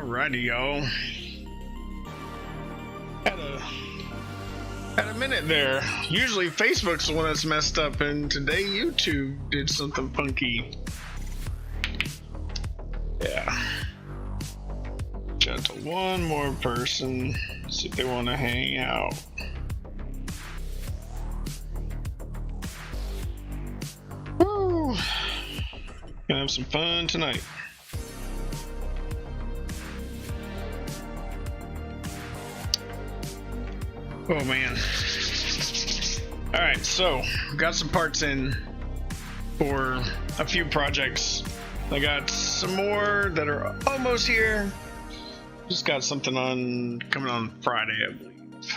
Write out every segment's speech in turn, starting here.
Alrighty, y'all. Had a minute there. Usually Facebook's the one that's messed up, and today YouTube did something funky. Yeah. Chat to one more person. See if they want to hang out. Woo! Gonna have some fun tonight. Oh man. Alright, so got some parts in for a few projects. I got some more that are almost here. Just got something coming on Friday, I believe.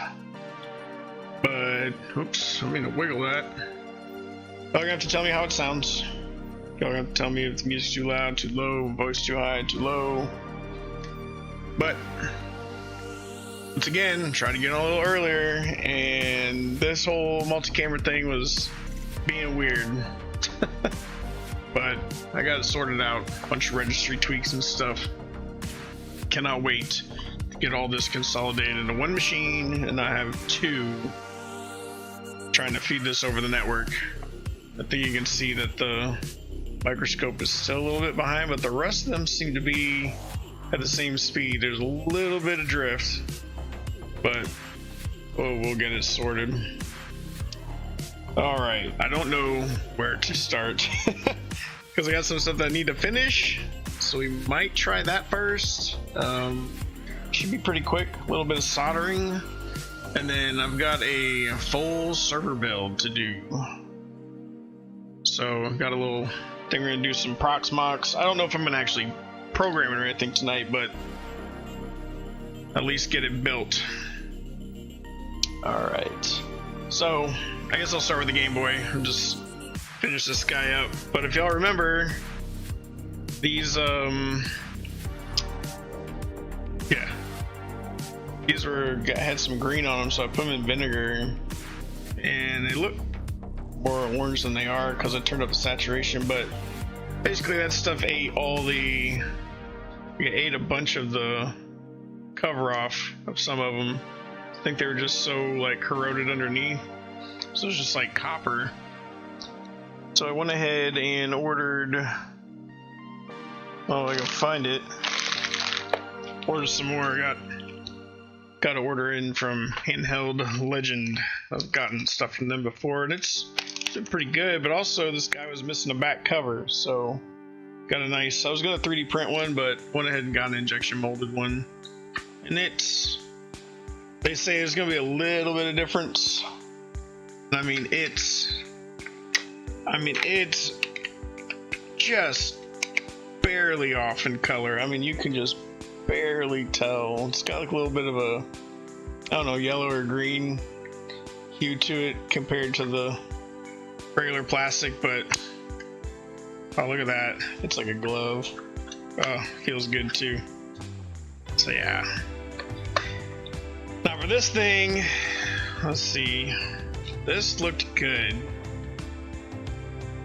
But oops, I mean to wiggle that. Y'all gonna have to tell me how it sounds. Y'all gonna have to tell me if the music's too loud, too low, voice too high, too low. But once again, tried to get on a little earlier, and this whole multi-camera thing was being weird. But I got it sorted out, a bunch of registry tweaks and stuff. Cannot wait to get all this consolidated into one machine, and I have two trying to feed this over the network. I think you can see that the microscope is still a little bit behind, but the rest of them seem to be at the same speed. There's a little bit of drift, but we'll get it sorted. All right, I don't know where to start because I got some stuff that I need to finish, so we might try that first. Should be pretty quick. A little bit of soldering, and then I've got a full server build to do. So I've got a little thing. We're gonna do some prox mocks. I don't know if I'm gonna actually program it or anything tonight, but at least get it built. All right, so I guess I'll start with the Game Boy and just finish this guy up. But if y'all remember, these these had some green on them, so I put them in vinegar, and they look more orange than they are because I turned up the saturation. But basically, that stuff ate it ate a bunch of the cover off of some of them. I think they were just so like corroded underneath, so it's just like copper. So I went ahead and ordered, oh, I can find it, ordered some more. Got to order in from Handheld Legend. I've gotten stuff from them before, and it's been pretty good, but also this guy was missing a back cover, so got a nice, I was gonna 3D print one, but went ahead and got an injection molded one. And they say there's gonna be a little bit of difference. I mean, it's just barely off in color. I mean, you can just barely tell. It's got like a little bit of a, I don't know, yellow or green hue to it compared to the regular plastic, but oh, look at that. It's like a glove. Oh, feels good too. So yeah. Now for this thing, let's see. This looked good.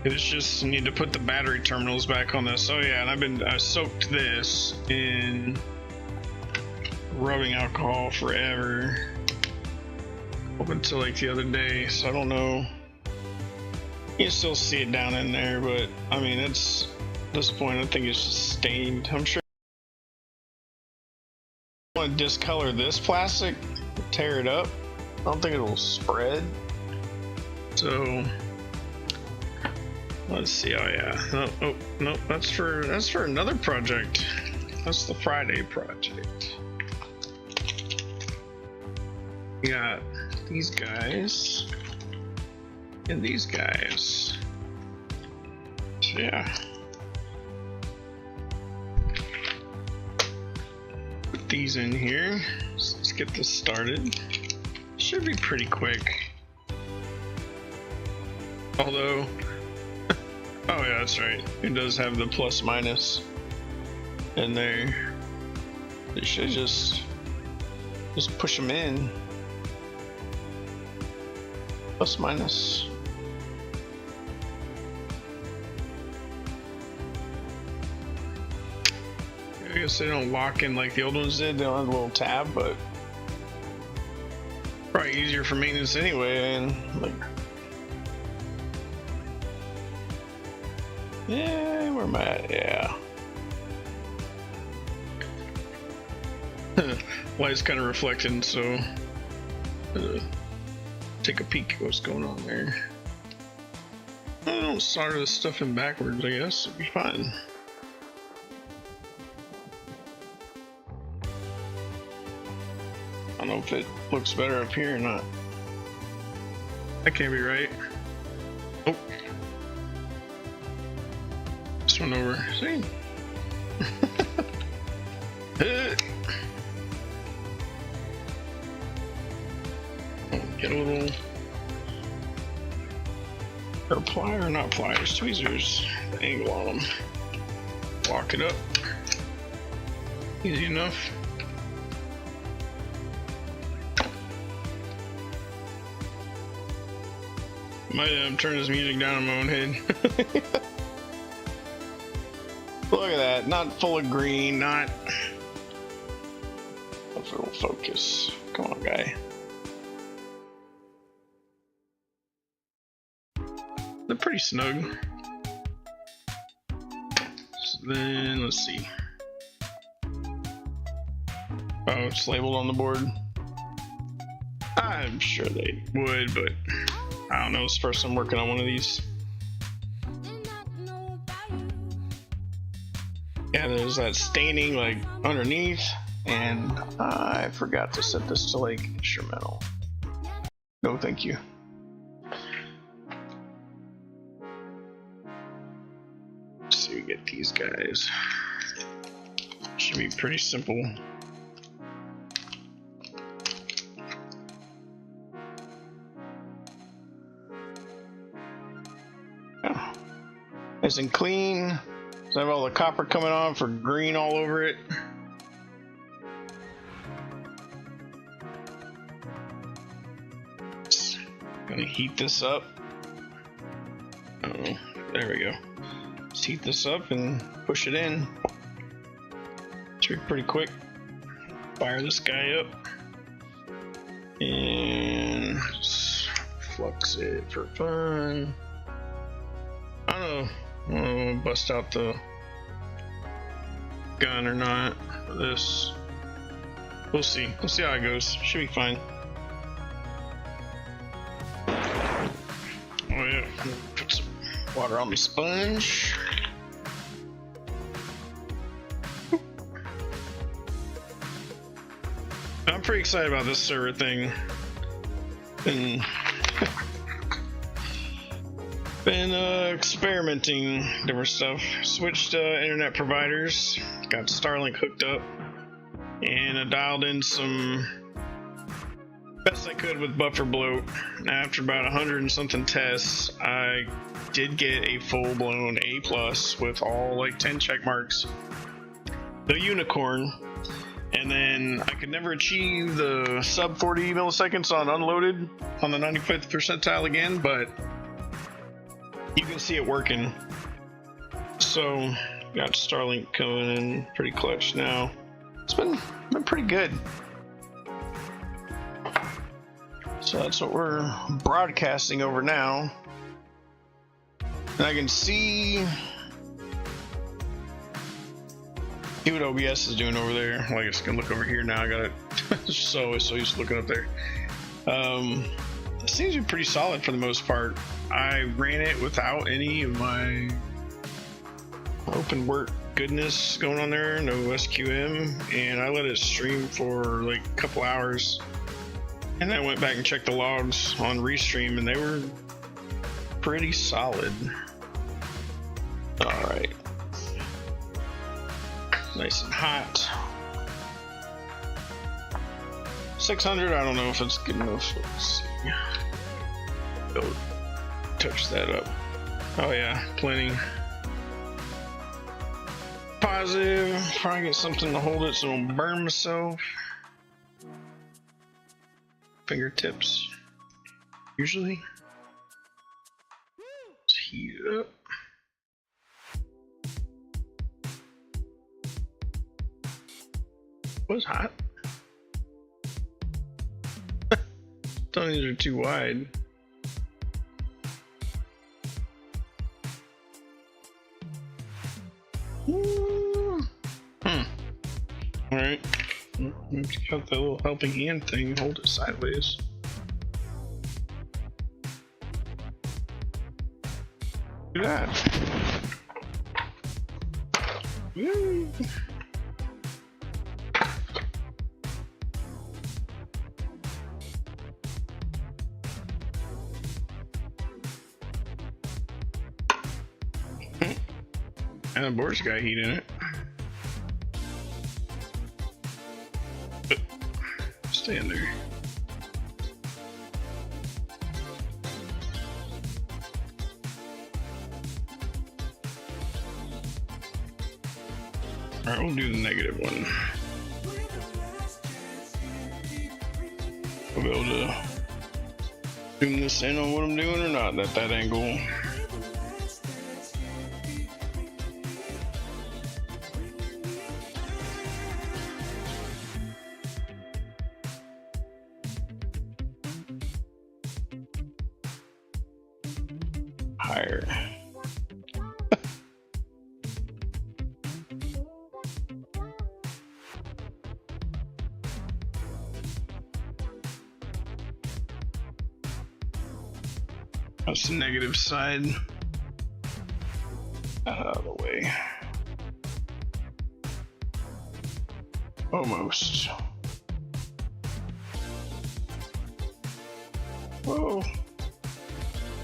It's just need to put the battery terminals back on this. Oh yeah, and I soaked this in rubbing alcohol forever, up until like the other day. So I don't know. You can still see it down in there, but I mean, it's at this point I think it's just stained. I'm sure I want to discolor this plastic, tear it up. I don't think it'll spread. So let's see. Oh yeah. Oh no, that's for another project. That's the Friday project. We got these guys and these guys. So yeah. Put these in here. So let's get this started. Should be pretty quick. Although, oh yeah, that's right. It does have the plus minus in there. You should just push them in. Plus minus. I guess they don't lock in like the old ones did. They don't have a little tab, but probably easier for maintenance anyway. And like, yeah, where am I at? Yeah. Light's kind of reflecting, so take a peek at what's going on there. I don't start this stuff in backwards, I guess. It'll be fine. I don't know if it looks better up here or not. That can't be right. Oh. This one over. See? Get a little or plier, not pliers, tweezers, the angle on them. Lock it up. Easy enough. Might turn this music down in my own head. Look at that, not full of green, not. If it'll focus. Come on, guy. They're pretty snug. So then, let's see. Oh, it's labeled on the board. I'm sure they would, but I don't know. It's the first time working on one of these. Yeah, there's that staining like underneath, and I forgot to set this to like instrumental. No, thank you. Get these guys. Should be pretty simple. Oh. Nice and clean. Does have all the copper coming on for green all over it. Just gonna heat this up. Oh, there we go. Heat this up and push it in. Should be pretty quick. Fire this guy up and just flux it for fun. I don't know. I don't want to bust out the gun or not for this. We'll see. We'll see how it goes. Should be fine. Oh yeah. Put some water on my sponge. I'm pretty excited about this server thing. Been experimenting different stuff. Switched internet providers. Got Starlink hooked up, and I dialed in some best I could with buffer bloat. After about 100 and something tests, I did get a full-blown A+ with all like 10 check marks. The unicorn. And then I could never achieve the sub 40 milliseconds on unloaded on the 95th percentile again, but you can see it working. So got Starlink coming in pretty clutch now. It's been pretty good. So that's what we're broadcasting over now. And I can see what OBS is doing over there. Well, I guess I can look over here now. I got it. so used to looking up there. It seems to be pretty solid for the most part. I ran it without any of my open work goodness going on there, no SQM, and I let it stream for like a couple hours. And then I went back and checked the logs on Restream, and they were pretty solid. All right. Nice and hot. 600, I don't know if it's good enough. Let's see. Go touch that up. Oh yeah, plenty. Positive. Probably get something to hold it so I don't burn myself. Fingertips. Usually. Let's heat it up. Was hot. Some of these are too wide. Alright. Let's got the little helping hand thing, hold it sideways. Look at that. Woo. And the board's got heat in it. Stay in there. Alright, we'll do the negative one. We'll be able to zoom this in on what I'm doing or not at that angle. Higher. That's the negative side. Out of the way. Almost. Whoa.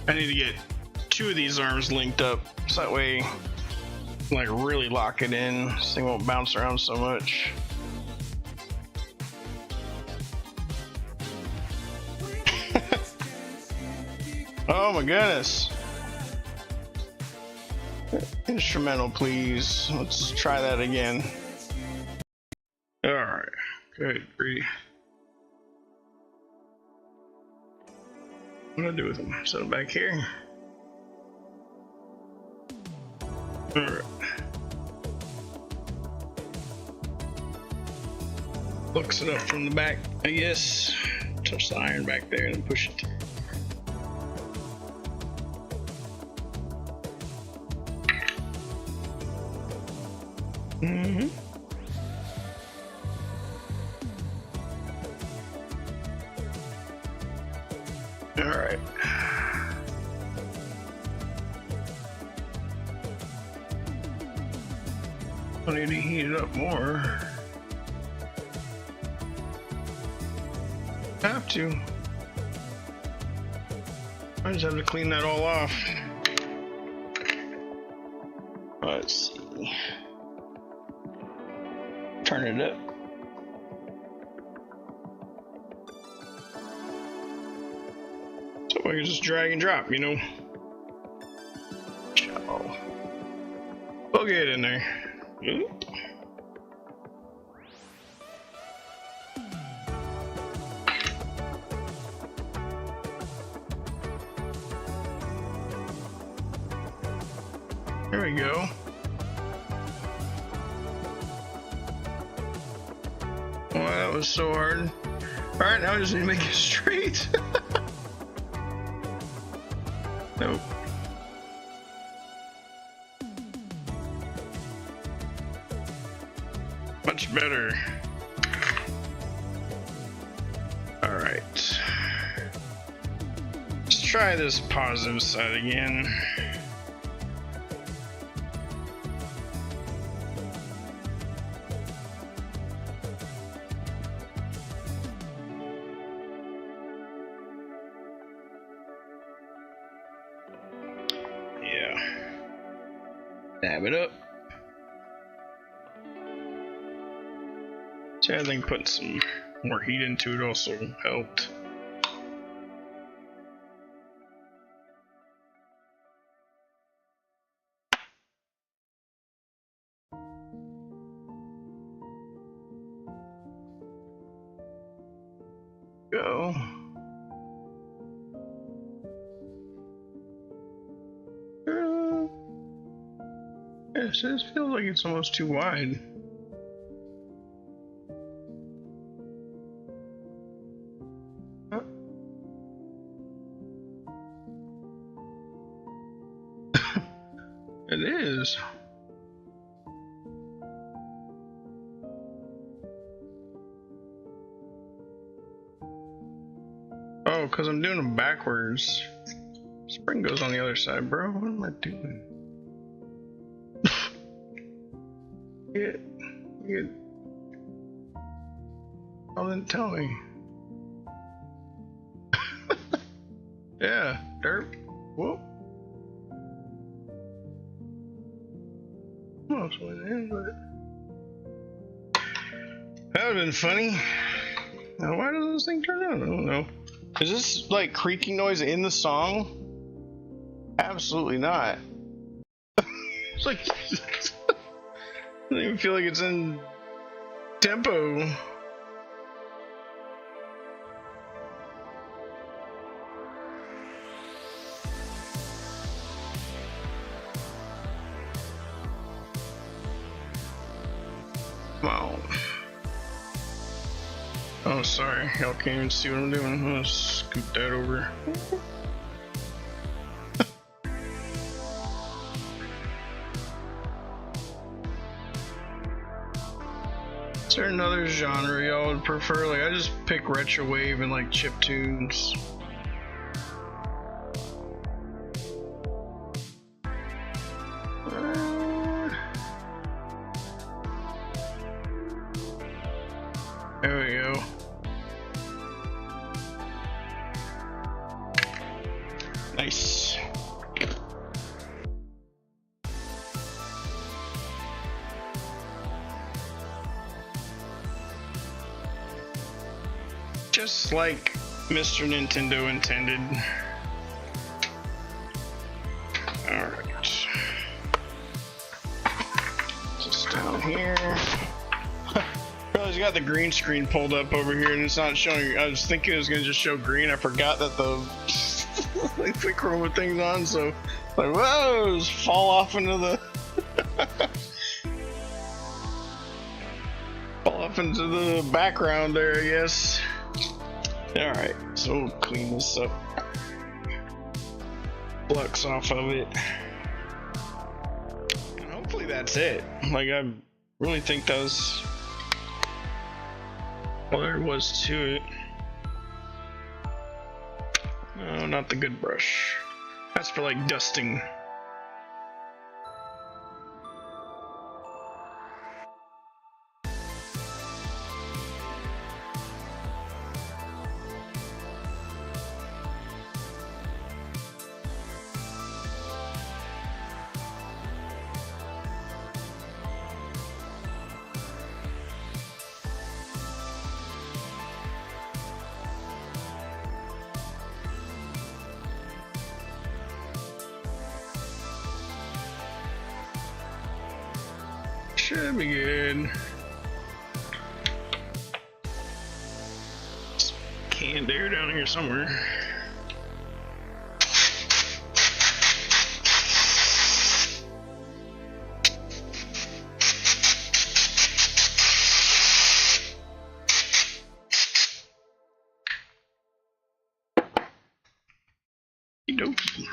I need to get two of these arms linked up so that way like really lock it in. This thing won't bounce around so much. Oh my goodness. Instrumental, please. Let's try that again. Alright, good. What do I do with them? Set them back here. Alright. Flux it up from the back, I guess. Touch the iron back there and push it through. Mm-hmm. All right. I need to heat it up more. Have to. I just have to clean that all off. Let's see. Turn it up. So I can just drag and drop, you know. So we'll get in there. Oop. There we go. Well, that was so hard. Alright, now I just need to make it straight. Nope. Much better. Alright. Let's try this positive side again. Dab it up. So I think putting some more heat into it also helped. Go. Yes, this feels like it's almost too wide. is. Oh, because I'm doing them backwards. Spring goes on the other side, bro. What am I doing? Get. Oh, then tell me. Yeah, derp. Whoop. Almost went in, but that would have been funny. Now, why does this thing turn on? I don't know. Is this like creaking noise in the song? Absolutely not. It's like I don't even feel like it's in tempo. Wow. Oh, sorry. Y'all can't even see what I'm doing. I'm gonna scoot that over. Is there another genre y'all would prefer? Like, I just pick retro wave and like chip tunes. There we go. Nice. Just like Mr. Nintendo intended. Alright. Just down here. He's got the green screen pulled up over here and it's not showing. I was thinking it was gonna just show green. I forgot that the like the chroma thing's on, so like whoa, just fall off into the fall off into the background there, I guess. Alright, so we'll clean this up. Flux off of it. And hopefully that's it. Like I really think that was all there was to it. No, not the good brush. That's for like dusting. Should be good. Canned air down here somewhere. Okey-dokey.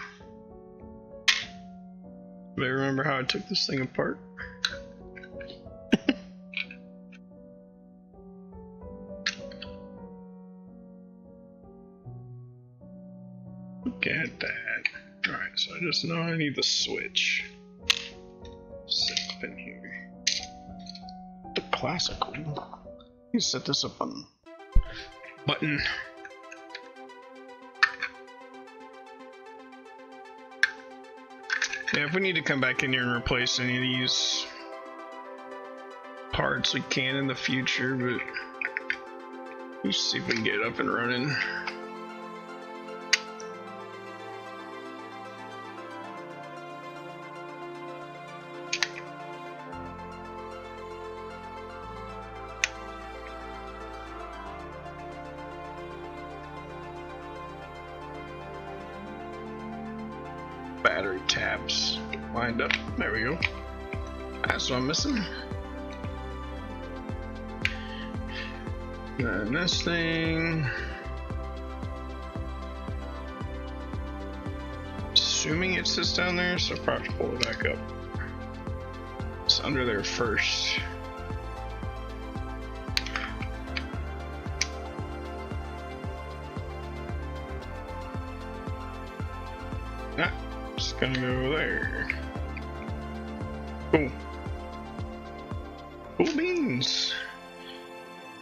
Do I remember how I took this thing apart? Look at that. Alright, so I just know I need the switch. Set up in here. The classical. You set this up on button. Yeah, if we need to come back in here and replace any of these parts, we can in the future, but let's see if we can get it up and running. Battery tabs lined up. There we go. That's what I'm missing. And this thing. Assuming it sits down there, so I'll probably pull it back up. under there first. Ah, just gonna go there. Cool. Cool beans.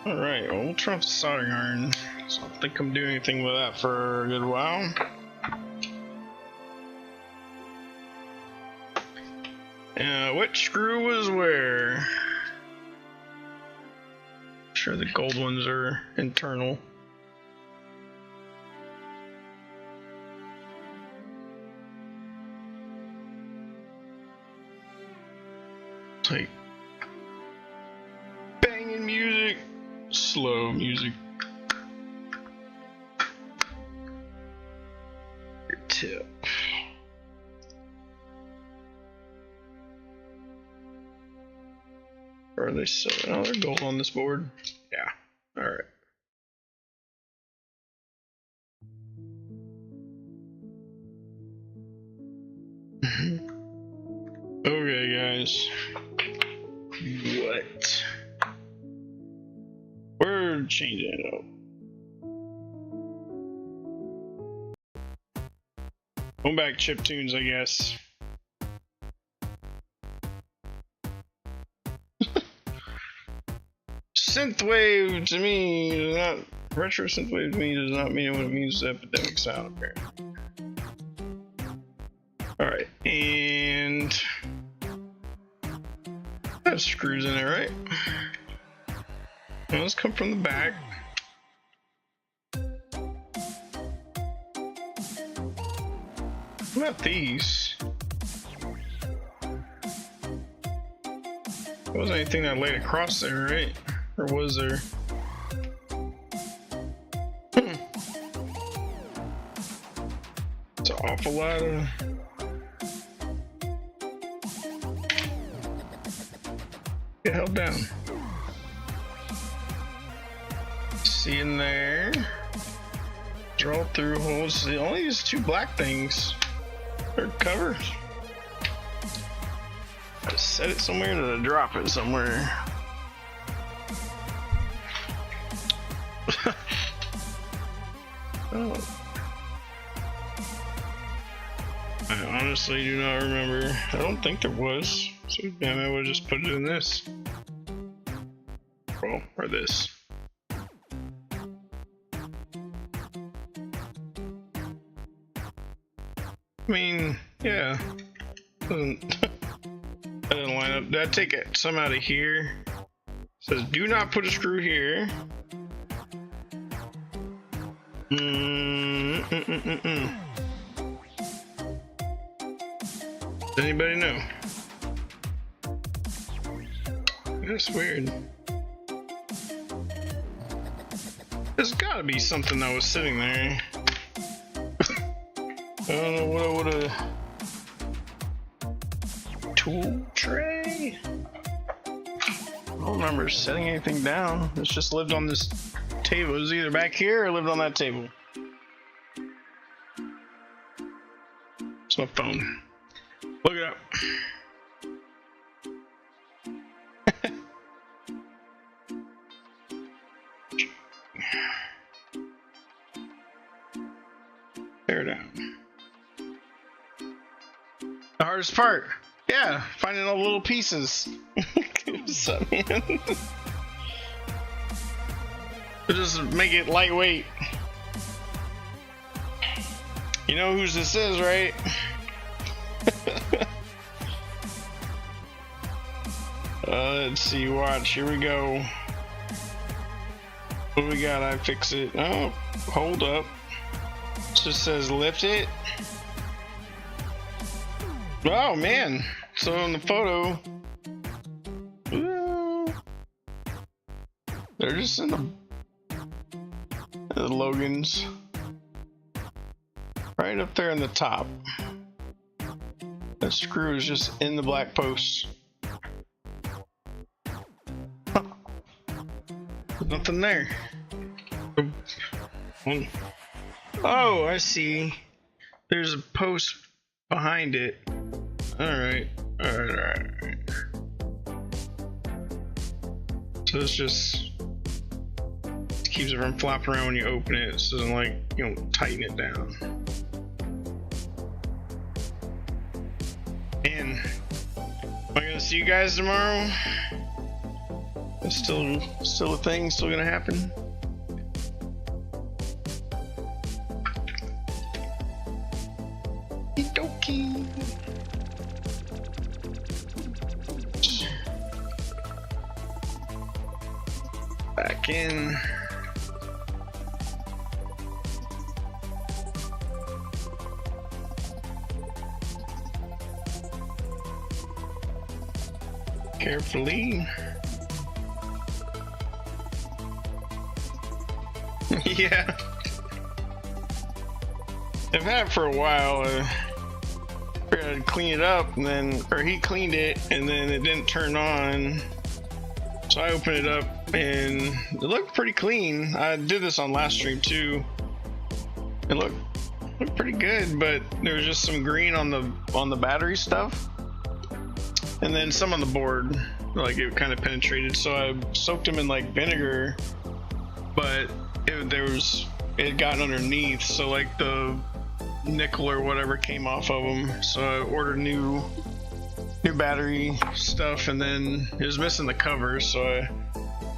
Alright, well, we'll turn off the soldering iron. So I don't think I'm doing anything with that for a good while. What screw was where? I'm sure the gold ones are internal. Like banging music, slow music. Your tip. Or are they selling? Oh, they're gold on this board. Yeah. All right. Okay, guys. What? We're changing it up. Going back chiptunes, I guess. Synthwave to me does not retro synthwave to me does not mean what it means to epidemic sound apparently. Alright, and that screws in there, right? Now let's come from the back. What about these? There wasn't anything that laid across there, right? Or was there? It's an awful lot of... Get held down. See in there. Draw through holes. See, only these two black things are covered. Gotta set it somewhere to drop it somewhere. Oh. I honestly do not remember. I don't think there was. So damn, I would just put it in this. Well, or this. I mean, yeah. Doesn't that didn't line up. Did I take it some out of here? It says do not put a screw here. Does anybody know? That's weird. There's gotta be something that was sitting there. I don't know what I would've... Tool tray? I don't remember setting anything down. It's just lived on this table. It was either back here or lived on that table. It's my phone. Look it up. Tear down. The hardest part. Yeah, finding all the little pieces. What's up, man? Just make it lightweight. You know whose this is, right? Let's see, watch, here we go. What do we got? I fix it. Oh, hold up. It just says lift it. Oh man. So in the photo, they're just in the Logans. Right up there in the top. That screw is just in the black post. There's nothing there. Oh, I see. There's a post behind it. Alright. So it's just keeps it from flopping around when you open it, so it doesn't, like, you know, tighten it down. And am I gonna see you guys tomorrow? It's still a thing, still gonna happen. Okie back in. Carefully. Yeah. I've had it for a while. Figured I'd clean it up, and then, or he cleaned it, and then it didn't turn on. So I opened it up, and it looked pretty clean. I did this on last stream too. It looked pretty good, but there was just some green on the battery stuff, and then some on the board. Like, it kind of penetrated. So I soaked them in like vinegar, but it got underneath. So like the nickel or whatever came off of them, so I ordered new battery stuff, and then it was missing the cover, so I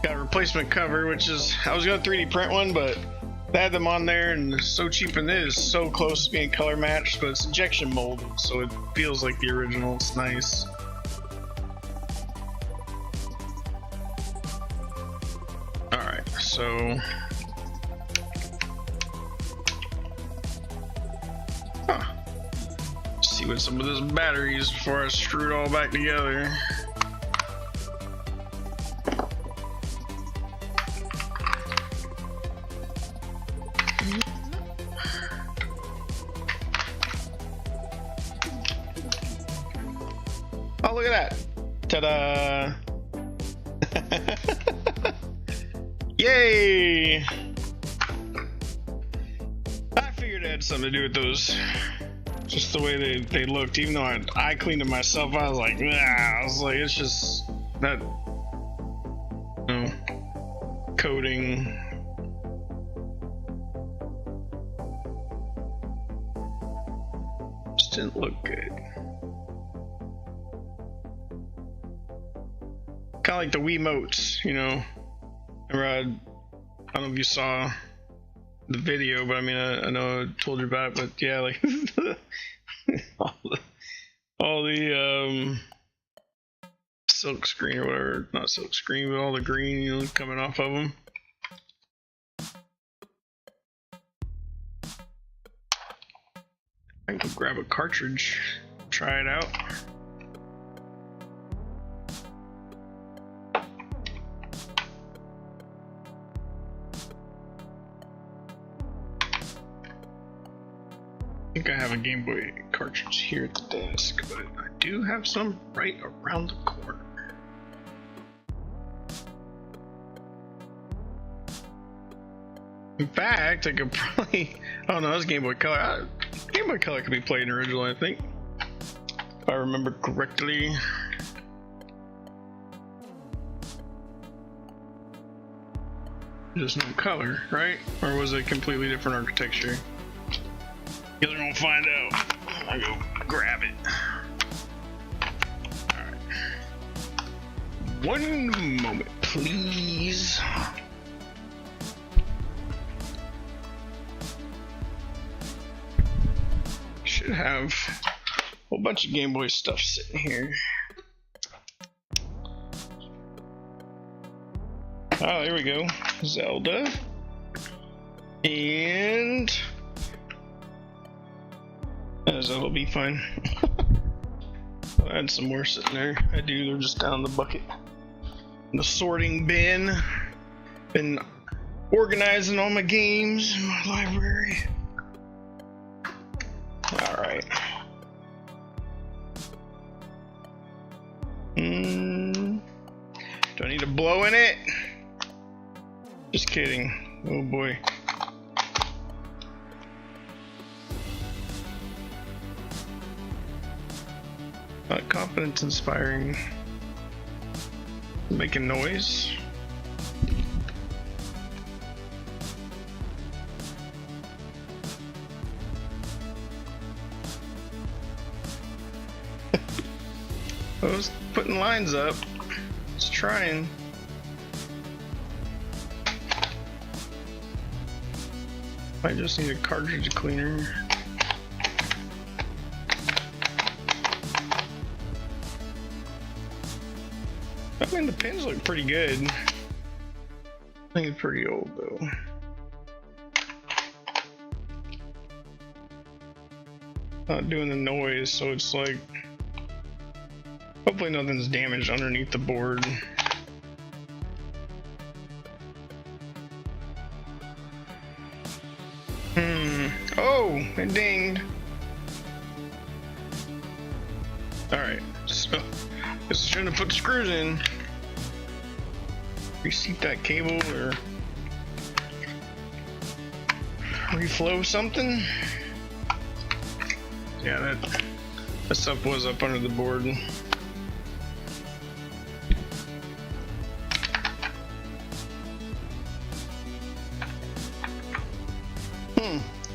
got a replacement cover, which is, I was gonna 3D print one, but they had them on there, and it's so cheap, and it is so close to being color matched, but it's injection molded, so it feels like the original. It's nice. Alright, so see what some of this battery is before I screw it all back together. Oh, look at that. Ta-da. Yay. I figured it had something to do with those. Just the way they looked, even though I cleaned it myself, I was like, nah. I was like, it's just that, you know, coating. Just didn't look good. Kind of like the Wiimotes, you know. I don't know if you saw the video, but I mean, I know I told you about it, but yeah, like all the silk screen or whatever, not silk screen, but all the green, you know, coming off of them. I can grab a cartridge, try it out. I think I have a Game Boy cartridge here at the desk, but I do have some right around the corner. In fact, I could probably, oh no, that's Game Boy Color. Game Boy Color can be played in original, I think, if I remember correctly. Just no color, right? Or was it completely different architecture? You're gonna find out. I'll go grab it. Alright. One moment, please. Should have a whole bunch of Game Boy stuff sitting here. Oh, there we go. Zelda. And Zelda will be fine. I'll add some more sitting there. I do, they're just down in the bucket. In the sorting bin. Been organizing all my games in my library. Alright. Do I need a blow in it? Just kidding. Oh boy. Not confidence inspiring. Making noise. I was putting lines up. Just trying. I just need a cartridge cleaner. I mean, the pins look pretty good. I think it's pretty old though. Not doing the noise, so it's like, hopefully nothing's damaged underneath the board. Oh, it dinged. Alright, so just trying to put the screws in. Reseat that cable or reflow something. Yeah, that stuff was up under the board.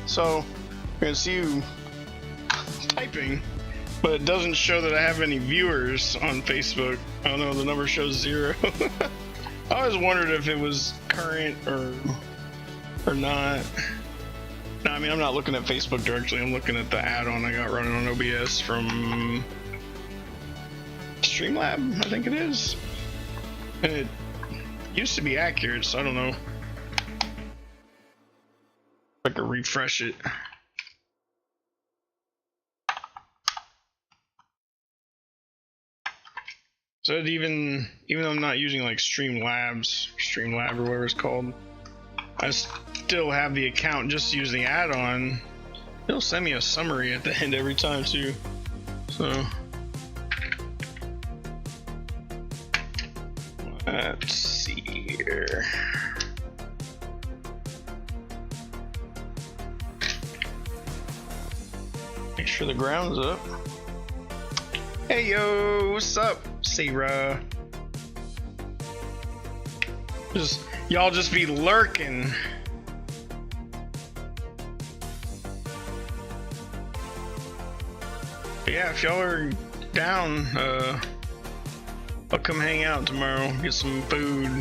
So I can see you typing, but it doesn't show that I have any viewers on Facebook. I don't know, the number shows 0. I always wondered if it was current or not. No, I mean, I'm not looking at Facebook directly. I'm looking at the add-on I got running on OBS from Streamlab, I think it is. And it used to be accurate, so I don't know. I could refresh it. So even though I'm not using like Streamlab or whatever it's called, I still have the account just to use the add-on. It'll send me a summary at the end every time too. So let's see here. Make sure the ground's up. Hey yo, what's up, Sarah? Y'all just be lurking. But yeah, if y'all are down, I'll come hang out tomorrow, get some food.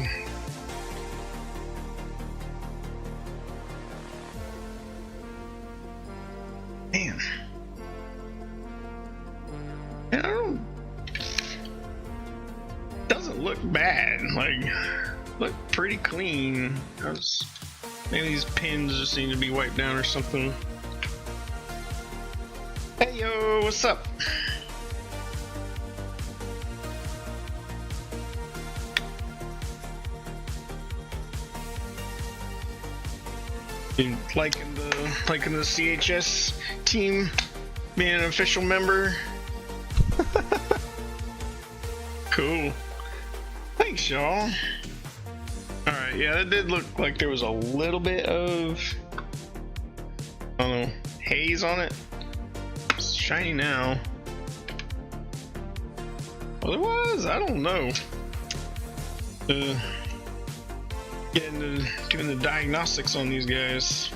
Man. Doesn't look bad. Like, look pretty clean. Maybe these pins just need to be wiped down or something. Hey yo, what's up? You liking the CHS team, being an official member? Cool. Thanks, y'all. Alright, yeah, that did look like there was a little bit of, I don't know, haze on it. It's shiny now. Well, it was, I don't know. Doing the diagnostics on these guys.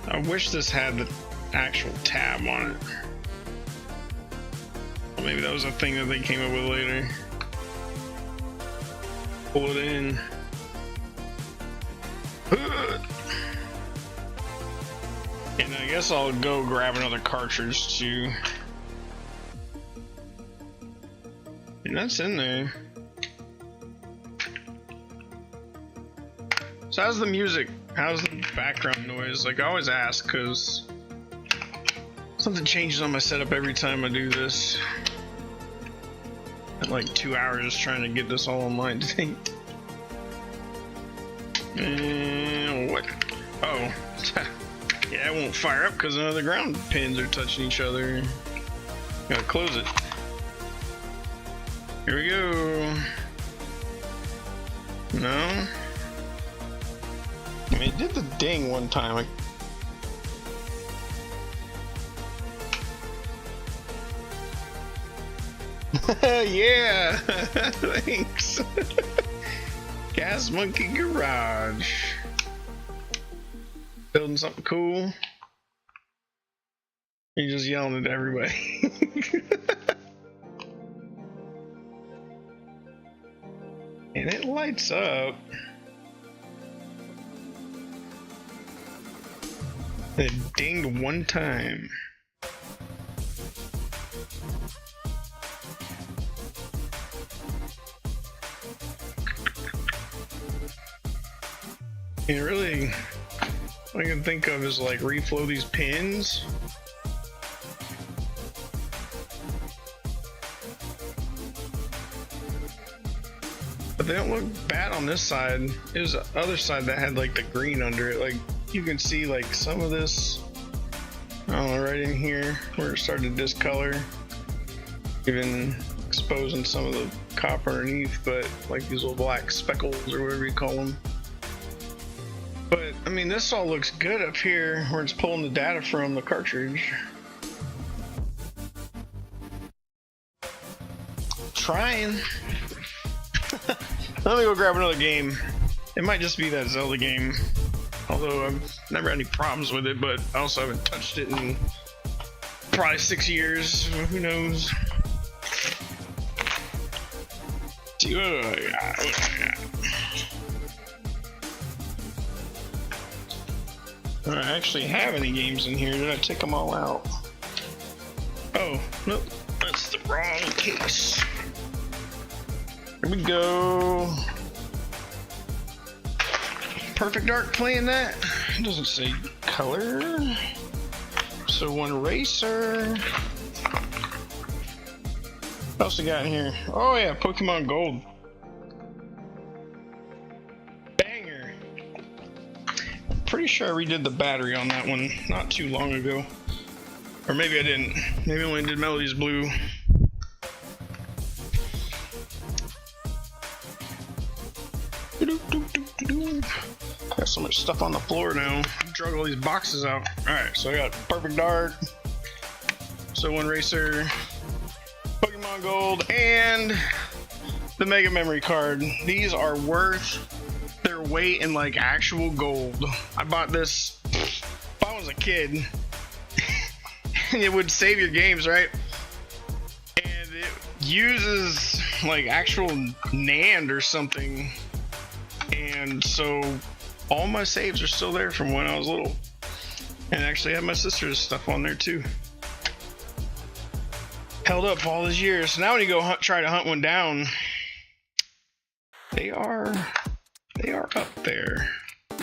I wish this had the actual tab on it. Maybe that was a thing that they came up with later. Pull it in. And I guess I'll go grab another cartridge too. And that's in there. So how's the music? How's the background noise? Like, I always ask because something changes on my setup every time I do this. Like 2 hours trying to get this all online today. And what? Oh, yeah, it won't fire up because none of the ground pins are touching each other. Gotta close it. Here we go. No. I mean, it did the ding one time. Yeah, thanks. Gas Monkey Garage. Building something cool. You're just yelling at everybody. And it lights up. It dinged one time. And really, all I can think of is like reflow these pins. But they don't look bad on this side. It was the other side that had like the green under it. Like you can see like some of this, I don't know, right in here where it started to discolor. Even exposing some of the copper underneath, but like these little black speckles or whatever you call them. But I mean, this all looks good up here where it's pulling the data from the cartridge. Trying. Let me go grab another game. It might just be that Zelda game, although I've never had any problems with it, but I also haven't touched it in probably 6 years. Who knows? See what do I got? Do I actually have any games in here? Did I take them all out? Oh, nope. That's the wrong case. Here we go. Perfect Dark playing that. It doesn't say color. So one racer. What else we got in here? Oh yeah, Pokemon Gold. Banger. Pretty sure I redid the battery on that one not too long ago. Or maybe I didn't. Maybe I only did Melody's Blue. Got so much stuff on the floor now. Drug all these boxes out. Alright, so I got Perfect Dark, So One Racer, Pokemon Gold, and the Mega Memory Card. These are worth their weight in like actual gold. I bought this if I was a kid. And it would save your games, right? And it uses like actual NAND or something. And so all my saves are still there from when I was little. And I actually have my sister's stuff on there too. Held up all these years. So now when you go try to hunt one down, they are up there.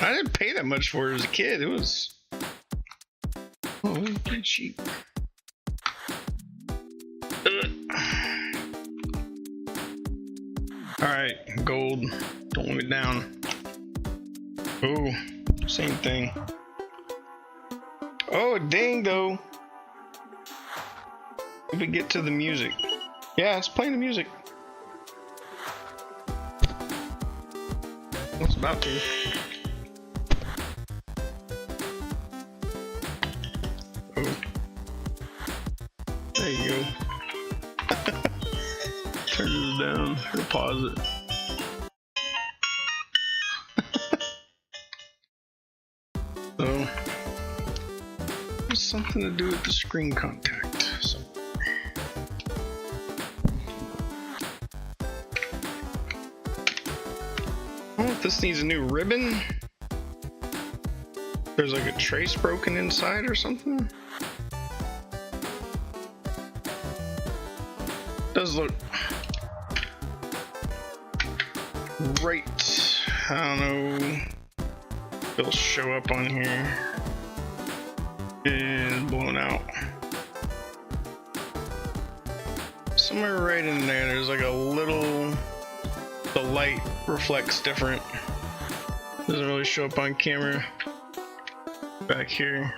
I didn't pay that much for it as a kid. It was pretty cheap. Alright, gold. Don't let me down. Oh, same thing. Oh, dang though. If we get to the music. Yeah, it's playing the music. It's about to. Oh. There you go. Turn this down or pause it. So, there's something to do with the screen contact. So. I wonder if this needs a new ribbon. There's like a trace broken inside or something. Does look right. I don't know. It'll show up on here and blown out. Somewhere right in there, there's like a little. The light reflects different. Doesn't really show up on camera. Back here.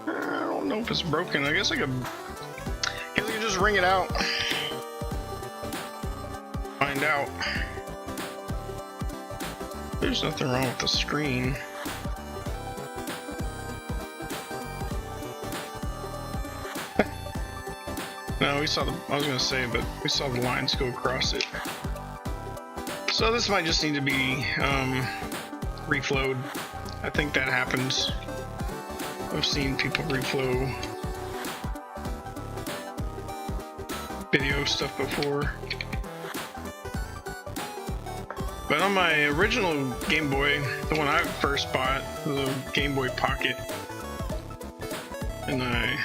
I don't know if it's broken. I guess I could just ring it out. Find out. There's nothing wrong with the screen. No, we saw the, I was gonna say, but we saw the lines go across it. So this might just need to be reflowed. I think that happens. I've seen people reflow video stuff before. But on my original Game Boy, the one I first bought, the Game Boy Pocket, and I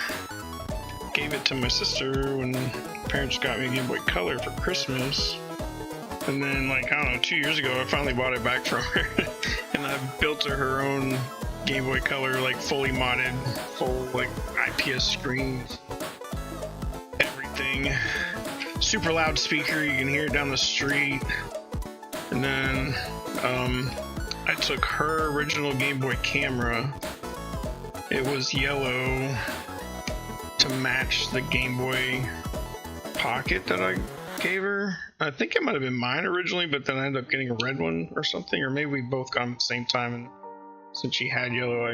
gave it to my sister when parents got me a Game Boy Color for Christmas. And then, like, I don't know, 2 years ago, I finally bought it back from her. And I built her own Game Boy Color, like, fully modded, full, like, IPS screens, everything. Super loud speaker, you can hear it down the street. And then I took her original Game Boy camera. It was yellow to match the Game Boy Pocket that I gave her. I think it might have been mine originally, but then I ended up getting a red one or something, or maybe we both got them at the same time, and since she had yellow,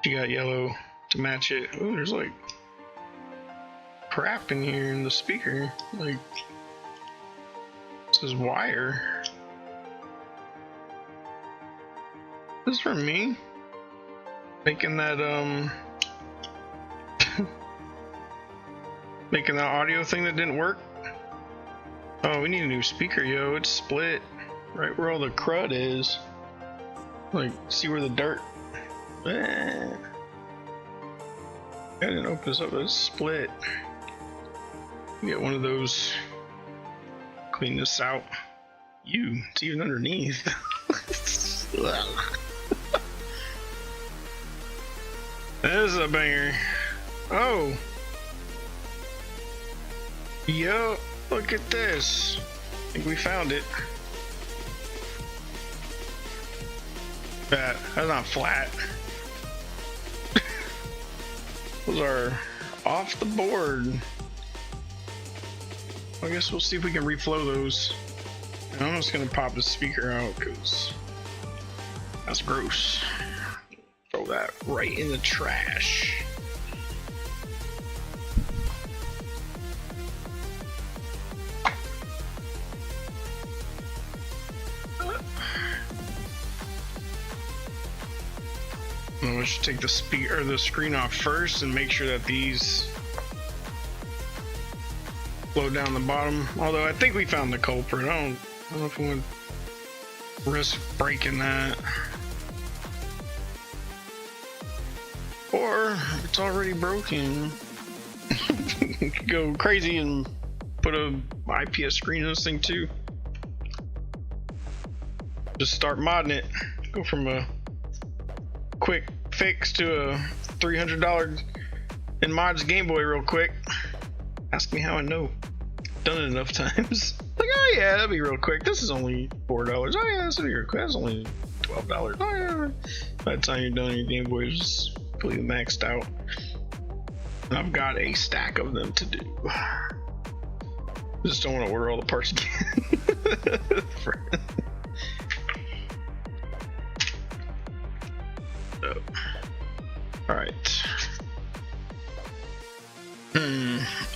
she got yellow to match it. Oh, there's like crap in here in the speaker. Like, this is wire. This is for me making that making that audio thing that didn't work. Oh, we need a new speaker, yo. It's split right where all the crud is. Like, see where the dirt. I didn't open this up, but it's split. Get one of those. Clean this out. It's even underneath. That is a banger. Oh. Yo, look at this. I think we found it. That's not flat. Those are off the board. I guess we'll see if we can reflow those. And I'm just gonna pop the speaker out because that's gross. Throw that right in the trash. We should take the speaker or the screen off first and make sure that these flow down the bottom. Although I think we found the culprit. I don't know if we want to risk breaking that. Or it's already broken. Could go crazy and put a IPS screen in this thing too. Just start modding it. Go from a quick fix to a $300 in mods Game Boy real quick. Ask me how I know. Done it enough times. Like, oh yeah, that'd be real quick. This is only $4. Oh yeah, this will be real quick. That's only $12. Oh yeah. By the time you're done, your Game Boy is completely maxed out. And I've got a stack of them to do. Just don't want to order all the parts again. Alright.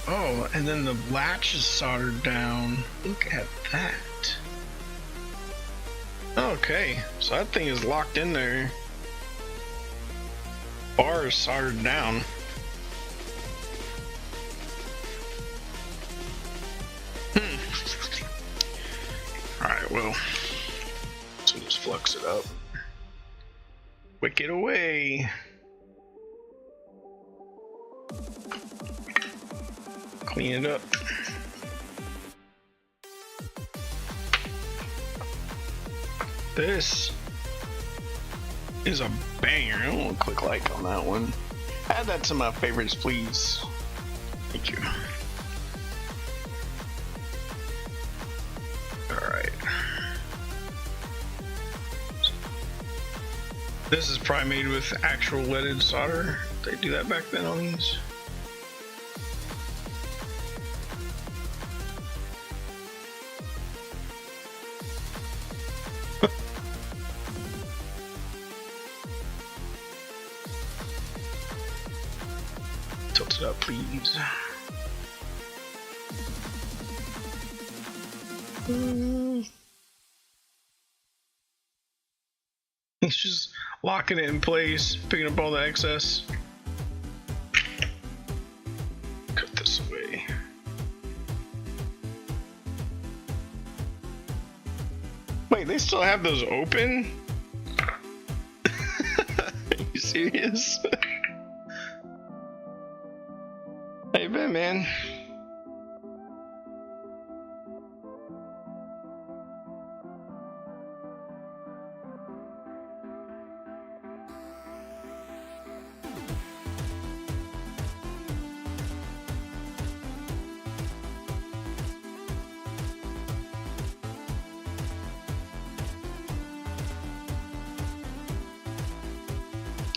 Oh, and then the latch is soldered down. Look at that. Okay, so that thing is locked in there. Bar is soldered down. Alright, well, so just flux it up. Wick it away. Clean it up. This is a banger. I don't want to click like on that one. Add that to my favorites, please. Thank you. Alright. This is probably made with actual leaded solder. They do that back then on these. Tilt it up, please. It's just locking it in place, picking up all the excess. Cut this away. Wait, they still have those open? Are you serious? How you been, man?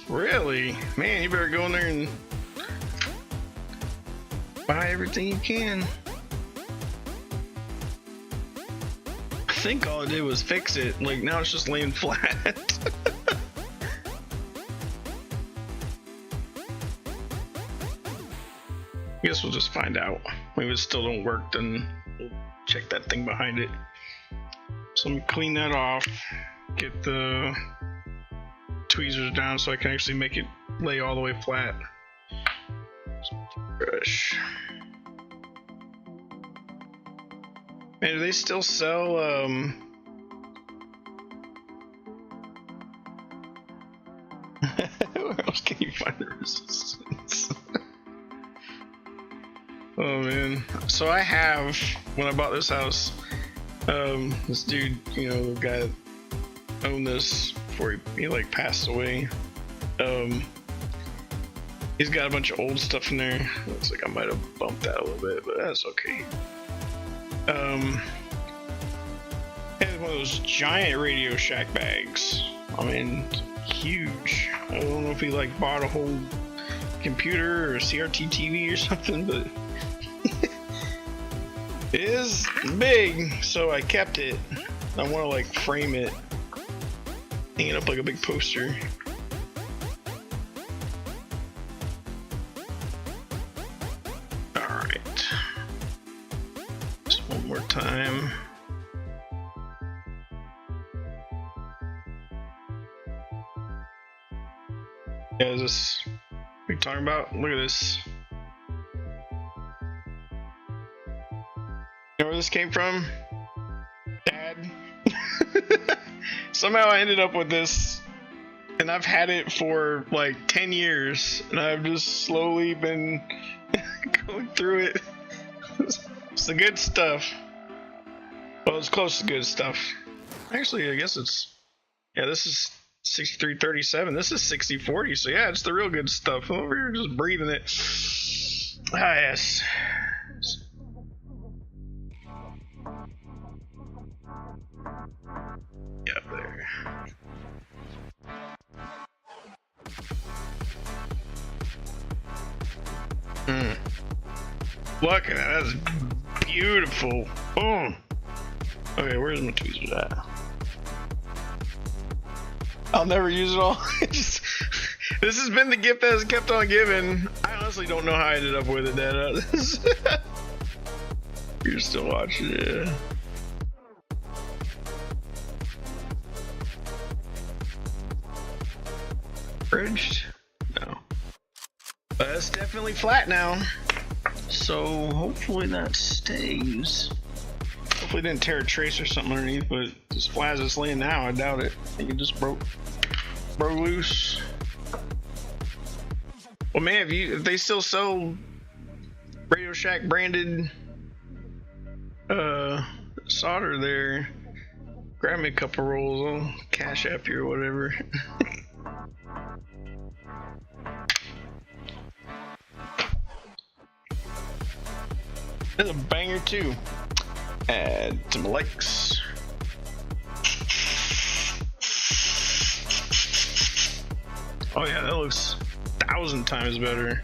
Really? Man, you better go in there and buy everything you can. I think all I did was fix it. Like, now it's just laying flat. I guess we'll just find out. If it still don't work, then we'll check that thing behind it. So let me clean that off. Get the tweezers down so I can actually make it lay all the way flat. Brush. Man, do they still sell where else can you find the resistance? Oh man. So I have, when I bought this house, this dude, you know, the guy that owned this before he like passed away, he's got a bunch of old stuff in there. Looks like I might have bumped that a little bit, but that's okay. He had one of those giant Radio Shack bags. I mean, huge. I don't know if he like bought a whole computer or a CRT TV or something, but it is big, so I kept it. I want to like frame it, hang it up like a big poster. Alright. Just one more time. Yeah, is this what are you talking about? Look at this. You know where this came from? Dad. Somehow I ended up with this, and I've had it for like 10 years, and I've just slowly been going through it. It's the good stuff. Well, it's close to good stuff. Actually, I guess it's, yeah, this is 6337. This is 6040, so yeah, it's the real good stuff. I'm over here just breathing it. Ah, yes. Yeah, there. Look at that, that's beautiful. Boom. Okay, where's my tweezers at? I'll never use it all. This has been the gift that has kept on giving. I honestly don't know how I ended up with it, Dad. You're still watching it. Yeah. Bridged? No. But it's definitely flat now. So hopefully that stays. Hopefully it didn't tear a trace or something underneath, but as flat as it's laying now, I doubt it. I think it just broke loose. Well man, if they still sell Radio Shack branded solder there, grab me a couple rolls. I'll cash app you or whatever. There's a banger too. Add some likes. Oh yeah, that looks 1,000 times better.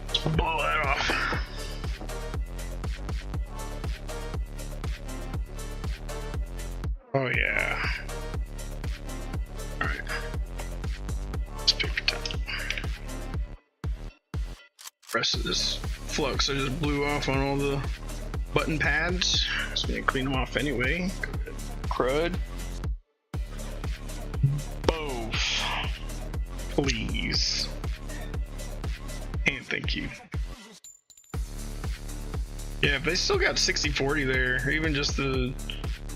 Let's blow that off. Oh yeah. Alright. Let's pick it up. Rest of this flux I just blew off on all the button pads. So I'm gonna clean them off anyway. Crud. Both. Please. And thank you. Yeah, they still got 60/40 there, or even just the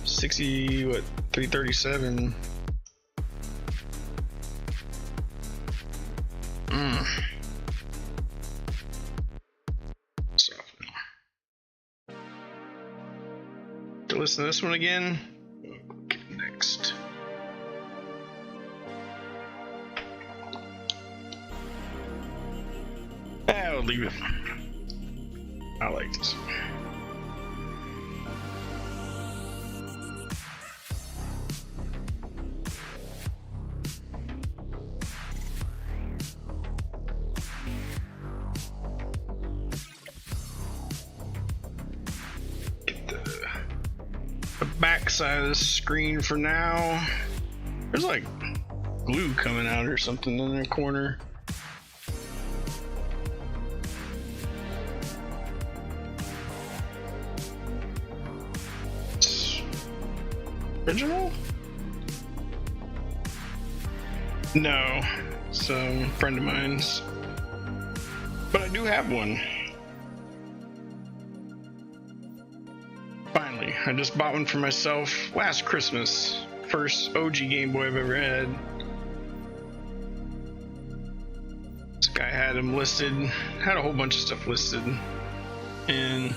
60, what, 337. So, to listen to this one again. Okay, next. I'll leave it. I like this one. Get the back side of the screen for now. There's like glue coming out or something in the corner. Original? No, some friend of mine's, but I do have one. Finally, I just bought one for myself last Christmas. First OG Game Boy I've ever had. This guy had him listed, had a whole bunch of stuff listed, and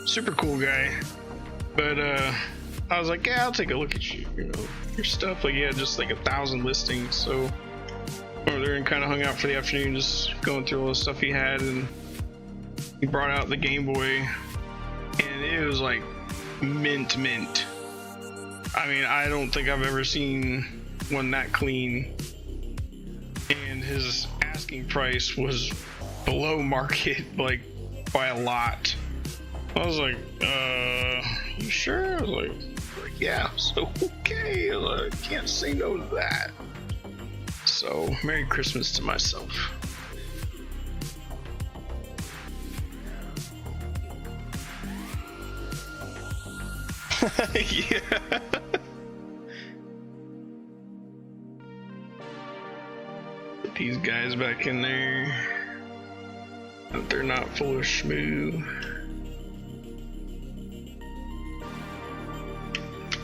super cool guy. But I was like, yeah, I'll take a look at you know, your stuff. Like, he had just like 1,000 listings, so over there and kind of hung out for the afternoon, just going through all the stuff he had, and he brought out the Game Boy, and it was like mint. I mean, I don't think I've ever seen one that clean, and his asking price was below market, like by a lot. I was like, you sure? I was like, yeah, so okay, I can't say no to that. So, Merry Christmas to myself. Yeah. Put these guys back in there. But they're not full of schmoo.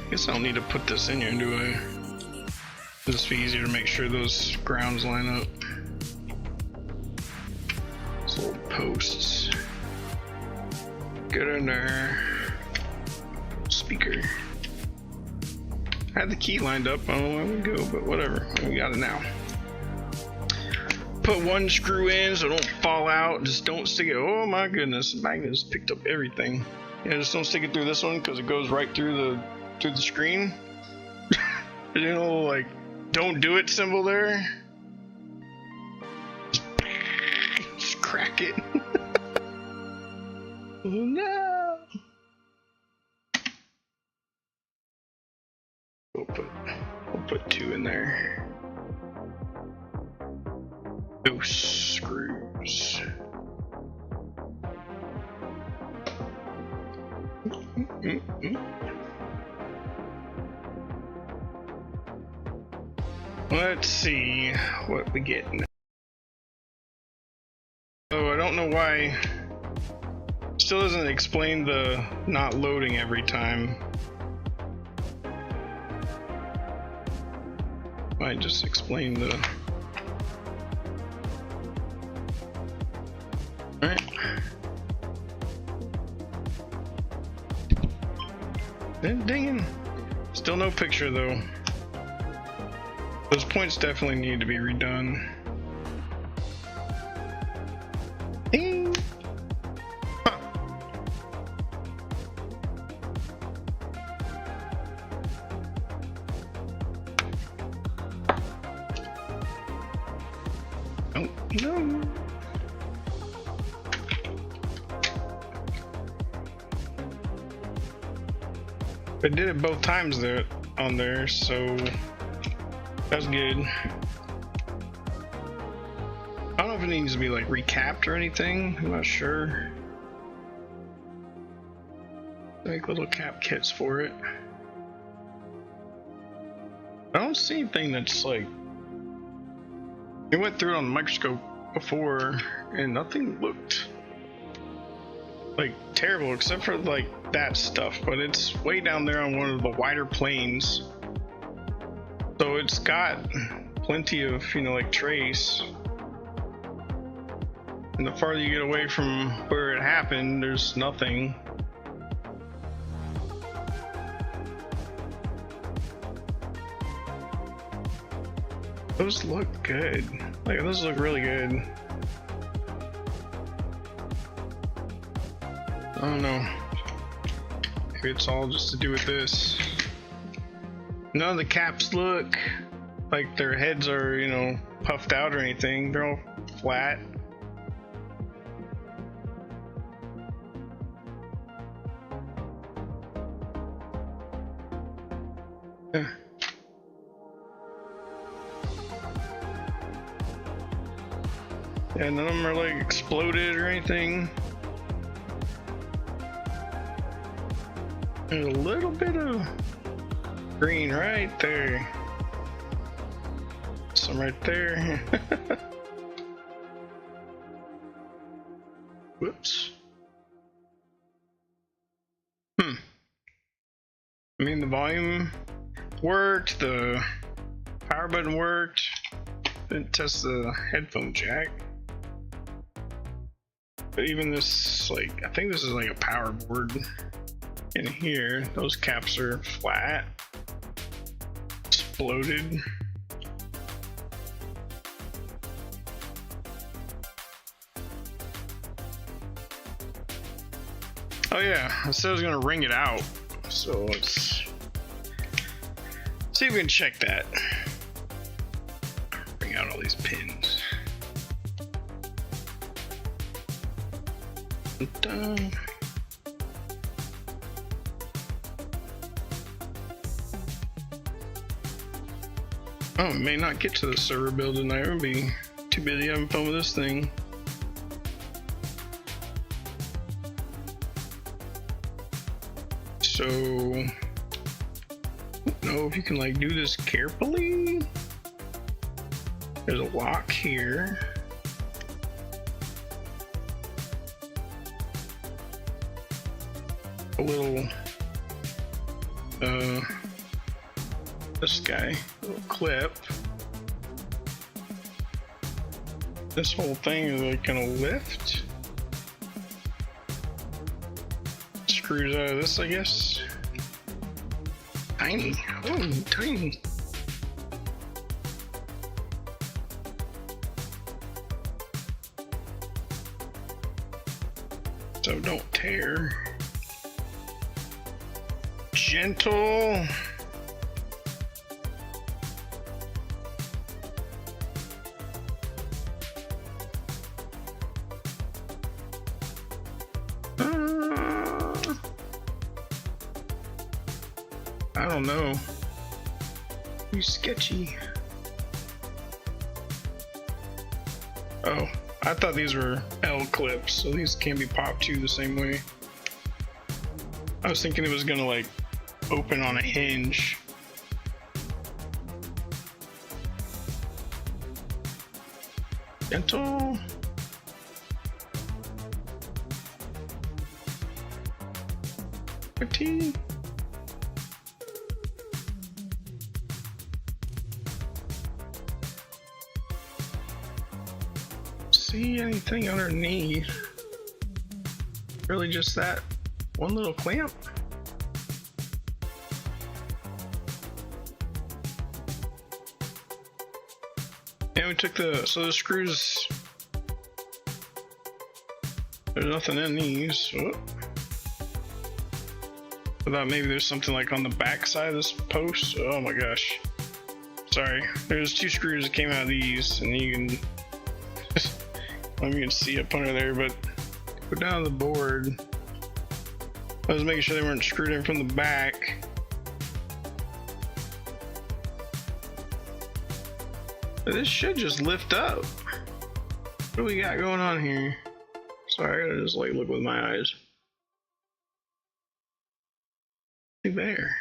Guess I don't need to put this in here, do I? It'll just be easier to make sure those grounds line up. Those little posts. Get in there. Speaker. I had the key lined up. I don't know where we go, but whatever. We got it now. Put one screw in so it don't fall out. Just don't stick it. Oh my goodness, the magnet has picked up everything. Yeah, just don't stick it through this one because it goes right through the screen. You know, like, don't do it symbol there. Just crack it. Oh no. We'll put two in there. Those screws. Let's see what we get now. Oh, I don't know why. Still doesn't explain the not loading every time. Might just explain the. Alright. Dinging. Still no picture though. Those points definitely need to be redone. Ding. Huh. Oh no. I did it both times there on there, so that's good. I don't know if it needs to be like recapped or anything. I'm not sure. Make little cap kits for it. I don't see anything that's like. We went through it on the microscope before, and nothing looked like terrible except for like that stuff. But it's way down there on one of the wider plains, so it's got plenty of, you know, like trace. And the farther you get away from where it happened, there's nothing. Those look good. Like, those look really good. I don't know. Maybe it's all just to do with this. None of the caps look like their heads are, you know, puffed out or anything. They're all flat. Yeah. And none of them are like exploded or anything. There's a little bit of green right there. Some right there. Whoops. I mean, the volume worked, the power button worked. Didn't test the headphone jack. But even this, like, I think this is like a power board in here. Those caps are flat. Exploded. Oh yeah, I said I was gonna ring it out. So let's see if we can check that. Bring out all these pins. Dun. Oh, it may not get to the server build tonight. We'll be too busy having fun with this thing. So, I don't know if you can like do this carefully. There's a lock here. A little, this guy, a little clip. This whole thing is like gonna lift. Screws out of this, I guess. Tiny, oh, tiny. So don't tear. Gentle. I don't know. Too sketchy. Oh, I thought these were L clips, so these can be popped too the same way. I was thinking it was gonna like open on a hinge. Gentle. Pretty. See anything underneath? Really just that one little clamp? And we took so the screws, there's nothing in these. Oh. I thought maybe there's something like on the back side of this post. Oh my gosh. Sorry, there's two screws that came out of these, and you can let me see up under there, but go down the board. I was making sure they weren't screwed in from the back. But this should just lift up. What do we got going on here? Sorry, I gotta just like look with my eyes. There.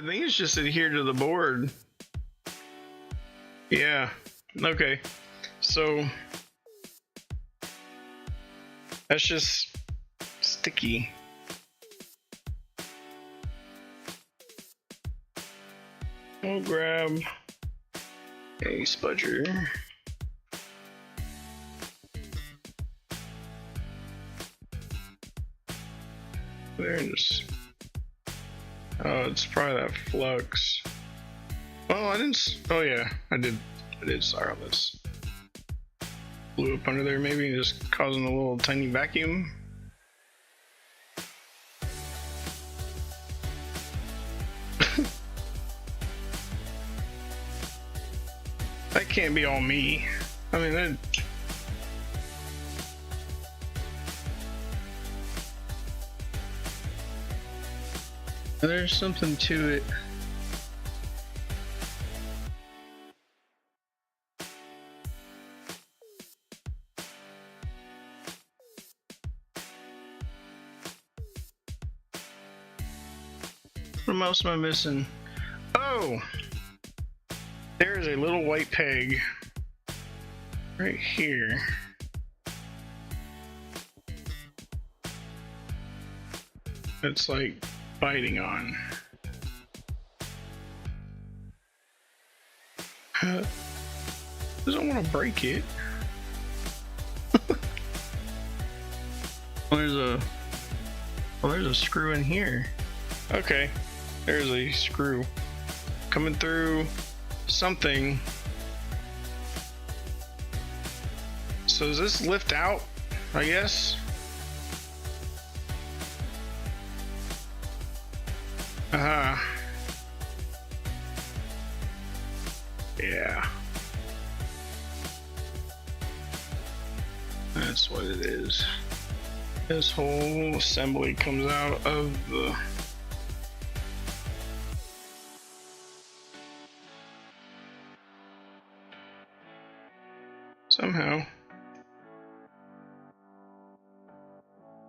think it's just adhered to the board. Yeah. Okay. So that's just sticky. I'll grab a spudger. There's, oh, it's probably that flux. Oh, I didn't, oh yeah, I did sour on this. Blew up under there, maybe just causing a little tiny vacuum. That can't be all me. I mean, that. There's something to it. What else am I missing? Oh! There is a little white peg right here. It's like biting on. Doesn't want to break it. Well, there's a screw in here. Okay, there's a screw coming through something. So does this lift out, I guess? Yeah. That's what it is. This whole assembly comes out of the somehow.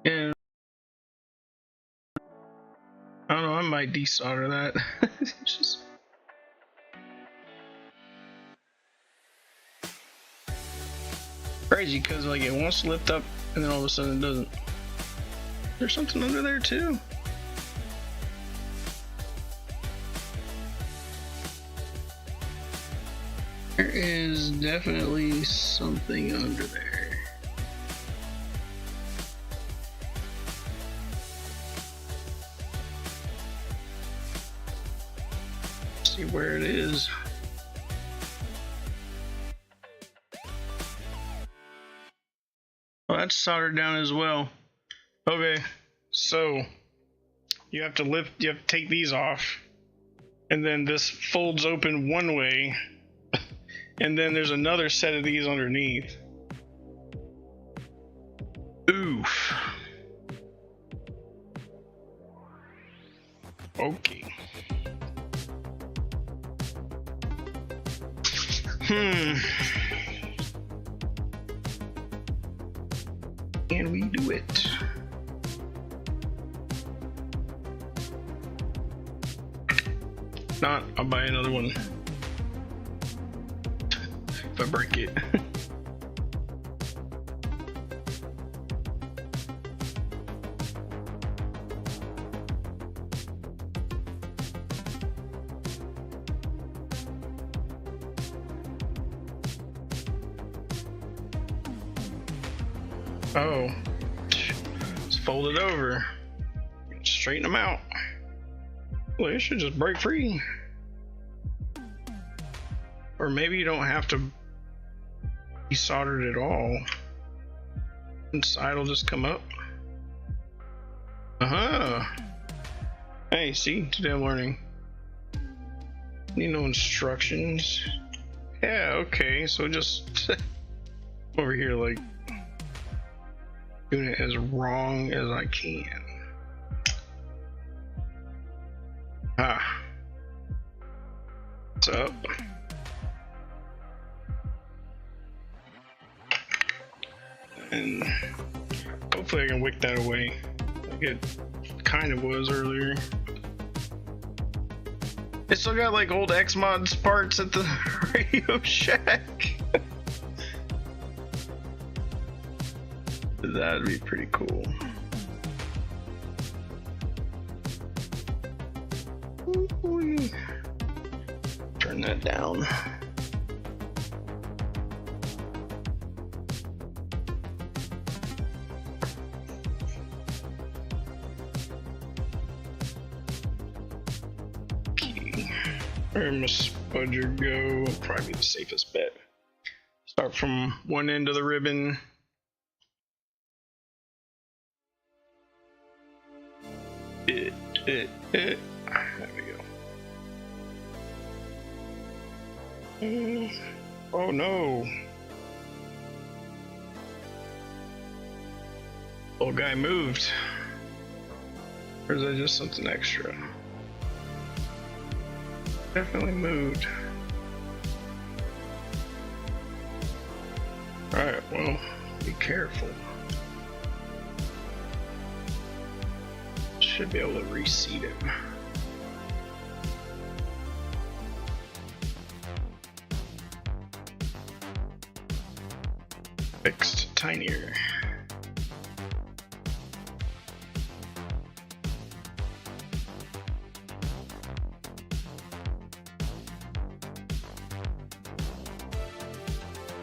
Yeah. I don't know, I might desolder that. Just crazy because like it wants to lift up and then all of a sudden it doesn't. There's something under there too. There is definitely something under there. Let's see where it is. Oh, that's soldered down as well. Okay, so you have to take these off, and then this folds open one way, and then there's another set of these underneath. Oof. Okay. Can we do it? Not, I'll buy another one. If I break it. Oh, let's fold it over. Straighten them out. Well, it should just break free. Or maybe you don't have to be soldered at all. Inside will just come up. Hey, see, today I'm learning. Need no instructions. Yeah, okay, so just over here like doing it as wrong as I can. What's up? And hopefully I can wick that away like it kind of was earlier. They still got like old X-Mods parts at the Radio Shack. That'd be pretty cool. Turn that down. Where must Spudger go? Probably the safest bet. Start from one end of the ribbon. There we go. Oh no. Old guy moved. Or is that just something extra? Definitely moved. Alright, well, be careful. Should be able to reseat him. Fixed tinier.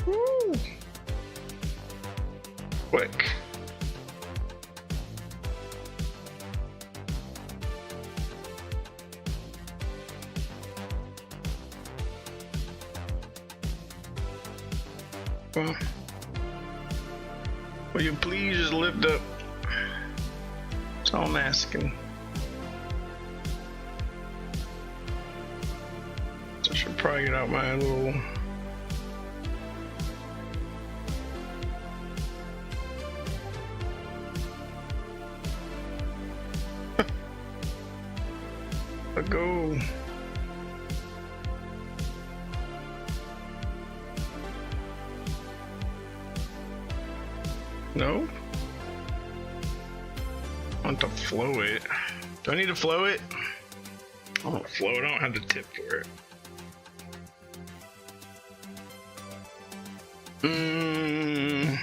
Woo! Quick. Well, will you please just lift up? That's all I'm asking. So I should probably get out my little go. No? I want to flow it. Do I need to flow it? I don't flow it, I don't have the tip for it.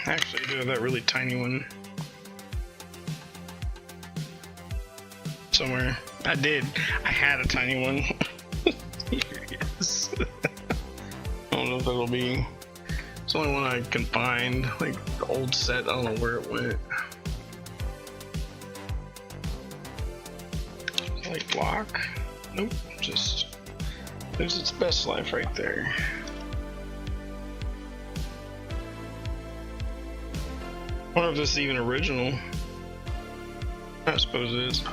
Actually I do have that really tiny one. Somewhere. I did. I had a tiny one. Here it is. I don't know if it'll be. It's the only one I can find. Like the old set. I don't know where it went. Like block? Nope. Just there's its best life right there. I wonder if this is even original. I suppose it is.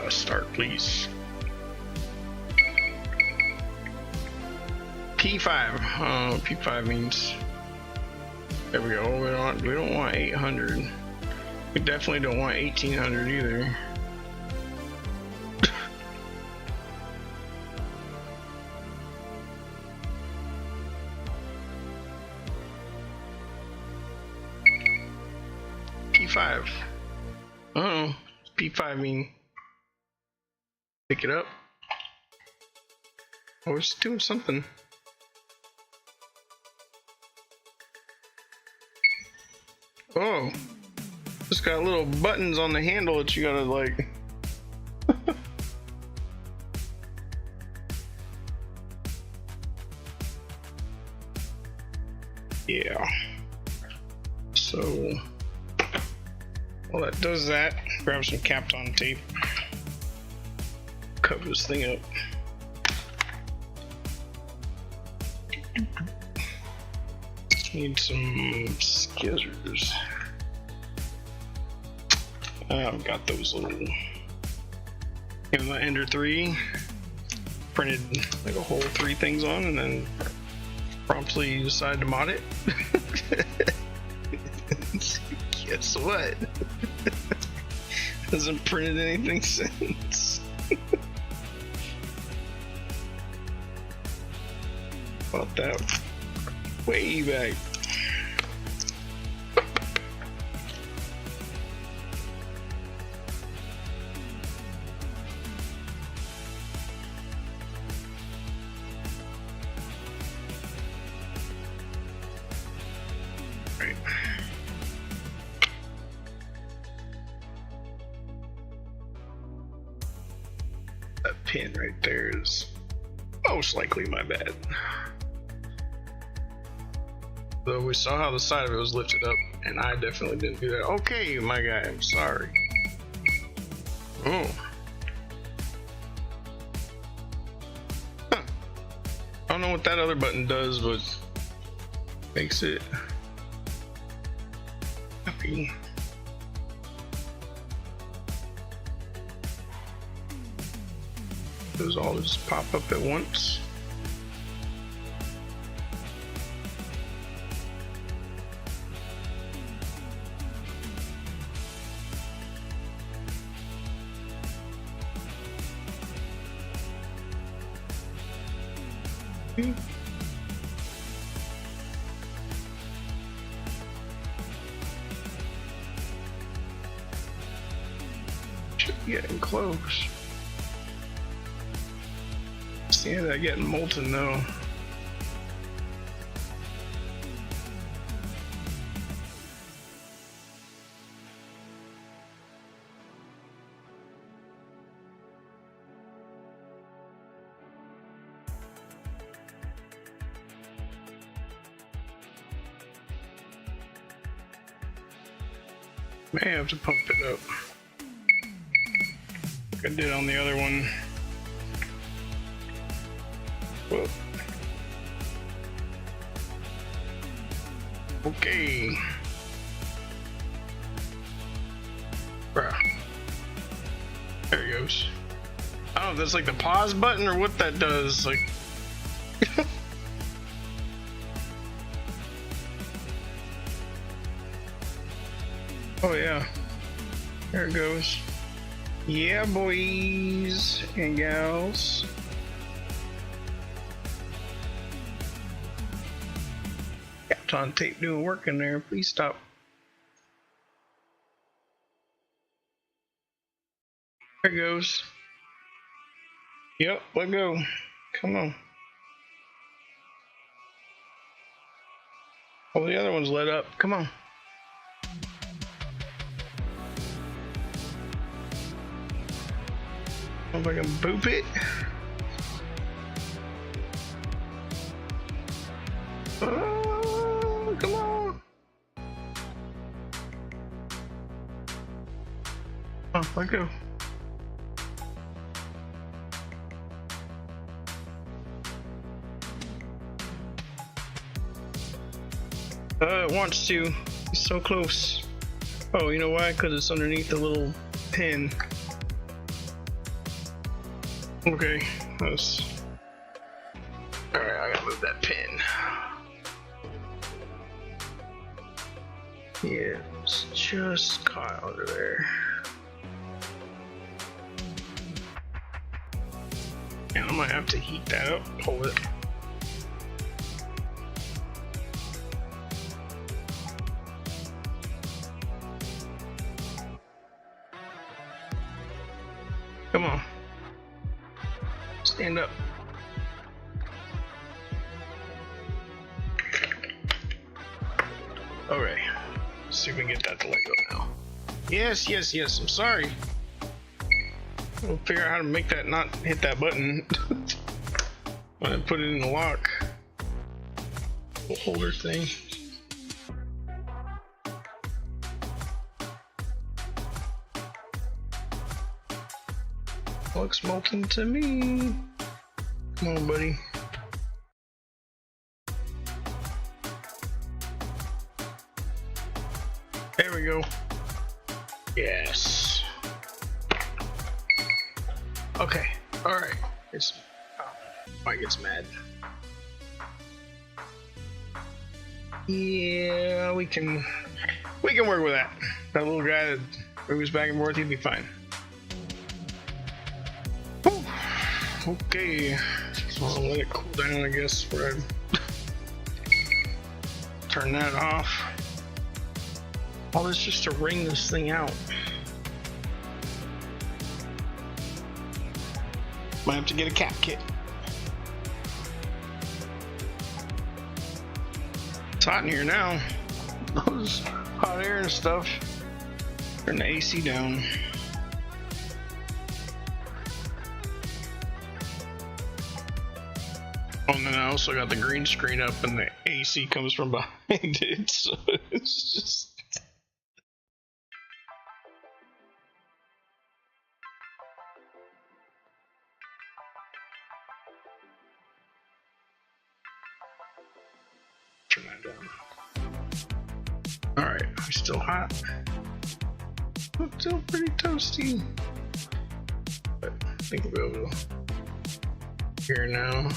Start please. P5. Oh, P5 means. There we go. We don't want 800. We definitely don't want 1800 either. P5. Oh, P5 mean. Pick it up. Oh, it's doing something. Oh, it's got little buttons on the handle that you gotta like. Yeah. So, well, that does that. Grab some Kapton tape. Cover this thing up. Need some scissors. I've got those little. Give my Ender 3. Printed like a whole 3 things on, and then promptly decided to mod it. Guess what? Hasn't printed anything since. Bought that way back. pin right there is most likely my bad. Though we saw how the side of it was lifted up, and I definitely didn't do that. Okay, my guy, I'm sorry. Oh. Huh. I don't know what that other button does, but makes it happy. Those all just pop up at once. Should be getting close. See that getting molten though. May have to pump it up. Like I did on the other one. Whoa. Okay. Bruh. There it goes. I don't know if that's like the pause button or what that does. Like. Oh yeah. There it goes. Yeah, boys and gals. On tape doing work in there. Please stop. There it goes. Yep, let go. Come on. Oh, the other one's lit up. Come on. If I can boop it. Come on. Oh, let go. It wants to. It's so close. Oh, you know why? Because it's underneath the little pin. Okay, that's. Alright, I gotta move that pin. Yeah, it's just caught under there. And I might have to heat that up, hold it. Come on. Stand up. Alright. See if we can get that to let go now. Yes, yes, yes. I'm sorry. We'll figure out how to make that not hit that button when I put it in the lock. Little holder thing. Looks molten to me. Come on, buddy. There we go. Yes. Okay. All right. It's. Oh, Mike gets mad. Yeah, we can work with that. That little guy that moves back and forth, he'd be fine. Whew. Okay. So I'll let it cool down, I guess. Where I turn that off. All this just to wring this thing out. Might have to get a cap kit. It's hot in here now. Those hot air and stuff. Turn the AC down. Oh, and then I also got the green screen up and the AC comes from behind it, so it's just... Turn that down. Alright, are we still hot? It's still pretty toasty. But I think we'll be able to hear now.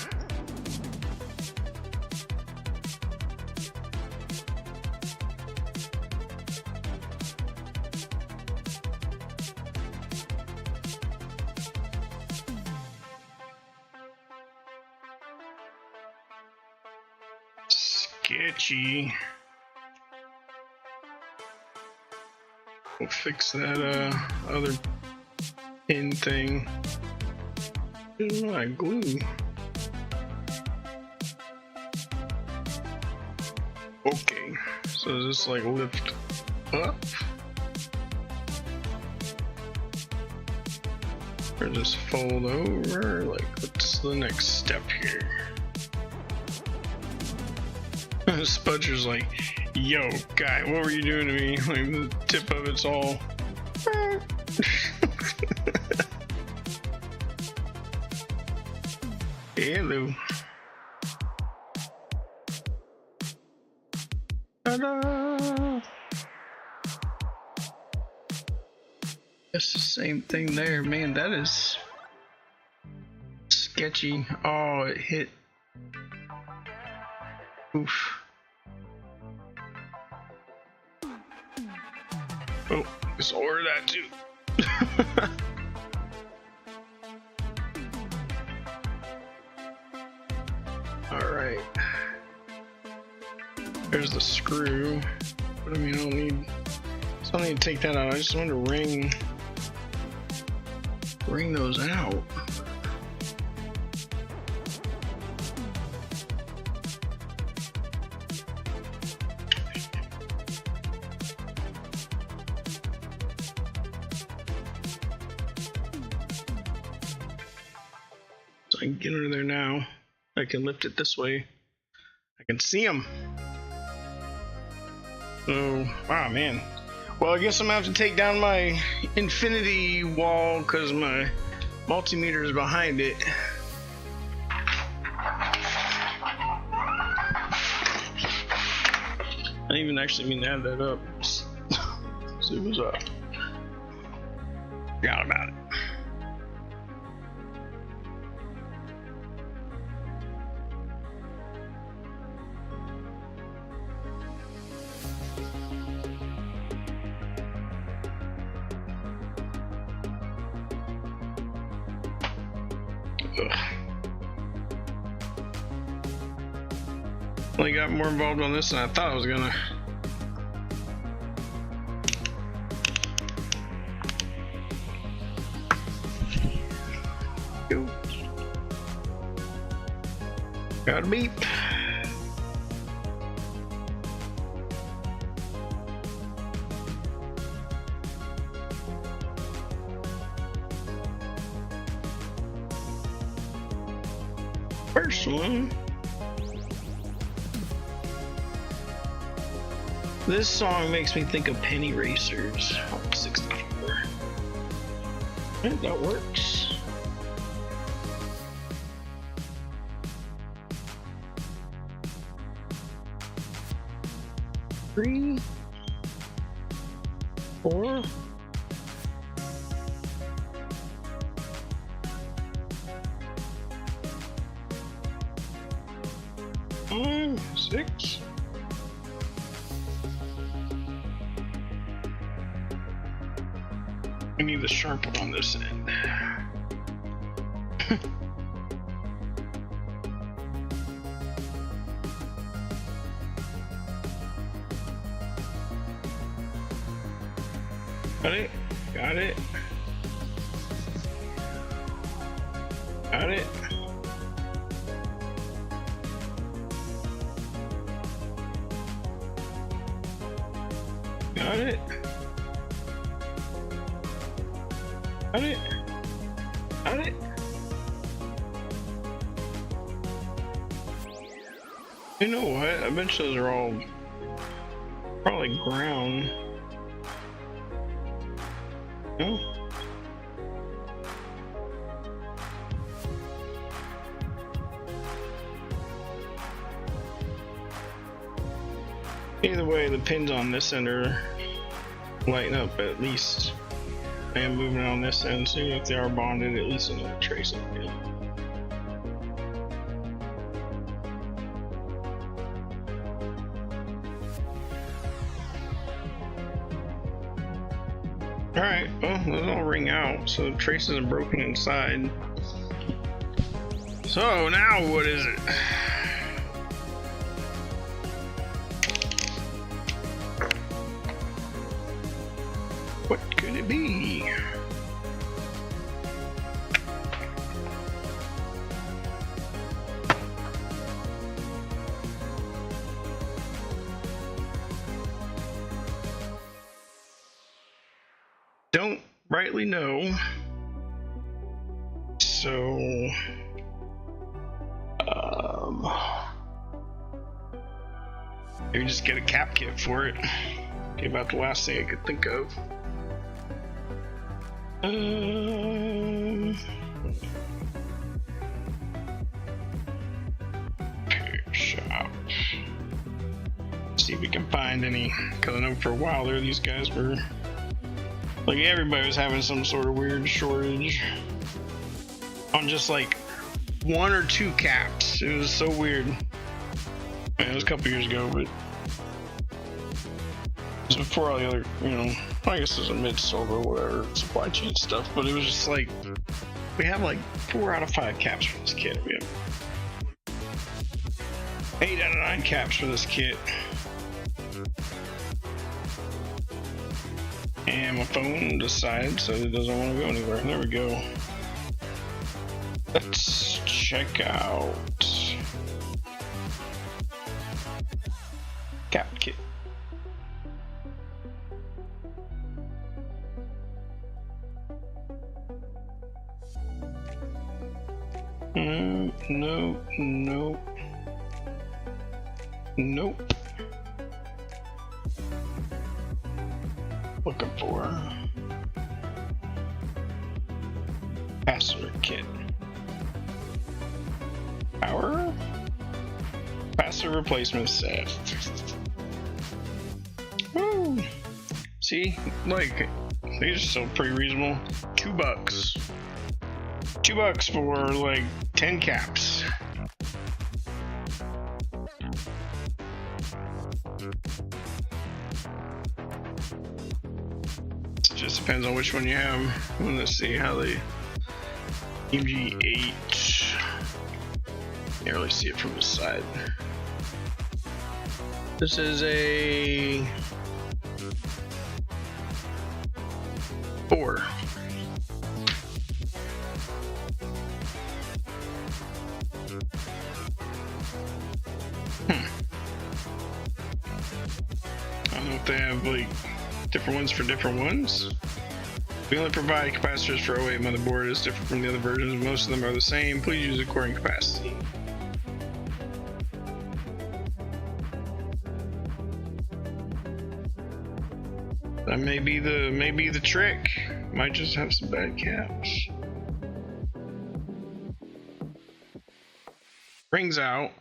Sketchy. We'll fix that other pin thing. Where's my glue? Okay, so does this like lift up? Or just fold over? Like, what's the next step here? Spudger's like, yo, guy, what were you doing to me? Like, the tip of it's all... Hello. Ta-da! That's the same thing there. Man, that is sketchy. Oh, it hit. Oof. Oh, let's order that too. Alright. There's the screw. But I mean, I don't need to take that out. I just want to wring those out. So I can get under there now. I can lift it this way. I can see them. So, wow, man. Well, I guess I'm gonna have to take down my infinity wall because my multimeter is behind it. I didn't even actually mean to have that up. See what's up. Forgot about it. Well, I got more involved on this than I thought I was gonna. Go. Got a beep. First one. This song makes me think of Penny Racers on 64. I think that works. Three, 4. Five, 6. I need the sharp one on this end. Got it. Got it. Got it. Got it. Got it. Got it. You know what? I bet those are all probably ground. No? Either way, the pins on this end are lighting up at least. I am moving on this end, so even if they are bonded, at least in a tracing pin. Alright, well, those all ring out, so the trace isn't broken inside. So now what is it? What could it be? Don't rightly know. So, maybe just get a cap kit for it. Okay, about the last thing I could think of. Shop. See if we can find any, because I know for a while there these guys were like, everybody was having some sort of weird shortage on just like 1 or 2 caps. It was so weird. Man, it was a couple years ago, but it was before all the other, you know, I guess it was a mid-silver, whatever, supply chain stuff, but it was just like, we have like 4 out of 5 caps for this kit. We have 8 out of 9 caps for this kit. And my phone decided, so it doesn't want to go anywhere. There we go. Let's check out cap kit. No, nope. Nope. Looking for capacitor kit. Power? Capacitor replacement set. Woo! See, like, these are still pretty reasonable. $2. $2 for like 10 caps. Just depends on which one you have. Let's see how they MG8. Can't really see it from the side. This is a 4. I don't know if they have like different ones for different ones. We only provide capacitors for 08 motherboard. It's different from the other versions. Most of them are the same. Please use according capacity. That may be the trick. Might just have some bad caps. Rings out.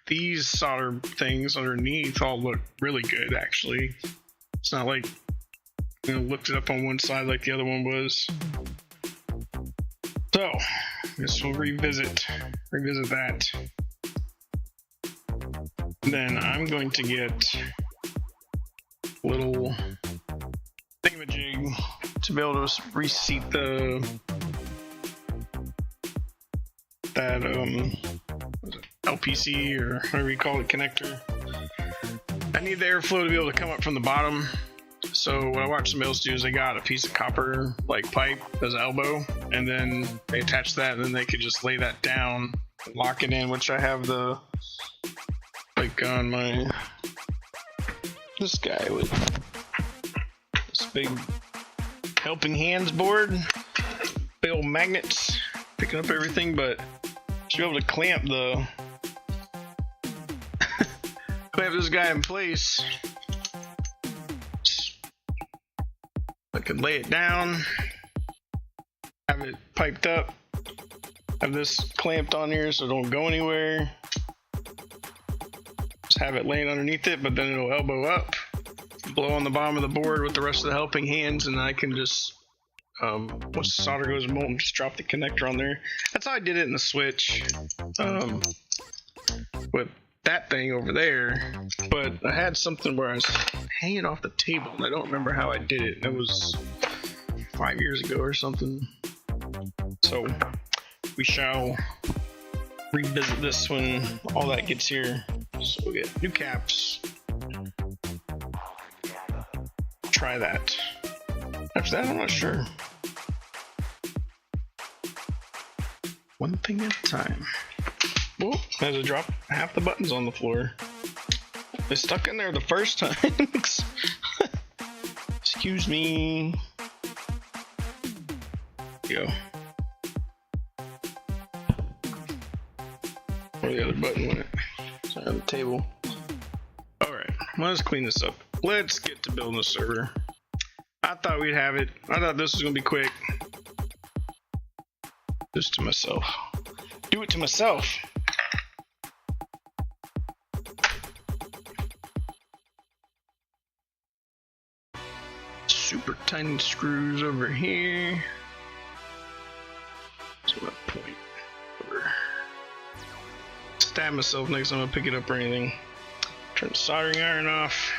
These solder things underneath all look really good, actually. It's not like, you know, looked it up on one side like the other one was. So, I guess we'll revisit that. Then I'm going to get a little thingamajig to be able to reseat that LPC or whatever you call it connector. I need the airflow to be able to come up from the bottom. So what I watched somebody else do is they got a piece of copper like pipe as an elbow, and then they attach that, and then they could just lay that down, and lock it in. Which I have the like on my this guy with this big helping hands board, big old magnets picking up everything, but should be able to clamp the clamp this guy in place. I can lay it down, have it piped up, have this clamped on here so it don't go anywhere. Just have it laying underneath it, but then it'll elbow up, blow on the bottom of the board with the rest of the helping hands, and I can just once the solder goes molten, just drop the connector on there. That's how I did it in the Switch with that thing over there, but I had something where I was hanging off the table and I don't remember how I did it. It was 5 years ago or something. So we shall revisit this when all that gets here. So we'll get new caps. Try that. After that, I'm not sure. One thing at a time. Whoa, as I drop half the buttons on the floor. They stuck in there the first time. Excuse me. Go. Where the other button went? It's on the table. Alright, let's clean this up. Let's get to building the server. I thought we'd have it. I thought this was gonna be quick. Just to myself. Do it to myself. Super tiny screws over here. So my point. Stab myself next time I pick it up or anything. Turn the soldering iron off.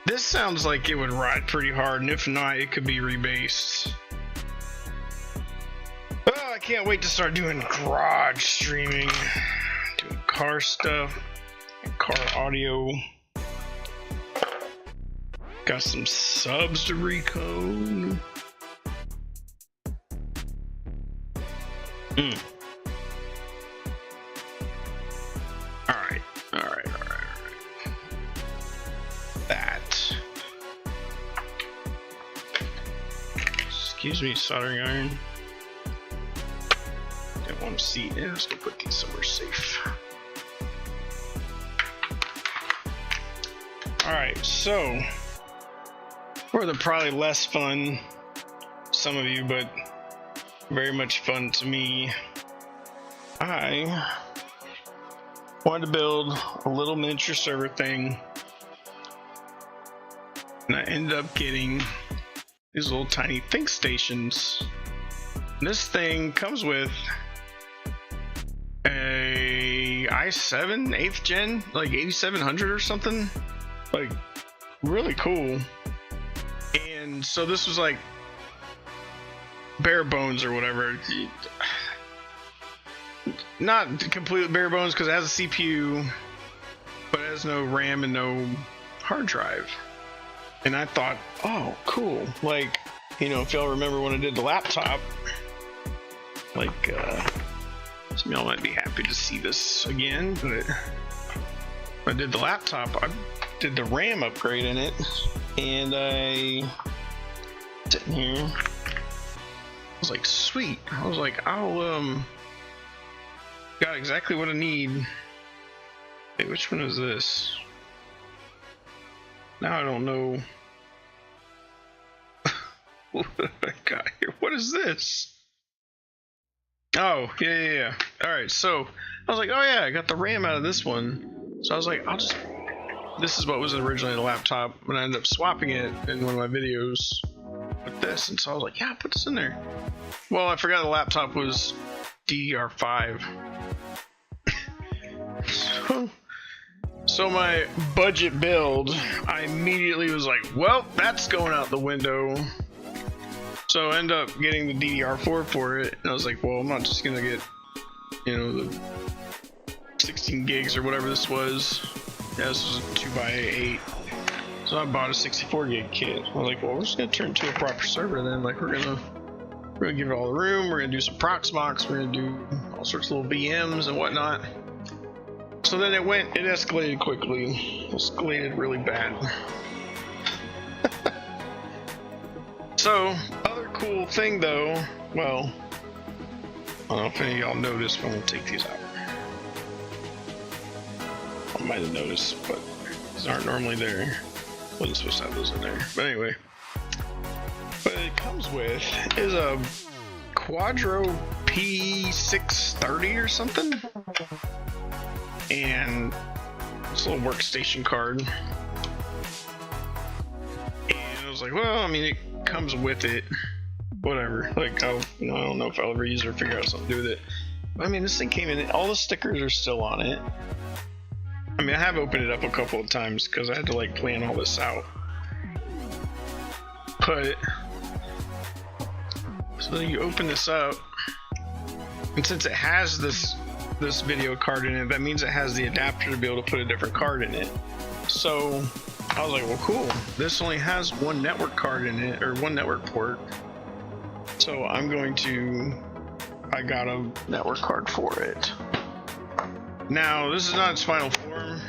This sounds like it would ride pretty hard, and if not, it could be rebased. Oh, I can't wait to start doing garage streaming, doing car stuff, car audio. Got some subs to recode. Alright. That. Excuse me, soldering iron. Didn't want to see it. Let's go put these somewhere safe. Alright, so for the probably less fun, some of you, but very much fun to me, I wanted to build a little miniature server thing, and I ended up getting these little tiny think stations. And this thing comes with a i7 8th gen, like 8700 or something, like really cool. And so this was like bare bones or whatever. Not completely bare bones because it has a CPU, but it has no RAM and no hard drive. And I thought, oh, cool. Like, you know, if y'all remember when I did the laptop, like, some of y'all might be happy to see this again, but when I did the laptop, I did the RAM upgrade in it, and I sitting here, I was like, sweet. I was like, I'll, got exactly what I need. Hey, which one is this? Now I don't know. What have I got here? What is this? Oh, yeah. Alright, so I was like, oh yeah, I got the RAM out of this one. So I was like, this is what was originally the laptop, and I ended up swapping it in one of my videos with this, and so I was like, yeah, put this in there. Well, I forgot the laptop was DDR5. So my budget build, I immediately was like, well, that's going out the window. So I ended up getting the DDR4 for it, and I was like, well, I'm not just gonna get, you know, the 16 gigs or whatever this was. Yeah, this was a 2x8. So I bought a 64 gig kit. I was like, well, we're just gonna turn it into a proper server then. Like, we're gonna give it all the room. We're gonna do some Proxmox. We're gonna do all sorts of little VMs and whatnot. So then it escalated quickly. Escalated really bad. So, other cool thing though, well, don't know if any of y'all noticed, but I'm gonna take these out. I might have noticed, but these aren't normally there. Wasn't supposed to have those in there, but anyway. What it comes with is a Quadro P630 or something, and this little workstation card. And I was like, well, I mean, it comes with it. Whatever. Like, I don't know if I'll ever use it or figure out something to do with it. But, I mean, this thing came in. All the stickers are still on it. I mean, I have opened it up a couple of times because I had to like plan all this out. But so you open this up, and since it has this video card in it, that means it has the adapter to be able to put a different card in it. So I was like, well, cool. This only has one network card in it, or one network port. So I got a network card for it. Now, this is not its final form.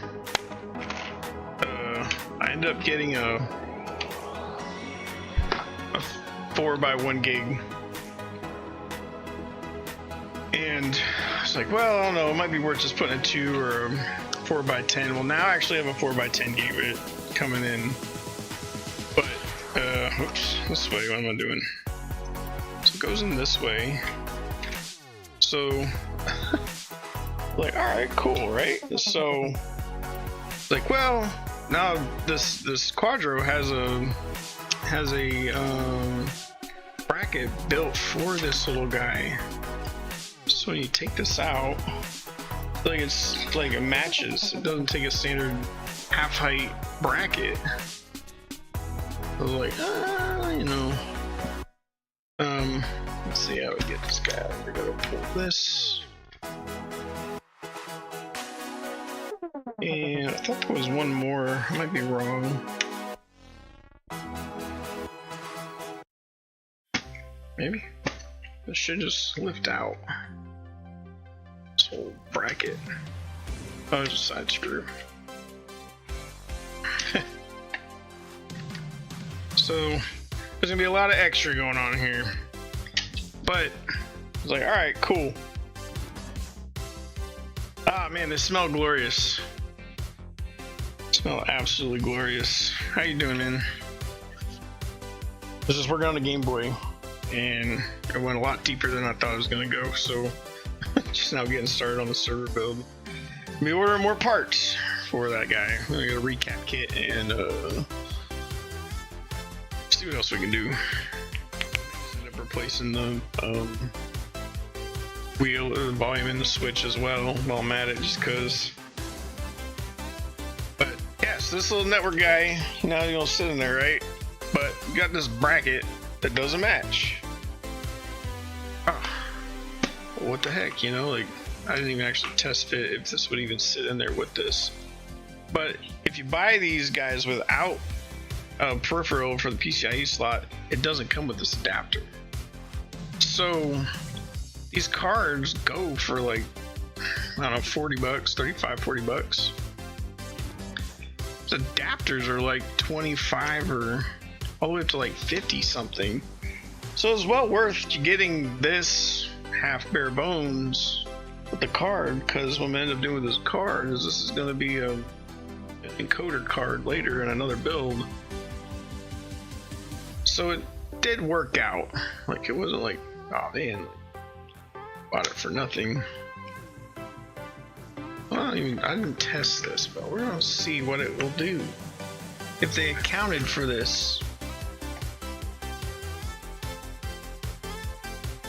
I ended up getting a 4x1 gig. And I was like, well, I don't know, it might be worth just putting a 2 or a 4x10. Well, now I actually have a 4x10 gigabit coming in. But, oops, this way, what am I doing? So it goes in this way. So, like, alright, cool, right? So, like, well, now this Quadro has a bracket built for this little guy. So when you take this out, like it's like it matches. It doesn't take a standard half height bracket. I was like, you know. Let's see how we get this guy out. We're gonna pull this. And I thought there was one more. I might be wrong. Maybe. This should just lift out. This whole bracket. Oh, it's a side screw. So, there's gonna be a lot of extra going on here. But, I was like, alright, cool. Ah, man, they smell glorious. Smell absolutely glorious. How you doing, man? I was just working on the Game Boy, and it went a lot deeper than I thought it was gonna go, so just now getting started on the server build. Be ordering more parts for that guy. I'm gonna get a recap kit and see what else we can do. End up replacing the wheel, the volume, and the switch as well while I'm at it, just cause. But yes, this little network guy, now you're gonna sit in there, right? But you got this bracket that doesn't match. Oh, what the heck, you know? Like, I didn't even actually test fit if this would even sit in there with this. But if you buy these guys without a peripheral for the PCIe slot, it doesn't come with this adapter. So these cards go for like, I don't know, 40 bucks, 35, 40 bucks. The adapters are like 25 or all the way up to like 50 something. So it's well worth getting this half bare bones with the card, because what I'm gonna end up doing with this card is this is going to be an encoder card later in another build. So it did work out. Like, it wasn't like, oh man, bought it for nothing. Well, I didn't test this, but we're gonna see what it will do if they accounted for this.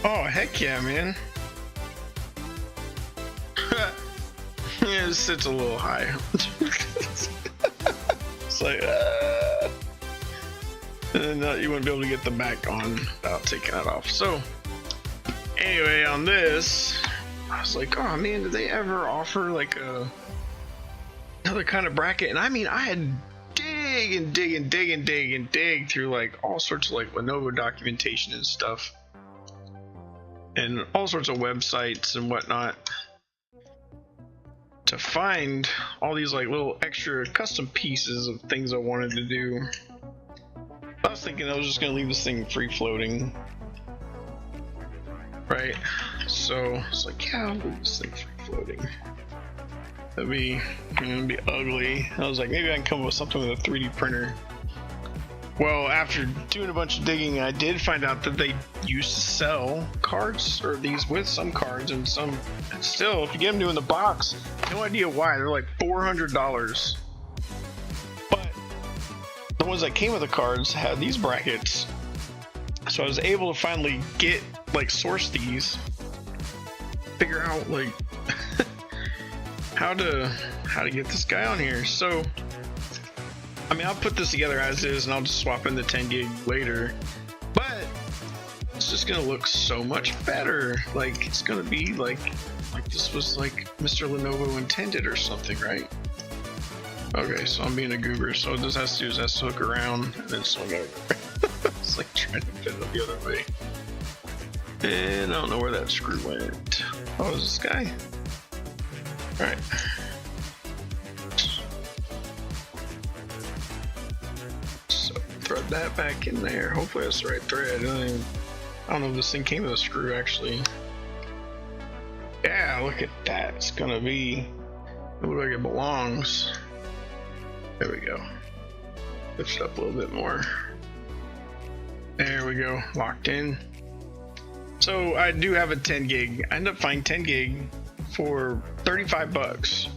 Oh, heck yeah, man. Yeah, it sits a little high. It's like, and then you wouldn't be able to get the back on without taking that off. So, anyway, on this, I was like, oh man, did they ever offer like another kind of bracket? And I mean, I had dig through like all sorts of like Lenovo documentation and stuff, and all sorts of websites and whatnot, to find all these like little extra custom pieces of things I wanted to do. I was thinking I was just gonna leave this thing free floating, right? So it's like, yeah, I'll leave this thing free floating. That'd be ugly. I was like, maybe I can come up with something with a 3D printer. Well, after doing a bunch of digging, I did find out that they used to sell cards, or these with some cards, and some still, if you get them new in the box, no idea why, they're like $400. But the ones that came with the cards had these brackets, so I was able to finally get, like, source these, figure out, like, how to get this guy on here. So I mean, I'll put this together as is, and I'll just swap in the 10 gig later, but it's just gonna look so much better. Like, it's gonna be like this was like Mr. Lenovo intended or something, right? Okay, so I'm being a goober, so what this has to do is has to hook around and then swing over. It's like trying to fit it the other way. And I don't know where that screw went. Oh, is this guy? Alright. Thread that back in there. Hopefully that's the right thread. I don't know if this thing came with a screw actually. Yeah, look at that. It's gonna be, it looks like it belongs. There we go. Lift it up a little bit more. There we go, locked in. So I do have a 10 gig. I ended up finding 10 gig for 35 bucks.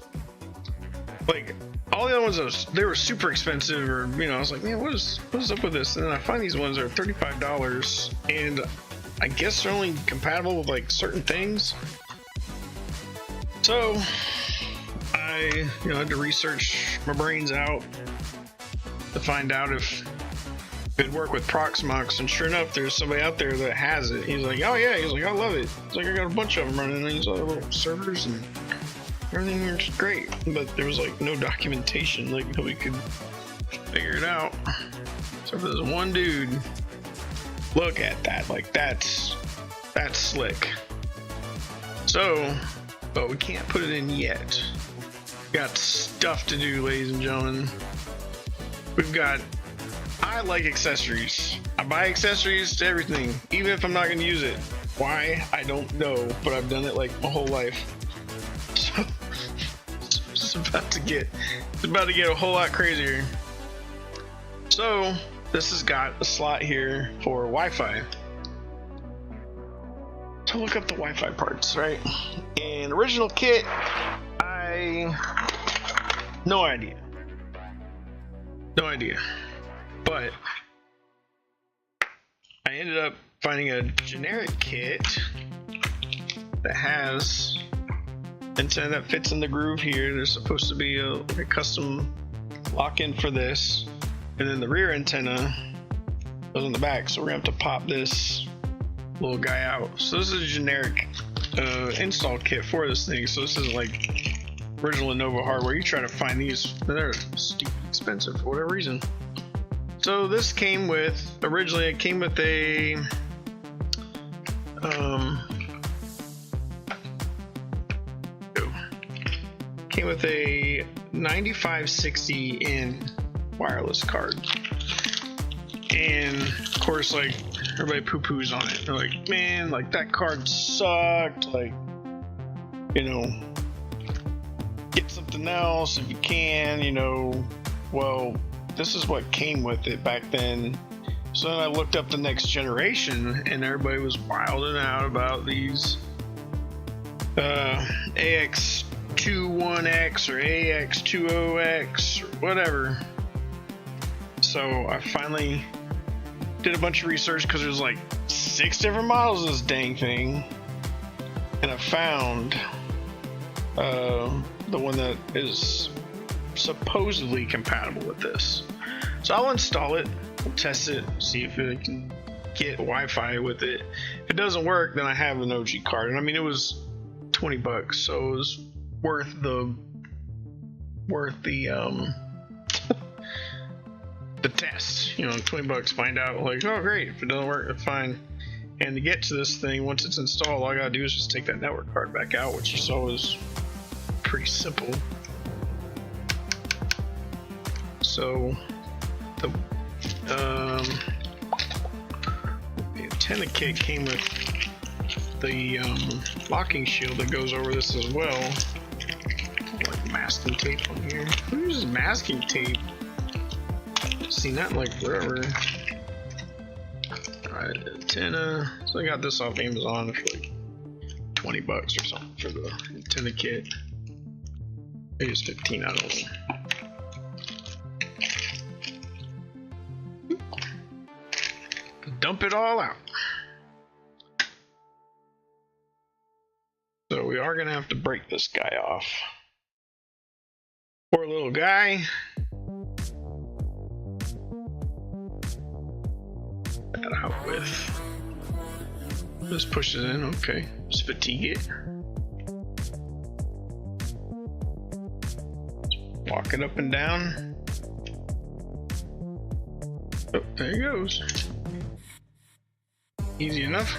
Like, all the other ones, they were super expensive, or, you know, I was like, man, what is up with this? And then I find these ones that are $35, and I guess they're only compatible with, like, certain things. So I, you know, had to research my brains out to find out if it'd work with Proxmox, and sure enough, there's somebody out there that has it. He's like, oh yeah, he's like, I love it. He's like, I got a bunch of them running on these other little servers, and everything works great, but there was like no documentation, like nobody could figure it out. So for this one dude, look at that, like that's slick. So, but we can't put it in yet. We got stuff to do, ladies and gentlemen. I like accessories. I buy accessories to everything, even if I'm not gonna use it. Why? I don't know, but I've done it like my whole life. So it's about to get a whole lot crazier. So this has got a slot here for Wi-Fi. To look up the Wi-Fi parts, right? And original kit, no idea. But I ended up finding a generic kit that has antenna that fits in the groove here. There's supposed to be a custom lock-in for this, and then the rear antenna goes in the back, so we're gonna have to pop this little guy out. So this is a generic install kit for this thing, so this isn't like original Lenovo hardware. You try to find these, they're stupid expensive for whatever reason. So this came with, originally it came with a came with a 9560 in wireless card, and of course, like, everybody poo-poos on it. They're like, man, like, that card sucked, like, you know, get something else if you can, you know. Well, this is what came with it back then. So then I looked up the next generation, and everybody was wilding out about these AX21X or AX20X or whatever. So I finally did a bunch of research, because there's like 6 different models of this dang thing, and I found the one that is supposedly compatible with this. So I'll install it, we'll test it, see if it can get Wi-Fi with it. If it doesn't work, then I have an OG card, and I mean, it was 20 bucks, so it was worth the the test, you know. 20 bucks, find out, like, oh great, if it doesn't work, it's fine. And to get to this thing, once it's installed, all I gotta do is just take that network card back out, which you saw was pretty simple. So the antenna kit came with the locking shield that goes over this as well. Like masking tape on here. Who uses masking tape? Seen that in like forever. Alright, antenna. So I got this off Amazon for like $20 or something for the antenna kit. Maybe it's 15, I don't know. Dump it all out. So we are gonna have to break this guy off. Poor little guy. That out with. Just push it in, okay. Just fatigue it. Walk it up and down. Oh, there he goes. Easy enough.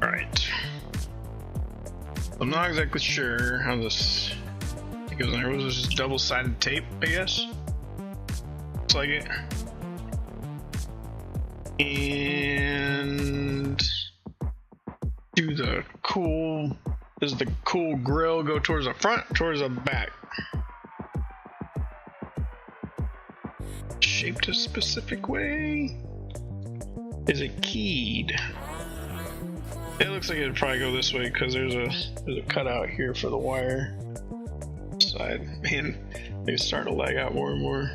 Alright. I'm not exactly sure how this goes on here. Was this just double-sided tape, I guess? Looks like it. And do the cool. Does the cool grill go towards the front, towards the back? Shaped a specific way? Is it keyed? It looks like it'd probably go this way because there's a cutout here for the wire side. Man, they start to lag out more and more.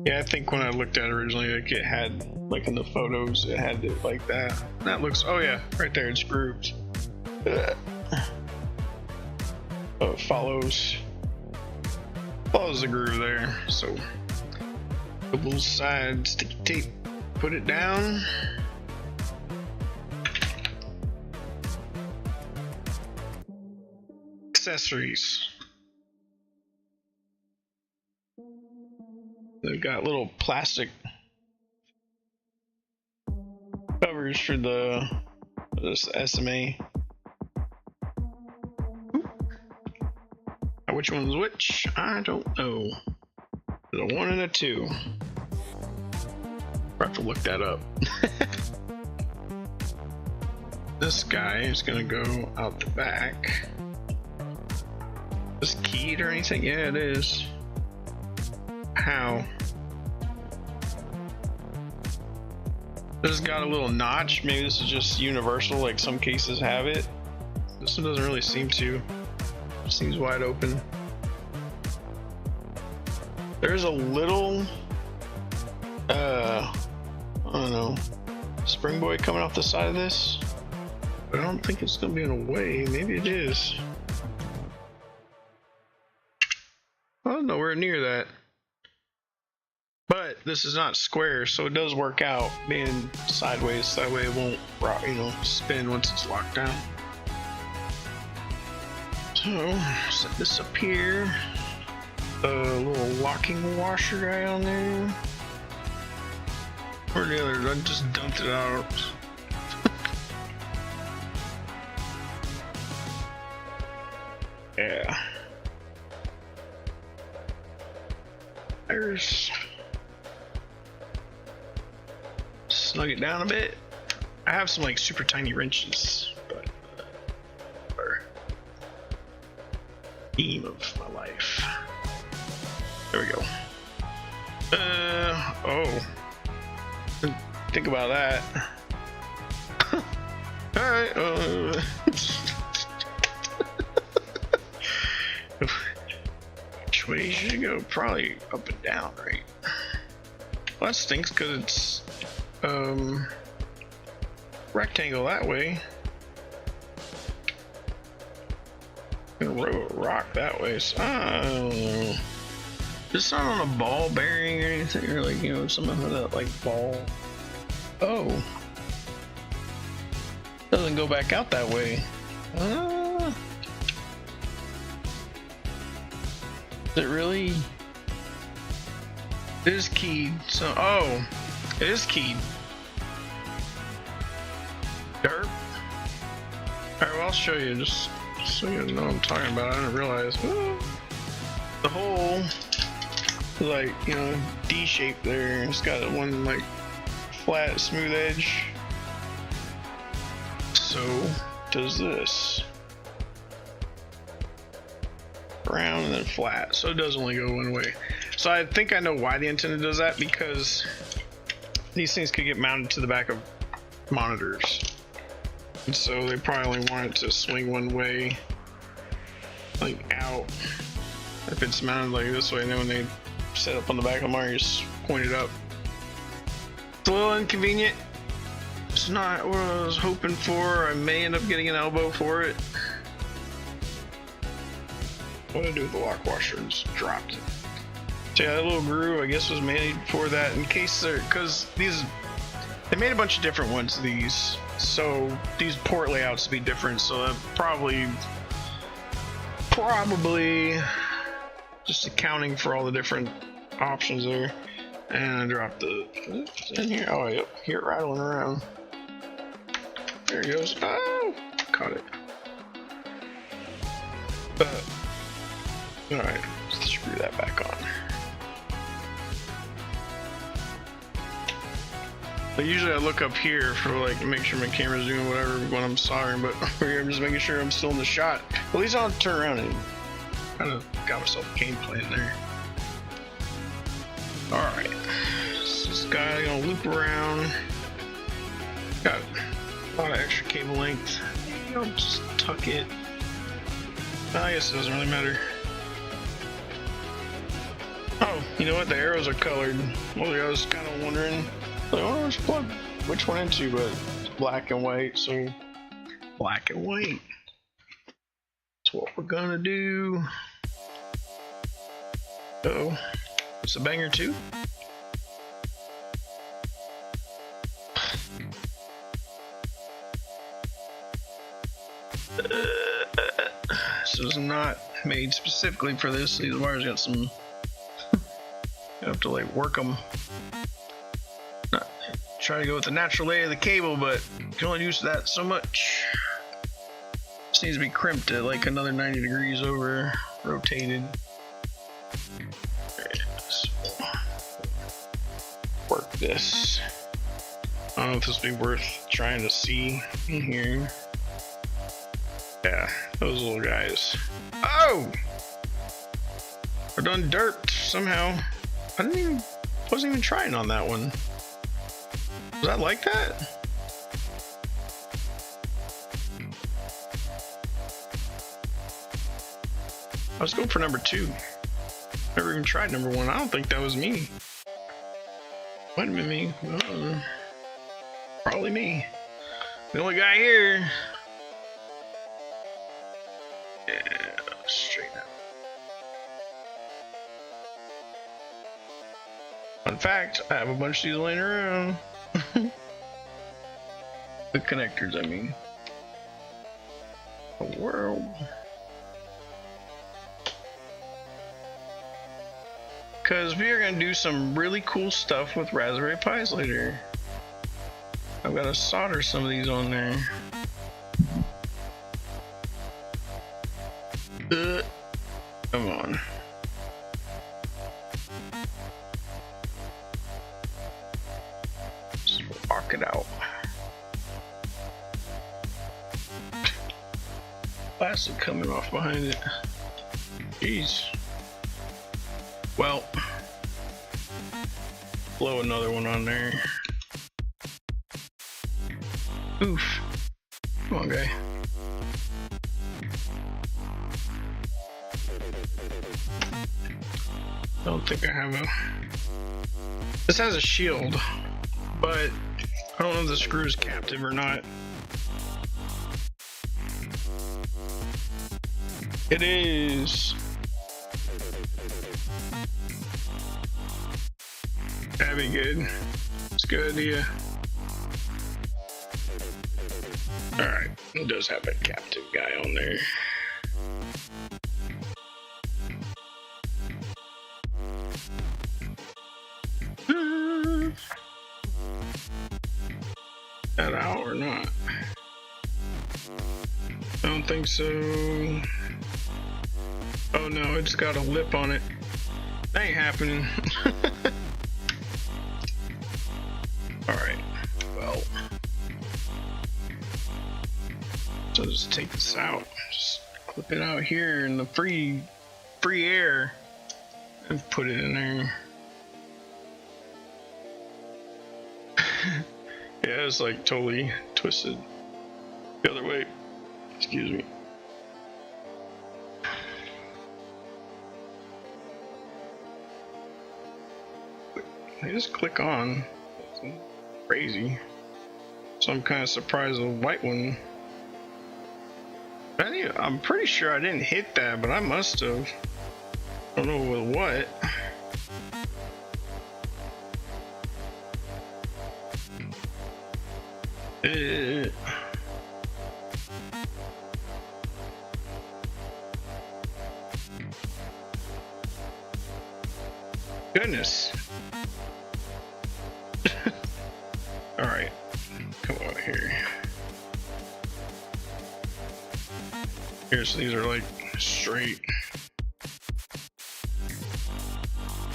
Yeah, I think when I looked at it originally, like it had, like in the photos, it had it like that. That looks, oh yeah, right there, it's grooved. Oh, it follows the groove there. So double side sticky tape, put it down. Accessories. They've got little plastic covers for this SMA. Which one's which? I don't know. There's a 1 and a 2. I have to look that up. This guy is gonna go out the back. Is this keyed or anything? Yeah, it is. How? This has got a little notch. Maybe this is just universal, like some cases have it. This one doesn't really seem to. It seems wide open. There's a little, I don't know, springboard coming off the side of this. But I don't think it's gonna be in a way. Maybe it is. Well, nowhere near that. But this is not square, so it does work out being sideways. That way it won't, spin once it's locked down. So set this up here. A little locking washer guy on there. Where the others? I just dumped it out. Yeah. There's. Snug it down a bit. I have some like super tiny wrenches, but theme of my life. There we go. Oh. Didn't think about that. Alright, which way should it go? Probably up and down, right? Well, that stinks because it's rectangle that way. Gonna roll a rock that way, so I don't know. It's not on a ball bearing or anything, or like, some of that like ball. Oh. Doesn't go back out that way. Is it really? It is keyed, so, oh, it is keyed. Derp. Alright, well, I'll show you just so you know what I'm talking about. I didn't realize. The hole, like, D shape there. It's got one, like, flat, smooth edge. So does this. Round and then flat, so it does only go one way. So I think I know why the antenna does that, because these things could get mounted to the back of monitors, and so they probably only want it to swing one way, like out. If it's mounted like this way, and then when they set up on the back of the monitor, you just point it up. It's a little inconvenient. It's not what I was hoping for. I may end up getting an elbow for it. What did I do with the lock washer? And just dropped it. So yeah, that little groove I guess was made for that, in case they're, because these, they made a bunch of different ones of these, so these port layouts would be different, so that probably just accounting for all the different options there. And I dropped the, it's in here. Oh yep, hear it rattling around. There it goes. Oh, caught it. Alright, let's screw that back on. But usually I look up here for like to make sure my camera's doing whatever when I'm soldering, but over here I'm just making sure I'm still in the shot. At least I'll turn around and kind of got myself a game plan there. Alright, so this guy gonna loop around. Got a lot of extra cable length. I'll just tuck it. I guess it doesn't really matter. Oh, you know what? The arrows are colored. Well, I was kind of wondering, like, oh, let's plug which one into, but it's black and white, so black and white. That's what we're gonna do. Uh-oh. It's a banger too. This is not made specifically for this. These wires got some, you have to like work them. Not try to go with the natural lay of the cable, but you can only use that so much. This needs to be crimped at like another 90 degrees over, rotated. So work this. I don't know if this would be worth trying to see in here. Yeah, those little guys. Oh! We're done dirt somehow. Wasn't even trying on that one. Was that like that? I was going for number 2. Never even tried number 1. I don't think that was me. Might have been me. Probably me. The only guy here. Yeah, straighten out. Fun fact, I have a bunch of these laying around. The connectors, I mean. The world. Because we are going to do some really cool stuff with Raspberry Pis later. I've got to solder some of these on there. Come on. Just walk it out. Plastic coming off behind it. Jeez. Well, blow another one on there. Oof. Come on, guy. I don't think I have a... This has a shield, but I don't know if the screw is captive or not. It is. That'd be good. It's a good idea. Alright, it does have a captive guy on there. That out or not? I don't think so. Oh no, it's got a lip on it. That ain't happening. Alright, well. So just take this out. Just clip it out here in the free air and put it in there. Yeah, it's like totally twisted the other way. Excuse me. They just click on. That's crazy. So I'm kind of surprised the white one. I'm pretty sure I didn't hit that, but I must have. I don't know with what. Goodness. All right, come on here. Here, so these are like straight.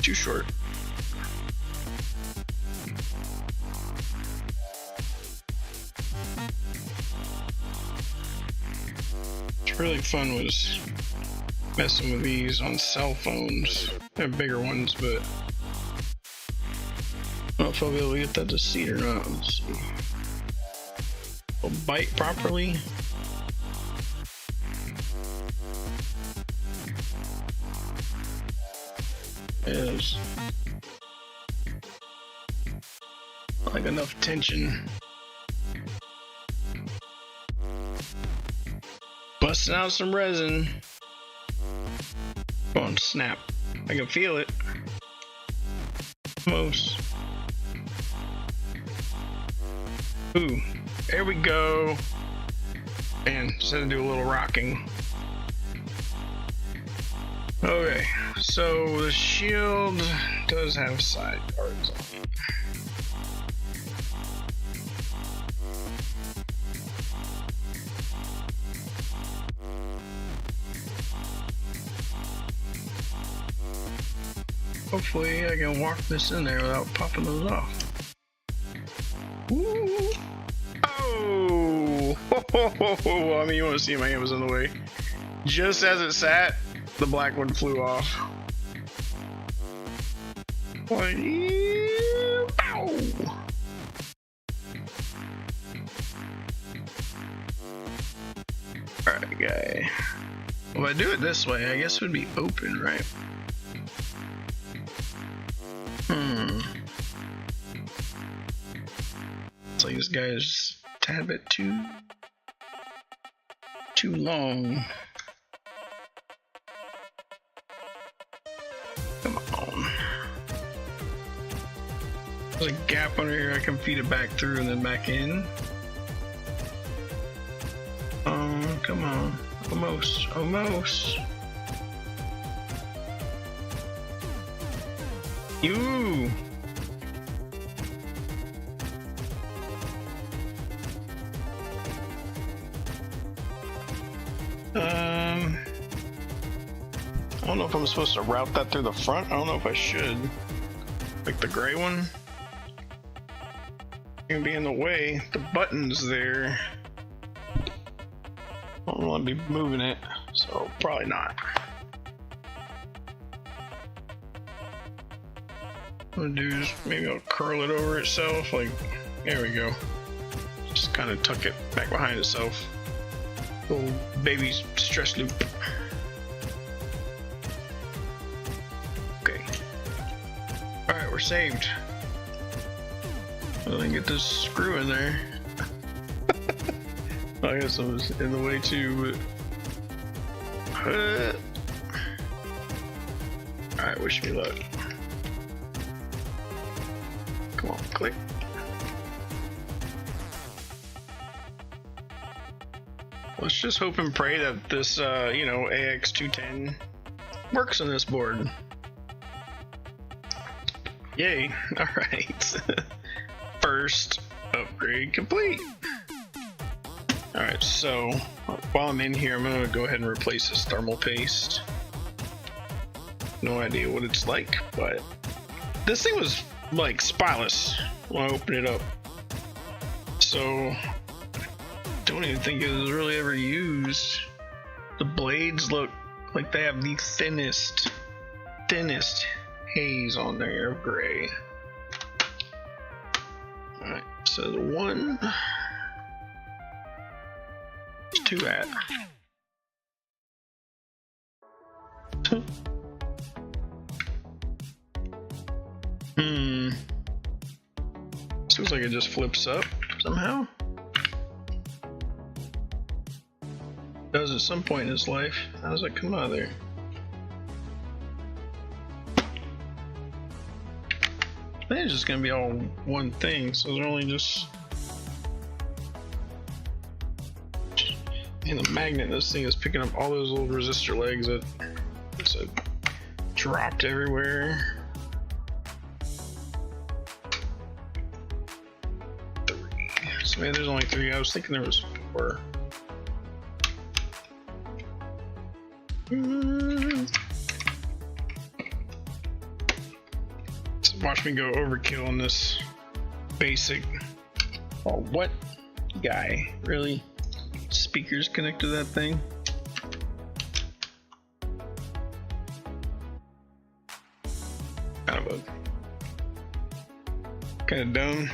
Too short. It's really fun was messing with these on cell phones. I have bigger ones, but I don't know if I'll be able to get that to seat or not. Let's see. Will bite properly. Is like enough tension. Busting out some resin. Go on, snap. I can feel it. Almost. Ooh, there we go. Man, just had to do a little rocking. Okay, so the shield does have side guards on it. Hopefully I can walk this in there without popping those off. Ooh. Oh! I mean, you want to see my hand was in the way. Just as it sat, the black one flew off. Like, ow! Alright, guy. Well, if I do it this way, I guess it would be open, right? It's like this guy is just a tad bit too long. Come on. There's a gap under here I can feed it back through and then back in. Oh, come on. Almost. You. I don't know if I'm supposed to route that through the front. I don't know if I should. Like the gray one. Gonna be in the way. The button's there. I don't want to be moving it, so probably not. What I'm gonna do is maybe I'll curl it over itself. Like, there we go. Just kind of tuck it back behind itself. Little baby's stress loop. Okay. Alright, we're saved. Well, then get this screw in there. I guess I was in the way too, but... Alright, wish me luck. Come on, click. Let's just hope and pray that this, AX210 works on this board. Yay! Alright. First upgrade complete. Alright, so while I'm in here, I'm gonna go ahead and replace this thermal paste. No idea what it's like, but this thing was like spotless when I open it up. So don't even think it was really ever used. The blades look like they have the thinnest haze on there of gray. Alright, so the one, two at. Seems like it just flips up somehow. Does at some point in his life. How does that come out of there? I think it's just gonna be all one thing, so they're only just. And the magnet, this thing is picking up all those little resistor legs that dropped everywhere. 3. So maybe there's only 3. I was thinking there was 4. So watch me go overkill on this basic. Oh, what guy? Really? Speakers connected to that thing? Kind of dumb.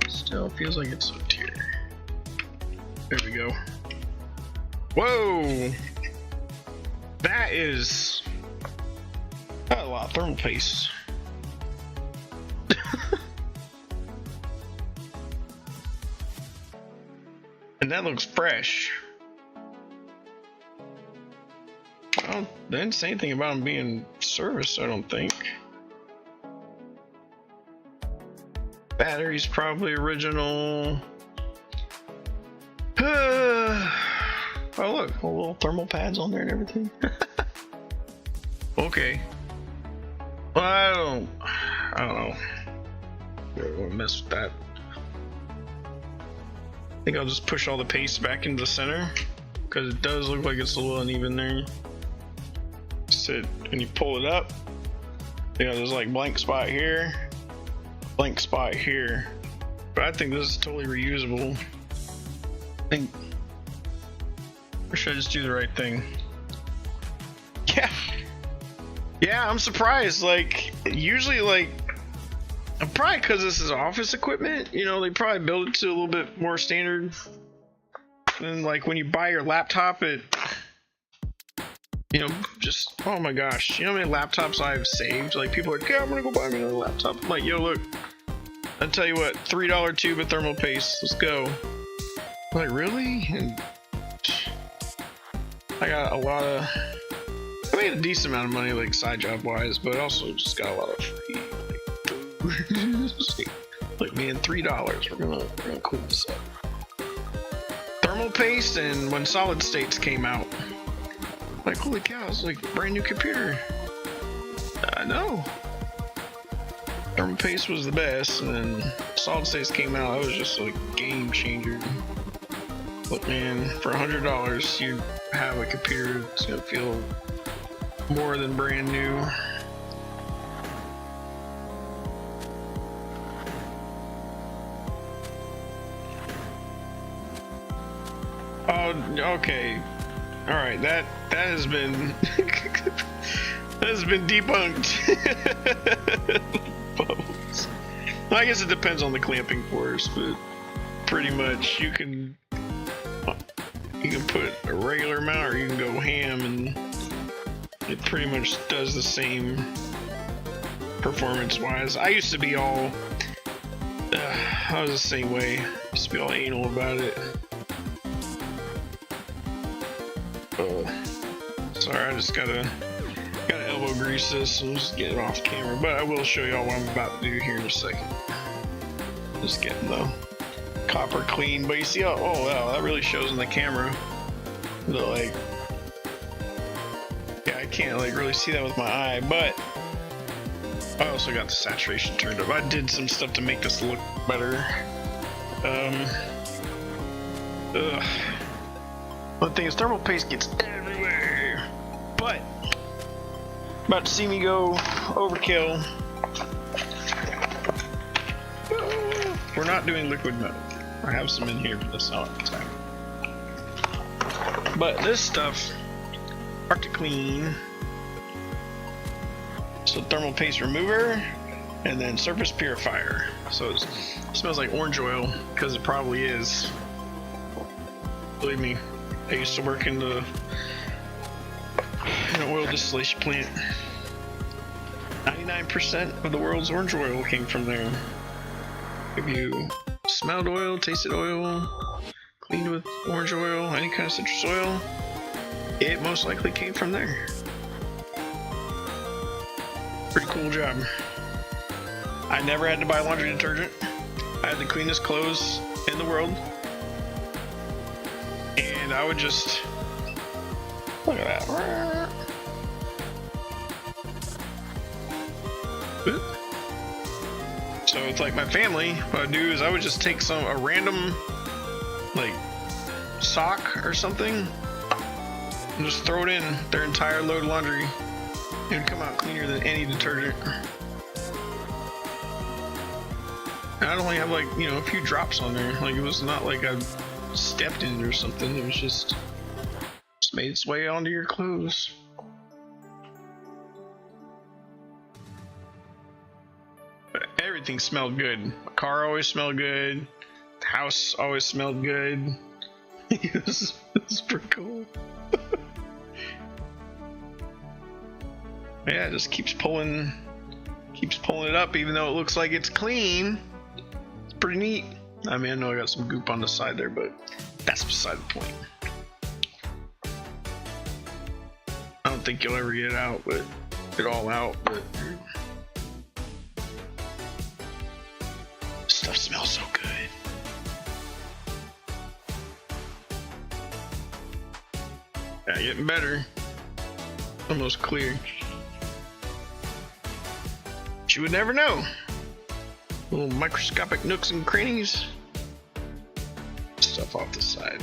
Still feels like it's up here. There we go. Whoa! That is a lot of thermal paste. And that looks fresh. They didn't say anything about them being serviced, I don't think. Battery's probably original. Oh look, little thermal pads on there and everything. Okay. Well, I don't know. I don't want to mess with that. I think I'll just push all the paste back into the center, because it does look like it's a little uneven there. So when you pull it up, you know, there's like blank spot here, blank spot here. But I think this is totally reusable. I think, or should I just do the right thing? Yeah, I'm surprised. Like, usually, like, probably because this is office equipment, you know, they probably build it to a little bit more standard. And like when you buy your laptop, it, you know, just, oh my gosh, you know how many laptops I've saved? Like, people are like, yeah, I'm gonna go buy me another laptop. I'm like, yo, look, I'll tell you what, $3 tube of thermal paste, let's go. I'm like, really? And I got a lot of, I made a decent amount of money, like side job wise, but also just got a lot of free, like, look, man, $3. We're gonna cool this up. Thermal paste, and when solid states came out, like, holy cow, it's like a brand new computer. No. Thermal paste was the best, and then solid states came out. It was just like a game changer. Look, man, for $100, you have a computer that's gonna feel more than brand new. Oh, okay. All right, that has been that has been debunked. I guess it depends on the clamping force, but pretty much you can put a regular amount, or you can go ham, and it pretty much does the same performance-wise. I used to be all I was the same way. I used to be all anal about it. Sorry, I just gotta elbow grease this and just get it off camera, but I will show y'all what I'm about to do here in a second. Just getting the copper clean, but you see how, oh wow, that really shows in the camera. The, like, yeah, I can't like really see that with my eye, but I also got the saturation turned up. I did some stuff to make this look better. One thing is, thermal paste gets About to see me go overkill. We're not doing liquid metal. I have some in here, but that's not the time. But this stuff, hard to clean. So thermal paste remover, and then surface purifier. So it smells like orange oil, because it probably is. Believe me, I used to work in an oil distillation plant. 99% of the world's orange oil came from there. If you smelled oil, tasted oil, cleaned with orange oil, any kind of citrus oil, it most likely came from there. Pretty cool job. I never had to buy laundry detergent. I had the cleanest clothes in the world. And I would just... Look at that. So it's like my family, what I'd do is I would just take a random, like, sock or something, and just throw it in their entire load of laundry. It would come out cleaner than any detergent. And I'd only have, like, a few drops on there. Like, it was not like I stepped in it or something. It was just made its way onto your clothes. But everything smelled good. My car always smelled good. The house always smelled good. It was pretty cool. Yeah, it just keeps pulling it up, even though it looks like it's clean. It's pretty neat. I mean, I know I got some goop on the side there, but that's beside the point. I don't think you'll ever get it all out, but stuff smells so good. Yeah, getting better. Almost clear. But you would never know. Little microscopic nooks and crannies. Stuff off the side.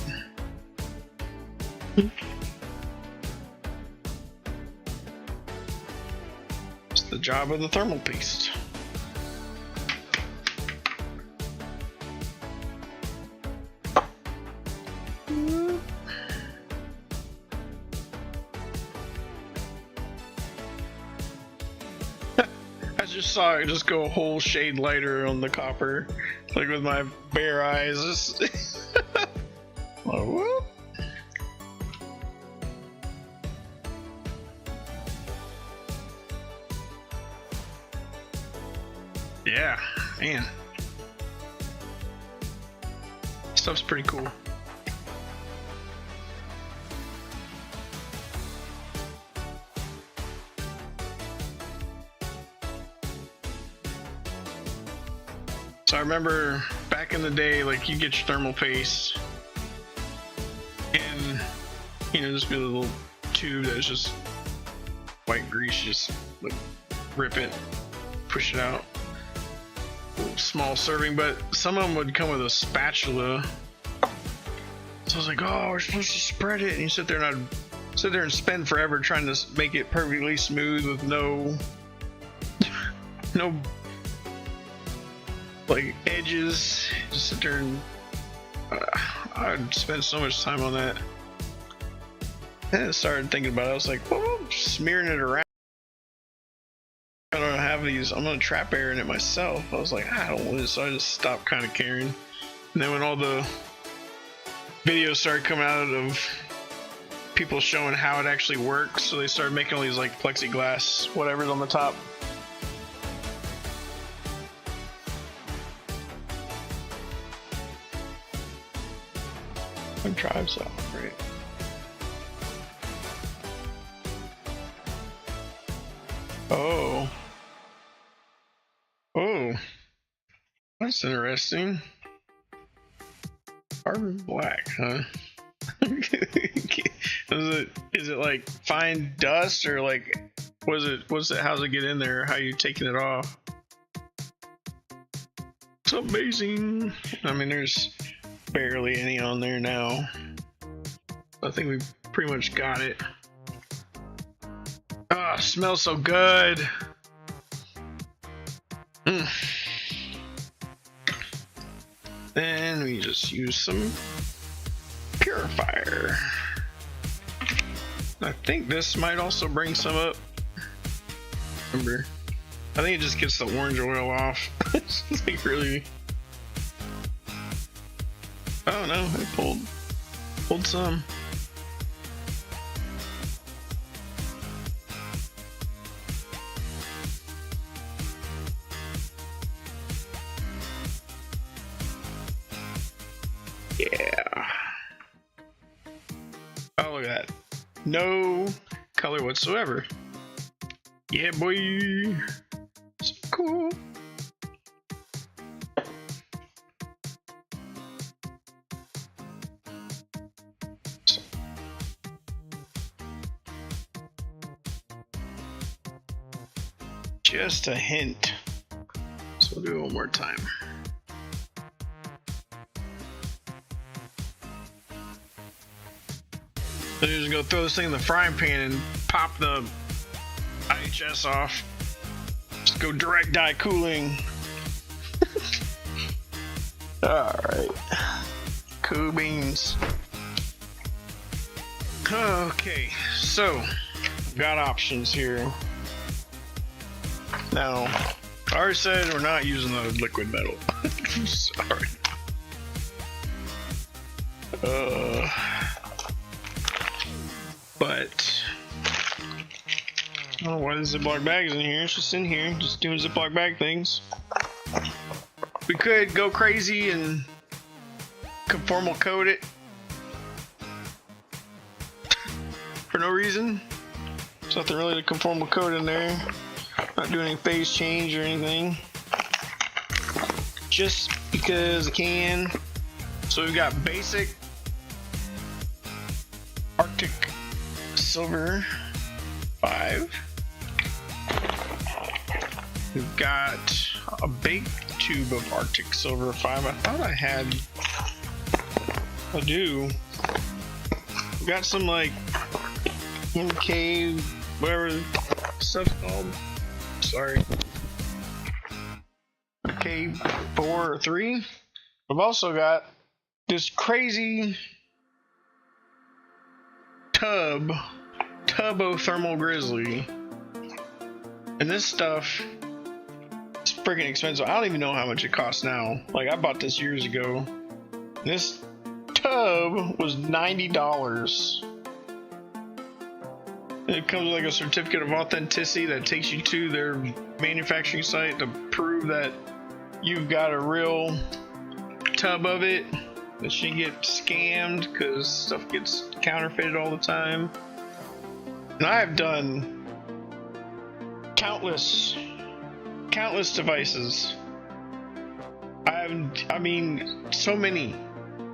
It's the job of the thermal paste. I just saw it just go a whole shade lighter on the copper, like with my bare eyes. Like, what? Yeah, man. Stuff's pretty cool. So I remember back in the day, like, you get your thermal paste and, just be a little tube that's just white grease, just like rip it, push it out. Small serving, but some of them would come with a spatula. So I was like, oh, we're supposed to spread it, and you sit there and spend forever trying to make it perfectly smooth with no like edges. Just sit there and I'd spend so much time on that. And I started thinking about it. I was like, well, I'm just smearing it around. I don't have these. I'm gonna trap air in it myself. I was like, I don't want this, so I just stopped kind of caring. And then when all the videos started coming out of people showing how it actually works, so they started making all these like plexiglass whatever's on the top. And drives off, right? Oh. Oh. That's interesting. Carbon black, huh? Is it like fine dust, or like how's it get in there? How are you taking it off? It's amazing. I mean, there's barely any on there now. I think we pretty much got it. Ah, smells so good. Then we just use some purifier. I think this might also bring some up. Remember, I think it just gets the orange oil off. It's like really. Oh no, I pulled some. Yeah. Oh, look at that. No color whatsoever. Yeah, boy. So cool. Just a hint. So we'll do it one more time. So you're just gonna throw this thing in the frying pan and pop the IHS off. Just go direct die cooling. Alright. Cool beans. Okay, so got options here. Now, I already said we're not using the liquid metal. Sorry. But I don't know why the Ziploc bag is in here. It's just in here, just doing Ziploc bag things. We could go crazy and conformal coat it for no reason. There's nothing really to conformal coat in there. Not doing any phase change or anything. Just because I can. So we've got basic Arctic Silver 5. We've got a big tube of Arctic Silver 5. I thought I had. I do. We've got some like MK, whatever stuff's called. Sorry. K4 or 3. We've also got this crazy Tubothermal Grizzly. And this stuff is freaking expensive. I don't even know how much it costs now. Like, I bought this years ago. This tub was $90. It comes with like a certificate of authenticity that takes you to their manufacturing site to prove that you've got a real tub of it. That you get scammed because stuff gets counterfeited all the time. And I have done countless devices. I mean, so many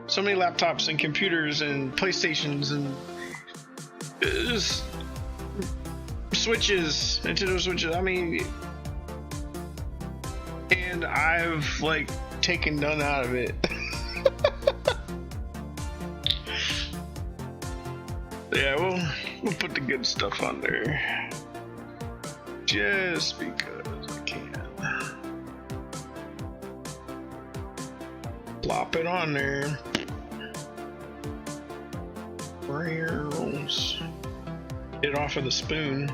laptops and computers and PlayStations and just switches, Nintendo Switches. I mean, and I've like taken none out of it. Yeah, we'll put the good stuff on there just because I can. Plop it on there. Rails. Get it off of the spoon.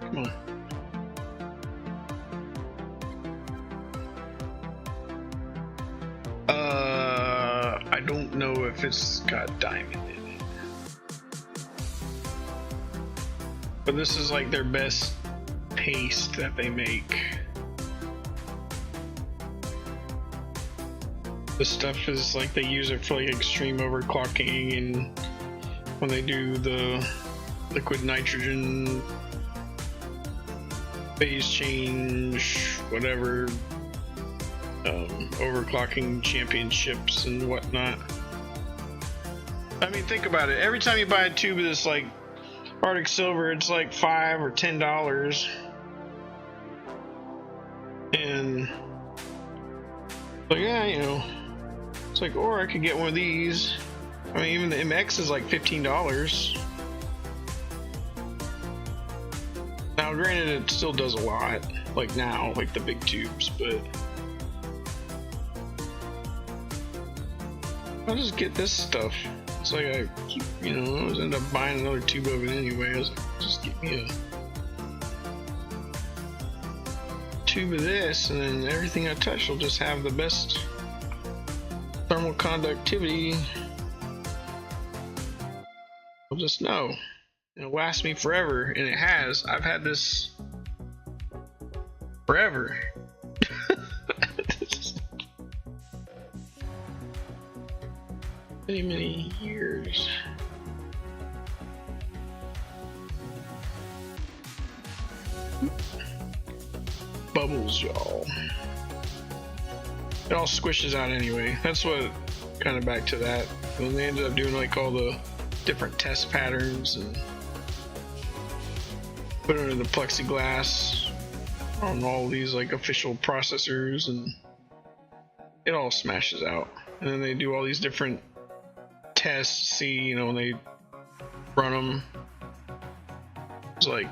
Come on. I don't know if it's got diamond in it. But this is like their best paste that they make. This stuff is like they use it for like extreme overclocking and when they do the liquid nitrogen phase change, whatever, overclocking championships and whatnot. I mean, think about it. Every time you buy a tube of this like Arctic Silver, it's like $5 or $10. And so yeah, you know, it's like, or I could get one of these. I mean, even the MX is like $15. Now, granted, it still does a lot, like now, like the big tubes, but I'll just get this stuff. It's like I keep, I always end up buying another tube of it anyway. I was like, just get me a tube of this, and then everything I touch will just have the best thermal conductivity. I'll just know it'll last me forever, and it has. I've had this forever. Many years. Bubbles, y'all. It all squishes out anyway. That's what, kind of back to that. When they ended up doing like all the different test patterns and put it under the plexiglass on all these like official processors, and it all smashes out. And then they do all these different tests, see, when they run them, it's like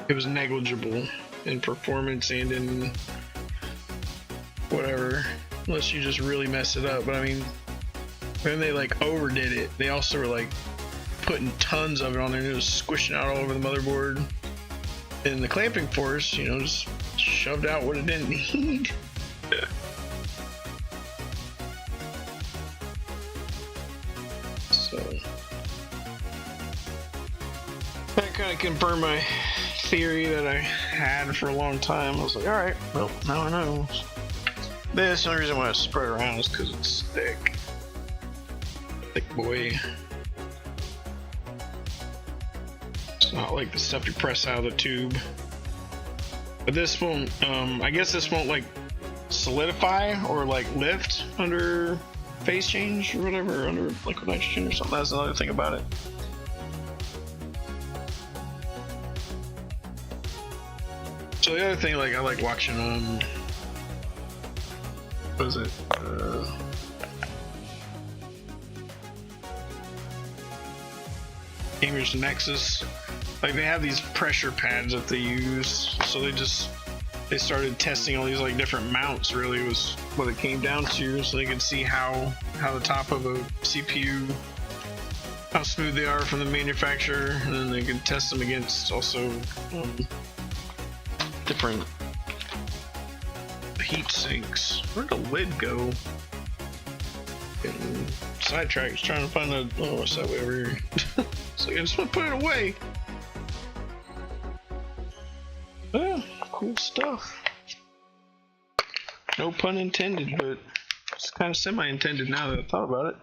it was negligible in performance and in whatever, unless you just really mess it up. But I mean, when they like overdid it, they also were like putting tons of it on there, and it was squishing out all over the motherboard, and the clamping force, just shoved out what it didn't need. So that kind of confirmed my theory that I had for a long time. I was like, alright, well, now I know. This, the only reason why I spread it around is because it's thick. Thick boy. It's not like the stuff you press out of the tube. But this won't, I guess this won't like solidify or like lift under phase change or whatever, under liquid nitrogen or something. That's another thing about it. So the other thing, like, I like watching what is it? Gamers Nexus. Like, they have these pressure pads that they use, so they started testing all these like different mounts. Really was what it came down to, so they could see how the top of a CPU, how smooth they are from the manufacturer, and then they could test them against also different heat sinks. Where'd the lid go? Getting sidetracked trying to find the, oh, what's that way over here? So I just want to put it away. Oh, cool stuff. No pun intended, but it's kind of semi-intended now that I thought about it.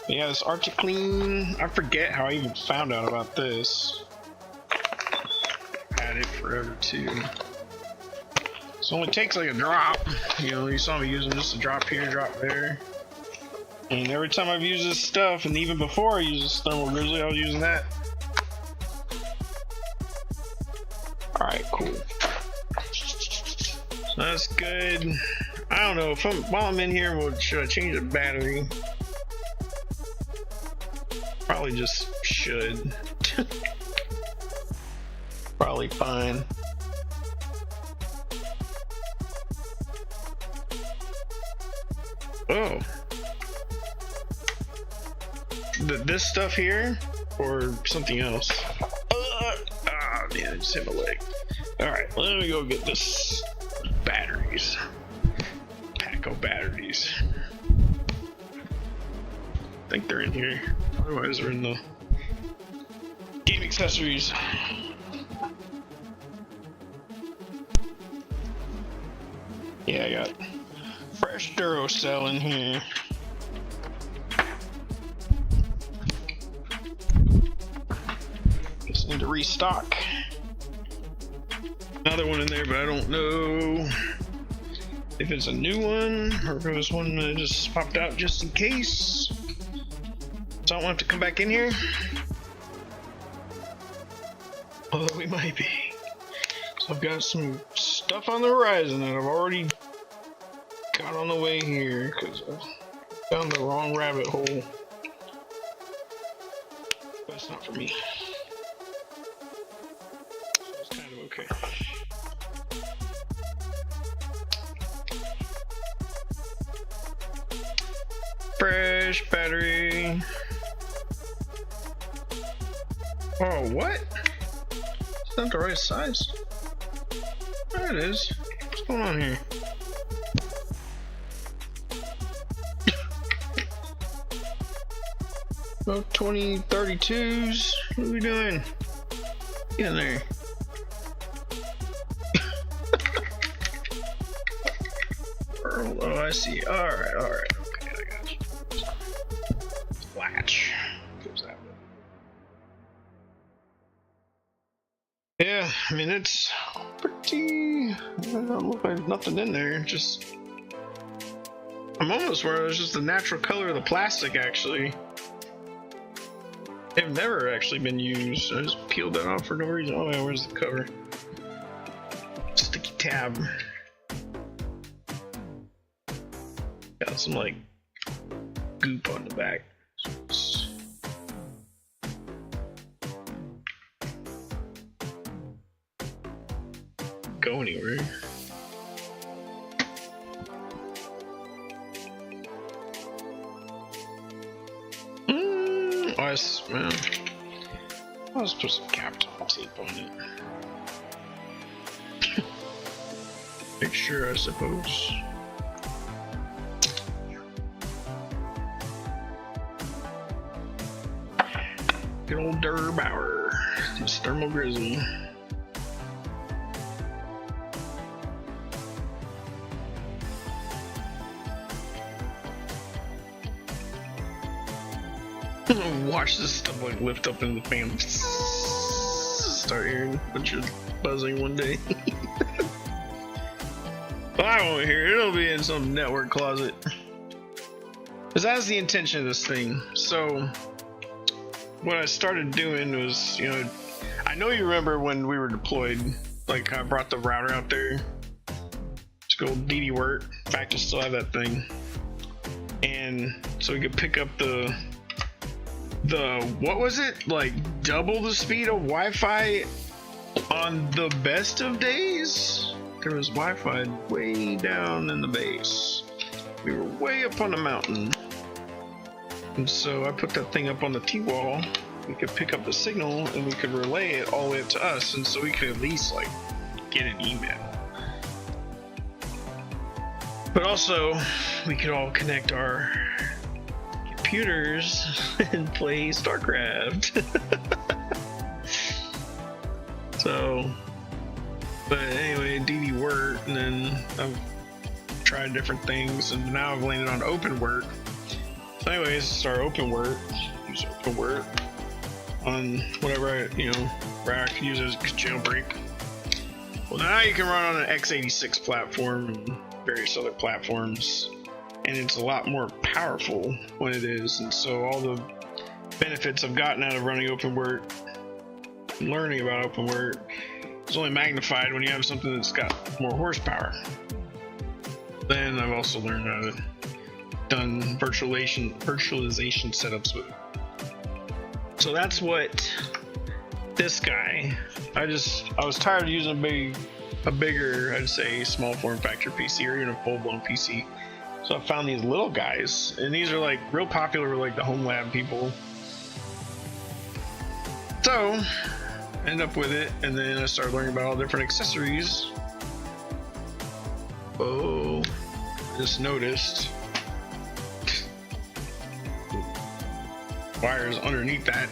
Yeah, this Arctic Clean, I forget how I even found out about this. Had it forever too. It only takes like a drop. You saw me using just a drop here, drop there. And every time I've used this stuff, and even before I used this Thermal Grizzly, I was using that. Alright, cool. So that's good. I don't know, while I'm in here, should I change the battery? Probably just should. Probably fine. Oh. This stuff here? Or something else? Man, I just hit my leg. Alright, let me go get this batteries. Paco batteries. I think they're in here. Otherwise, they're in the game accessories. Yeah, I got fresh Duracell in here. Just need to restock. Another one in there, but I don't know if it's a new one or if it was one that just popped out just in case. So I don't have to come back in here. Although we might be. So I've got some stuff on the horizon that I've already got on the way here because I found the wrong rabbit hole. But it's not for me. So it's kind of okay. Fresh battery. Oh, what? It's not the right size. There it is. What's going on here? No 2032s. What are we doing? Get in there. Oh, I see. Alright, alright. Okay, I got you. Latch. Goes that way. Yeah, I mean, it's pretty. It don't look like nothing in there. Just. I'm almost where it was just the natural color of the plastic, actually. They've never actually been used. I just peeled that off for no reason. Oh, yeah, where's the cover? Sticky tab. Got some, like, goop on the back. Go anywhere. Man. I'll just put some Captain tape on it. Make sure, I suppose. Good old Durbauer. This thermal grizzly. Watch this stuff like lift up in the fan. Start hearing a bunch of buzzing one day. Well, I won't hear it. It'll be in some network closet. Because that's the intention of this thing. So, what I started doing was, you know, I know you remember when we were deployed, like I brought the router out there to go DD work. In fact, I still have that thing. And so we could pick up the what was it, like double the speed of Wi-Fi on the best of days. There was Wi-Fi way down in the base. We were way up on the mountain, and so I put that thing up on the T-wall. We could pick up the signal and we could relay it all the way up to us, and so we could at least like get an email. But also we could all connect our computers and play StarCraft. So, but anyway, DD worked, and then I've tried different things, and now I've landed on open work. So anyways, start open work, use open work on whatever I, you know, where I can use it as a jailbreak. Well, now you can run on an x86 platform and various other platforms, and it's a lot more powerful when it is. And so all the benefits I've gotten out of running open work, learning about open work, is only magnified when you have something that's got more horsepower. Then I've also learned how to done virtualization setups with it. So that's what this guy. I was tired of using a bigger, I'd say, small form factor PC or even a full blown PC. So I found these little guys, and these are like real popular with like the home lab people. So end up with it, and then I started learning about all different accessories. Oh, I just noticed wires underneath that.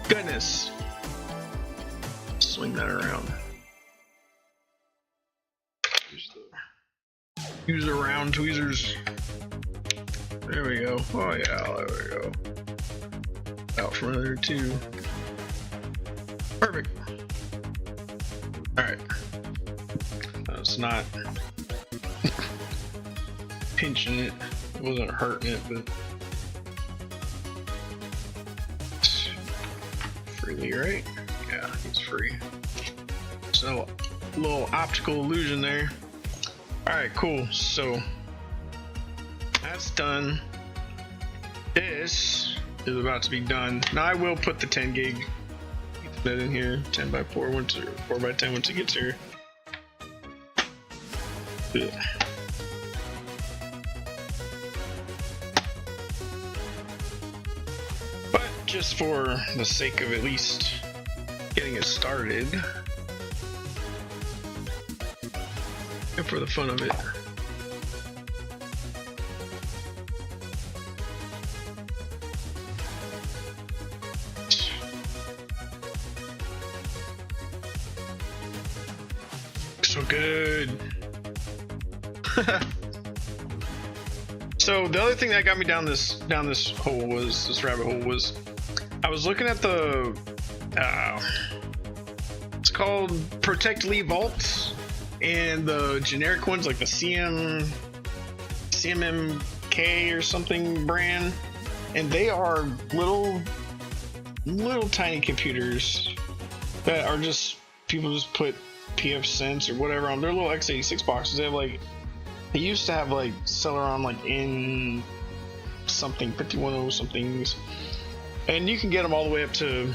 Goodness. Swing that around. Use the round tweezers. There we go. Oh yeah, there we go. Out from under there too. Perfect. Alright. It's not pinching it. It wasn't hurting it, but freely, right? Yeah, it's free. Just a little optical illusion there. Alright, cool. So that's done. This is about to be done. Now I will put the 10 gig that in here. 10 by 4 once, or 4 by 10 once it gets here. Ugh. But just for the sake of at least getting it started, and for the fun of it, so good. So the other thing that got me down this hole was this rabbit hole was I was looking at the it's called Protect Lee vaults, and the generic ones like the CMMK or something brand, and they are little tiny computers that are just, people just put PF Sense or whatever on their little x86 boxes. They have like, they used to have like Celeron like in something 5100 somethings, and you can get them all the way up to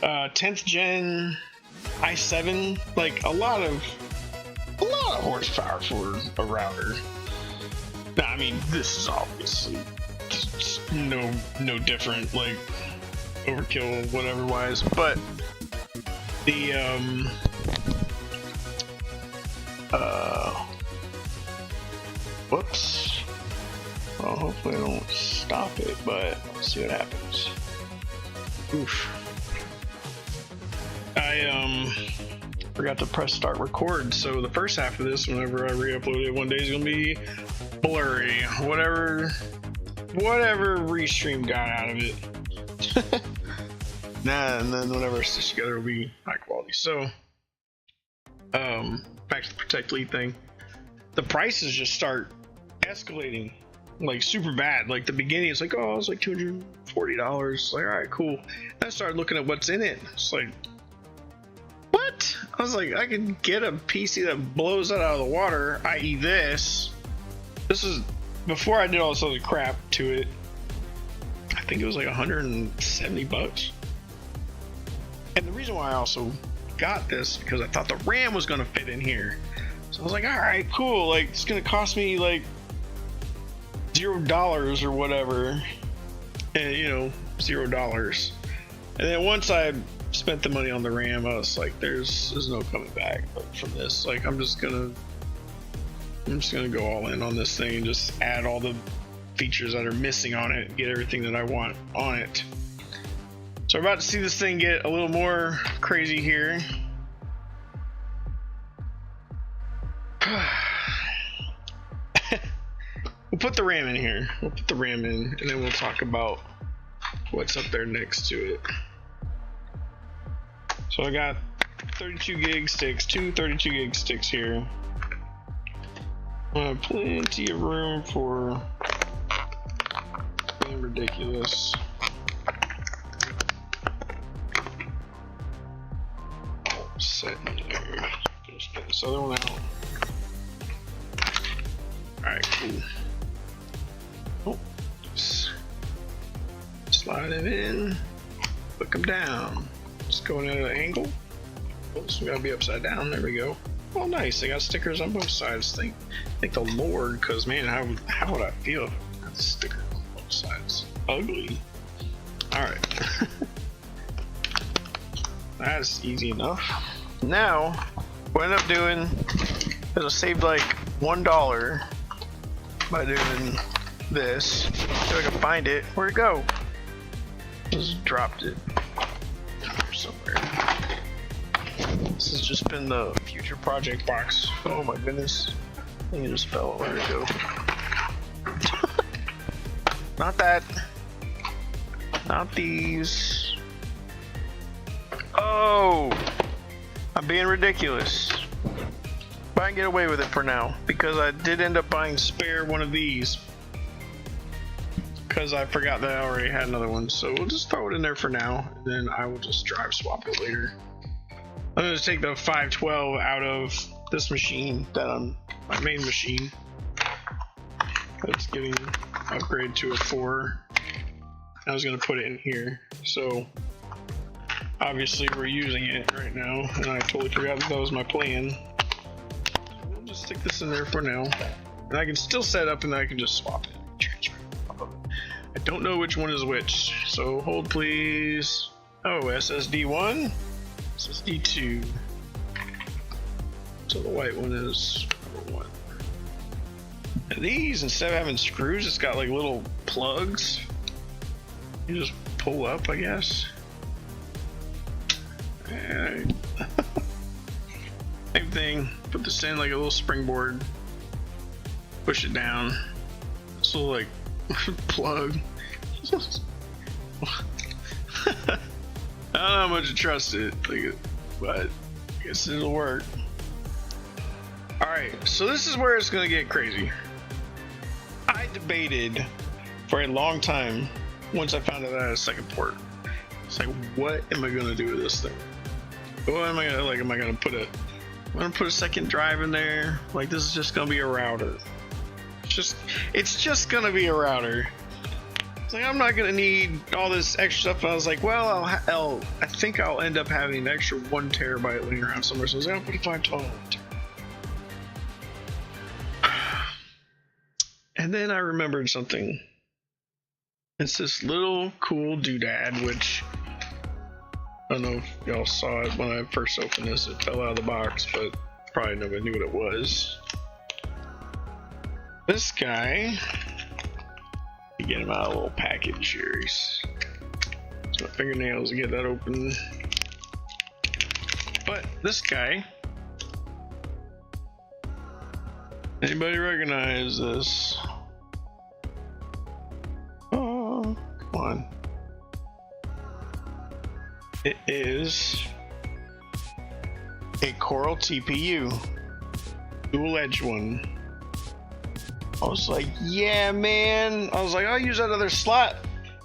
10th gen i7, like a lot of horsepower for a router. Now, I mean, this is obviously no different, like overkill whatever wise, but the whoops. Well, hopefully I don't stop it, but let's see what happens. Oof. I forgot to press start record, so the first half of this, whenever I re-upload it one day, is gonna be blurry. Whatever restream got out of it. Nah, and then whenever it's stitched together, it'll be high quality. So, back to the Protect Lead thing. The prices just start escalating like super bad. Like the beginning, it's like, oh, it's like $240. Like, all right, cool. And I started looking at what's in it. It's like, what? I was like, I could get a PC that blows that out of the water, i.e. this. This is before I did all this other crap to it. I think it was like 170 bucks. And the reason why I also got this, because I thought the RAM was gonna fit in here. So I was like, all right, cool. Like, it's gonna cost me like $0 or whatever, and you know, $0. And then once I spent the money on the RAM, I was like, there's no coming back from this. Like, I'm just gonna go all in on this thing and just add all the features that are missing on it and get everything that I want on it. So we're about to see this thing get a little more crazy here. We'll put the RAM in here. We'll put the RAM in, and then we'll talk about what's up there next to it. So I got 32 gig sticks, two 32 gig sticks here. Plenty of room for being ridiculous. Set in there. Just get this other one out. Alright, cool. Oh, slide it in, hook them down. Just going at an angle. Oops, we gotta be upside down. There we go. Oh, nice. They got stickers on both sides. Thank the Lord, because man, how would I feel if I had stickers on both sides? Ugly. Alright. That's easy enough. Now, what I end up doing is I saved like $1 by doing this. So I can find it. Where'd it go? Just dropped it somewhere. This has just been the future project box. Oh my goodness. I think it just fell. Where'd it go? Not that. Not these. Oh! I'm being ridiculous. But I can get away with it for now, because I did end up buying spare one of these. Because I forgot that I already had another one, so we'll just throw it in there for now, and then I will just drive swap it later. I'm gonna take the 512 out of this machine my main machine. That's getting upgraded to a 4. I was gonna put it in here, so obviously we're using it right now, and I totally forgot that was my plan. We'll just stick this in there for now, and I can still set up, and then I can just swap it. Transfer. I don't know which one is which, so hold please. Oh, SSD 1, SSD 2. So the white one is number 1. And these, instead of having screws, it's got like little plugs. You just pull up, I guess. And same thing. Put this in like a little springboard. Push it down. This little like plug. I don't know how much to trust it, but I guess it'll work. Alright, so this is where it's gonna get crazy. I debated for a long time once I found out I had a second port. It's like, what am I gonna do with this thing? What am I gonna like? Am I gonna put a second drive in there? Like, this is just gonna be a router. It's just gonna be a router. It's like, I'm not gonna need all this extra stuff. And I was like, well, I think I'll end up having an extra 1 terabyte laying around somewhere. So I was like, I'll put a 512. And then I remembered something. It's this little cool doodad, which I don't know if y'all saw it when I first opened this. It fell out of the box, but probably nobody knew what it was. This guy, you get him out of a little package here. It's my fingernails to get that open. But this guy, anybody recognize this? Oh, come on. It is a Coral TPU, dual edge one. I was like, yeah, man. I was like, I'll use that other slot.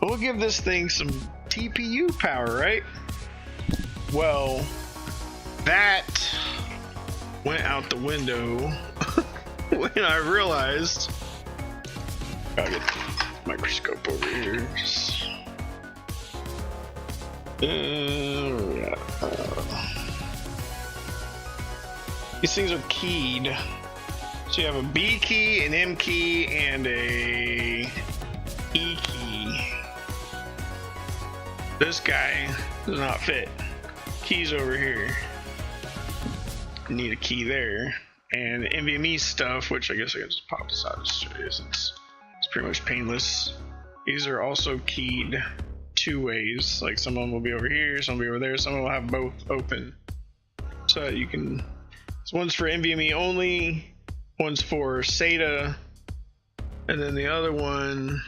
We'll give this thing some TPU power, right? Well, that went out the window when I realized. Gotta get the microscope over here. These things are keyed. So you have a B key, an M key, and a E key. This guy does not fit. Keys over here. You need a key there. And NVMe stuff, which I guess I can just pop this out. It's pretty much painless. These are also keyed 2 ways. Like, some of them will be over here, some will be over there, some will have both open. So that you can. This one's for NVMe only. One's for SATA, and then the other one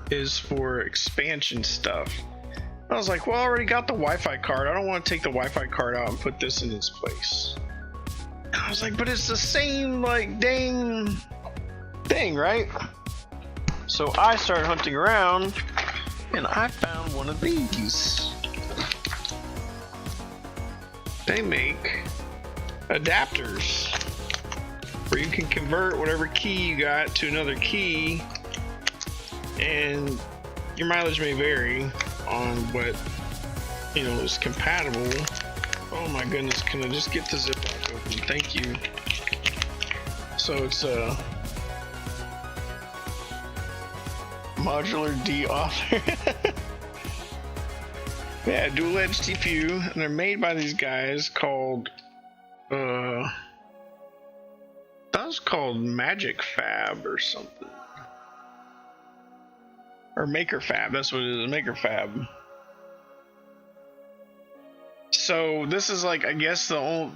is for expansion stuff. I was like, well, I already got the Wi-Fi card. I don't want to take the Wi-Fi card out and put this in its place. And I was like, but it's the same, like, dang thing, right? So I started hunting around, and I found one of these. They make adapters where you can convert whatever key you got to another key, and your mileage may vary on what is compatible. Oh my goodness, can I just get the ziploc open? Thank you. So it's a modular D author. Yeah, dual edge TPU, and they're made by these guys called that was called Magic Fab or something. Or Maker Fab, that's what it is, Maker Fab. So this is like, I guess the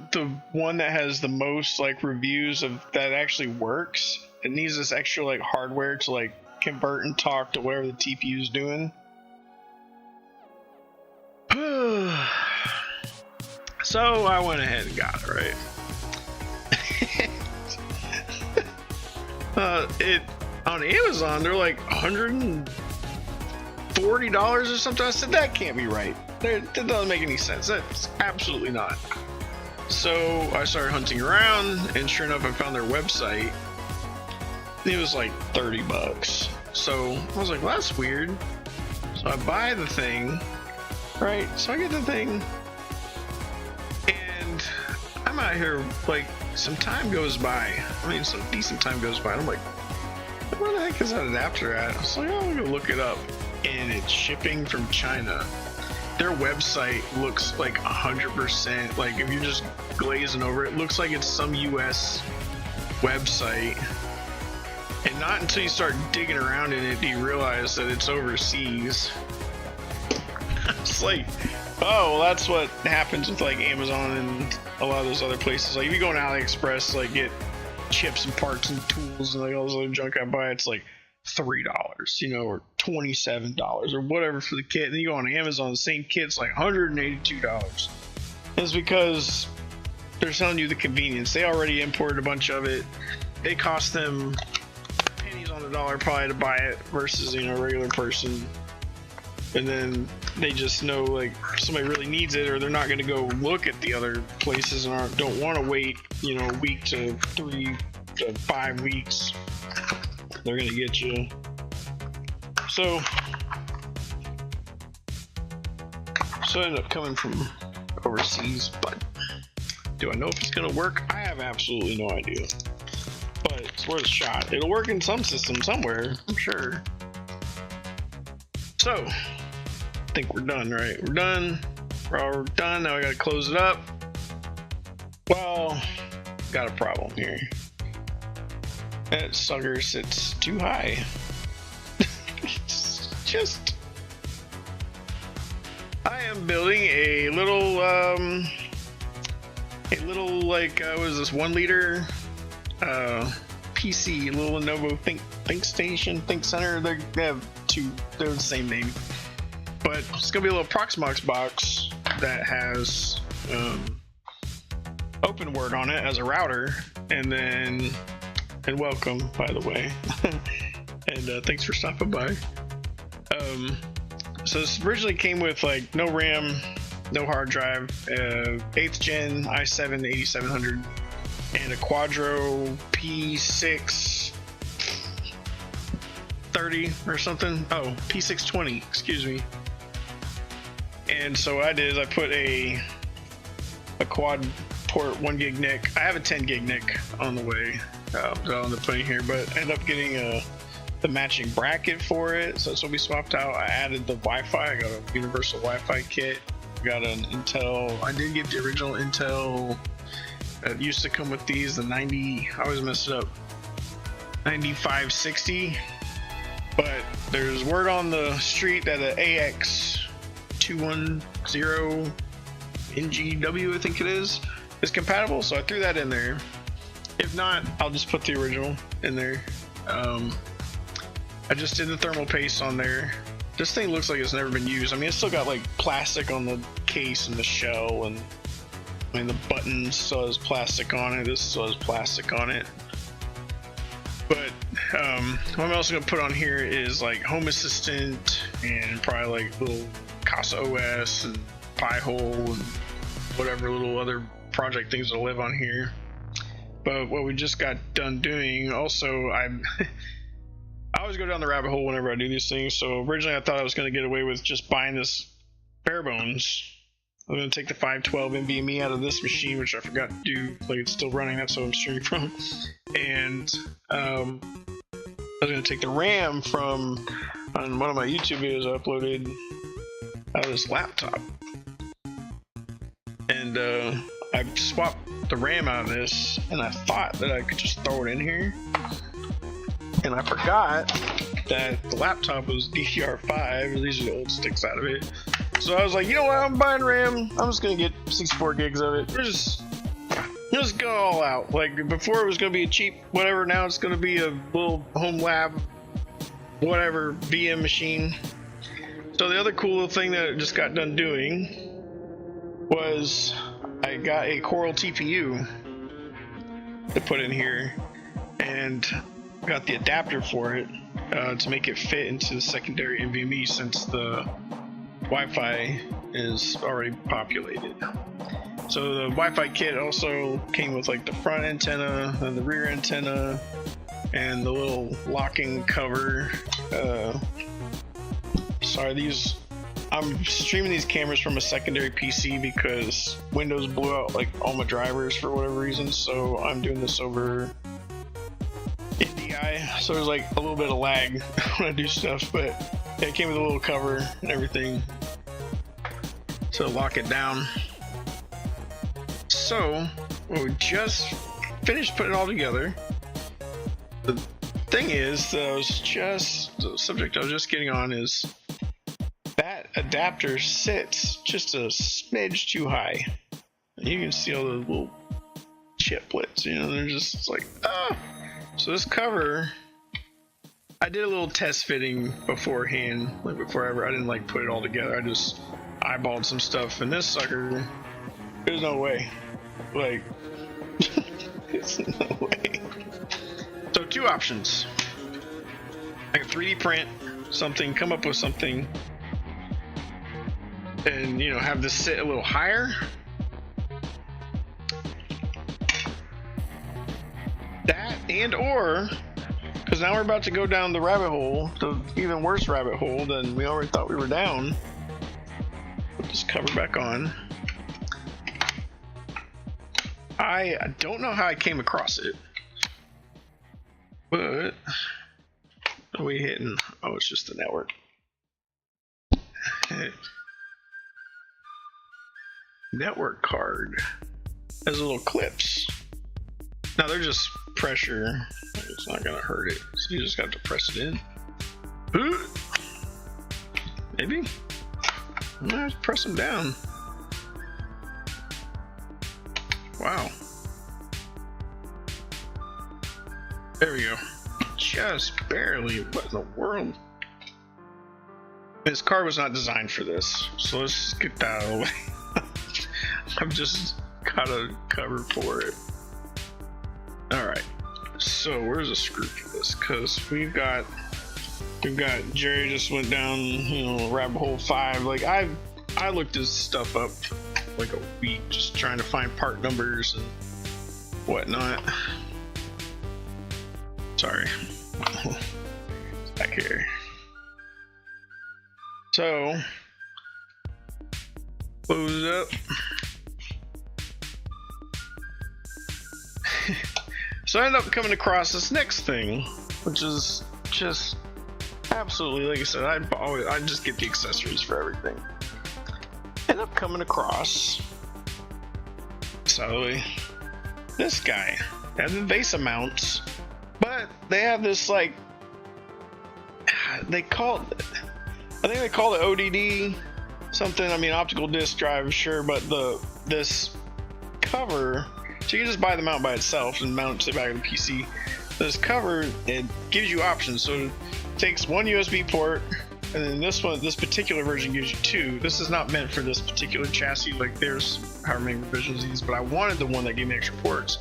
one that has the most like reviews of that actually works. It needs this extra like hardware to like convert and talk to whatever the TPU is doing. So I went ahead and got it, right? It on Amazon they're like $140 or something. I said that can't be right. That doesn't make any sense. That's absolutely not. So I started hunting around, and sure enough, I found their website. It was like 30 bucks. So I was like, well, that's weird. So I buy the thing, right? So I get the thing, and I'm out here, like, some time goes by. I mean, some decent time goes by. And I'm like, where the heck is that adapter at? I was like, oh, I'm gonna look it up. And it's shipping from China. Their website looks like 100%. Like, if you're just glazing over it, looks like it's some US website. And not until you start digging around in it do you realize that it's overseas. It's like, oh, well, that's what happens with like Amazon and a lot of those other places. Like if you go on AliExpress, like get chips and parts and tools and like all this other junk I buy, it's like $3, you know, or $27 or whatever for the kit. And then you go on Amazon, the same kit's like $182. It's because they're selling you the convenience. They already imported a bunch of it. They cost them pennies on the dollar probably to buy it versus, you know, a regular person. And then they just know like somebody really needs it, or they're not going to go look at the other places and don't want to wait, you know, a week to 3 to 5 weeks. They're going to get you. So I ended up coming from overseas, but do I know if it's going to work? I have absolutely no idea, but it's worth a shot. It'll work in some system somewhere, I'm sure. So I think we're done, right? We're done. We're all done. Now I gotta close it up. Well, got a problem here. That sucker sits too high. It's just... I am building a little like, what is this, 1 liter PC, a little Lenovo Think Station, Think Center. They have two, they're the same name. But it's gonna be a little Proxmox box that has OpenWord on it as a router, and welcome, by the way, and thanks for stopping by. So this originally came with like no RAM, no hard drive, 8th gen i7 8700, and a Quadro P630 or something. Oh, P620, excuse me. And so what I did is I put a quad port 1 gig NIC. I have a 10 gig NIC on the way that I'll end up putting here, but I ended up getting the matching bracket for it. So that's what we swapped out. I added the Wi-Fi. I got a universal Wi-Fi kit. Got an Intel. I did get the original Intel that used to come with these, the 90. I always mess it up. 9560. But there's word on the street that an AX210 NGW, I think it is compatible, so I threw that in there. If not, I'll just put the original in there. I just did the thermal paste on there. This thing looks like it's never been used. I mean, it's still got like plastic on the case and the shell, and I mean the buttons still has plastic on it. This still has plastic on it. But what I'm also gonna put on here is like Home Assistant and probably like little Casa OS and Pi-hole and whatever little other project things that live on here. But what we just got done doing, also, I always go down the rabbit hole whenever I do these things. So originally I thought I was going to get away with just buying this bare bones. I'm going to take the 512 NVMe out of this machine, which I forgot to do. Like, it's still running, that's what I'm streaming from. And I was going to take the RAM from on one of my YouTube videos I uploaded out of this laptop. And I swapped the RAM out of this, and I thought that I could just throw it in here. And I forgot that the laptop was DDR5. These are the old sticks out of it. So I was like, you know what? I'm buying RAM. I'm just gonna get 64 gigs of it. We're just go all out. Like before, it was gonna be a cheap whatever. Now it's gonna be a little home lab, whatever VM machine. So the other cool thing that I just got done doing was I got a Coral TPU to put in here, and got the adapter for it to make it fit into the secondary NVMe, since the Wi-Fi is already populated. So the Wi-Fi kit also came with like the front antenna and the rear antenna and the little locking cover. Sorry, I'm streaming these cameras from a secondary PC because Windows blew out like all my drivers for whatever reason, so I'm doing this over NDI, so there's like a little bit of lag when I do stuff, but yeah, it came with a little cover and everything to lock it down. So we just finished putting it all together. The thing is, the subject I was just getting on is that adapter sits just a smidge too high. You can see all the little chiplets, you know, they're just like, ah. So this cover, I did a little test fitting beforehand, like before I didn't like put it all together. I just eyeballed some stuff, and this sucker, there's no way. Like, there's no way. So two options. I can 3D print something, come up with something, and, you know, have this sit a little higher. That and or, because now we're about to go down the rabbit hole, the even worse rabbit hole than we already thought we were down. Put this cover back on. I don't know how I came across it, but are we hitting? Oh, it's just the network. Network card has little clips. Now they're just pressure. It's not gonna hurt it, so you just got to press it in. Maybe. Let's press them down. Wow. There we go. Just barely. What in the world? This card was not designed for this, so let's get that out of the way. I've just got a cover for it. Alright, so where's the screw for this? Because we've got Jerry just went down, you know, rabbit hole 5. Like I looked this stuff up like a week just trying to find part numbers and whatnot. Sorry. It's back here. So close it up. So I ended up coming across this next thing, which is just absolutely, like I said, I just get the accessories for everything. Ended up coming across, so this guy has the base mounts, but they have this like, I think they call it ODD something. I mean, optical disc drive, sure, but this cover. So you can just buy the mount by itself and mount it back on the PC. This cover, it gives you options. So it takes one USB port, and then this particular version gives you 2. This is not meant for this particular chassis. Like there's however many revisions of these, but I wanted the one that gave me extra ports.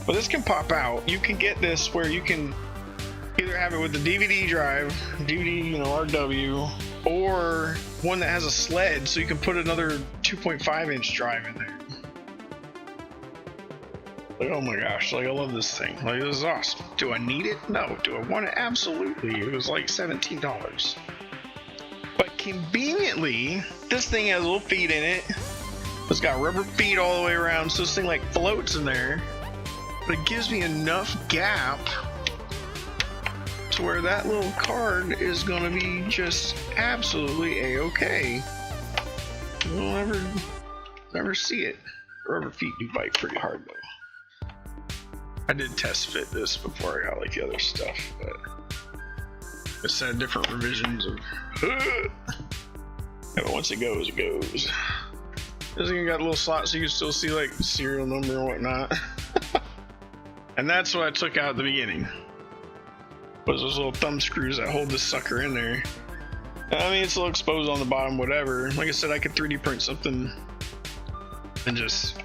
But this can pop out. You can get this where you can either have it with the DVD drive, DVD, you know, RW, or one that has a sled, so you can put another 2.5-inch drive in there. Like, oh my gosh, like I love this thing. Like, this is awesome. Do I need it? No. Do I want it? Absolutely. It was like $17. But conveniently, this thing has little feet in it. It's got rubber feet all the way around, so this thing like floats in there. But it gives me enough gap to where that little card is gonna be just absolutely a-okay. You'll never see it. Rubber feet do bite pretty hard though. I did test fit this before I got like the other stuff, but it's had different revisions of. Yeah, but once it goes, it goes. This thing got a little slot so you can still see like the serial number and whatnot. And that's what I took out at the beginning. Was those little thumb screws that hold this sucker in there. I mean, it's a little exposed on the bottom, whatever. Like I said, I could 3D print something and just.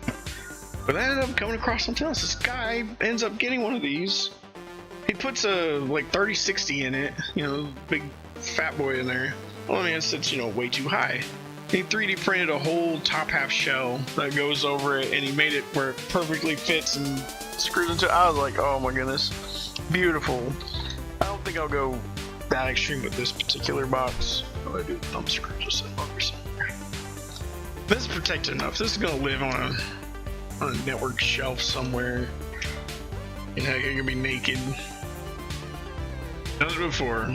But I ended up coming across something else. This guy ends up getting one of these. He puts a like 3060 in it, you know, big fat boy in there. Well, I mean, it's you know, way too high. He 3D printed a whole top half shell that goes over it, and he made it where it perfectly fits and screws into it. I was like, oh my goodness, beautiful. I don't think I'll go that extreme with this particular box. Oh, I do thumb screw just over somewhere. This is protected enough. This is gonna live on a network shelf somewhere. And heck, it could be naked. Done it before.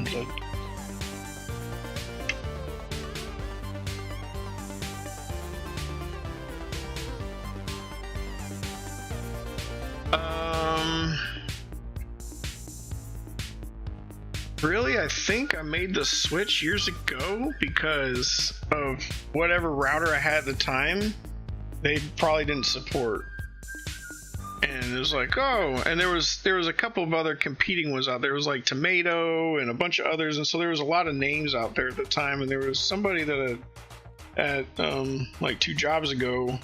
But really, I think I made the switch years ago because of whatever router I had at the time. They probably didn't support, and it was like, oh, and there was a couple of other competing ones out there. It was like Tomato and a bunch of others, and so there was a lot of names out there at the time. And there was somebody that at like 2 jobs ago,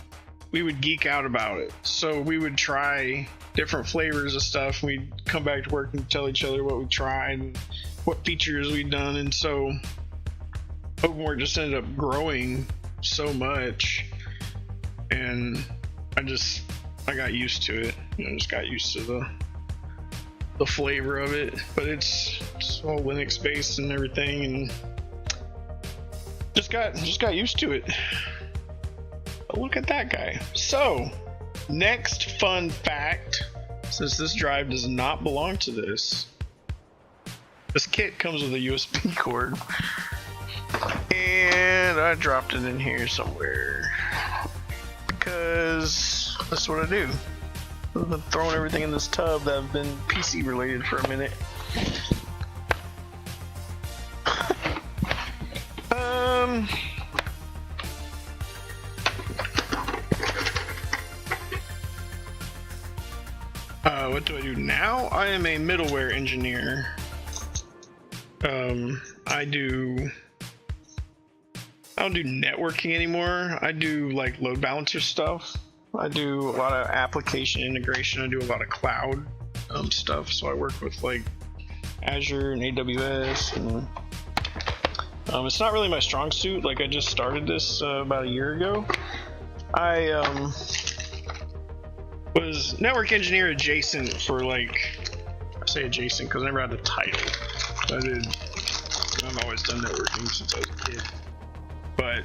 we would geek out about it. So we would try different flavors of stuff. We'd come back to work and tell each other what we tried and what features we'd done. And so OpenWork just ended up growing so much, and I got used to it. Just got used to the flavor of it. But it's all Linux based and everything, and just got used to it. But look at that guy. So, next fun fact, since this drive does not belong to this kit comes with a USB cord, and I dropped it in here somewhere because that's what I do. I've been throwing everything in this tub that have been PC related for a minute. What do I do now? I am a middleware engineer. I don't do networking anymore. I do like load balancer stuff. I do a lot of application integration. I do a lot of cloud stuff. So I work with like Azure and AWS, and it's not really my strong suit. Like, I just started this about a year ago. I was network engineer adjacent for, like, I say adjacent because I never had the title. I've always done networking since I was a kid. But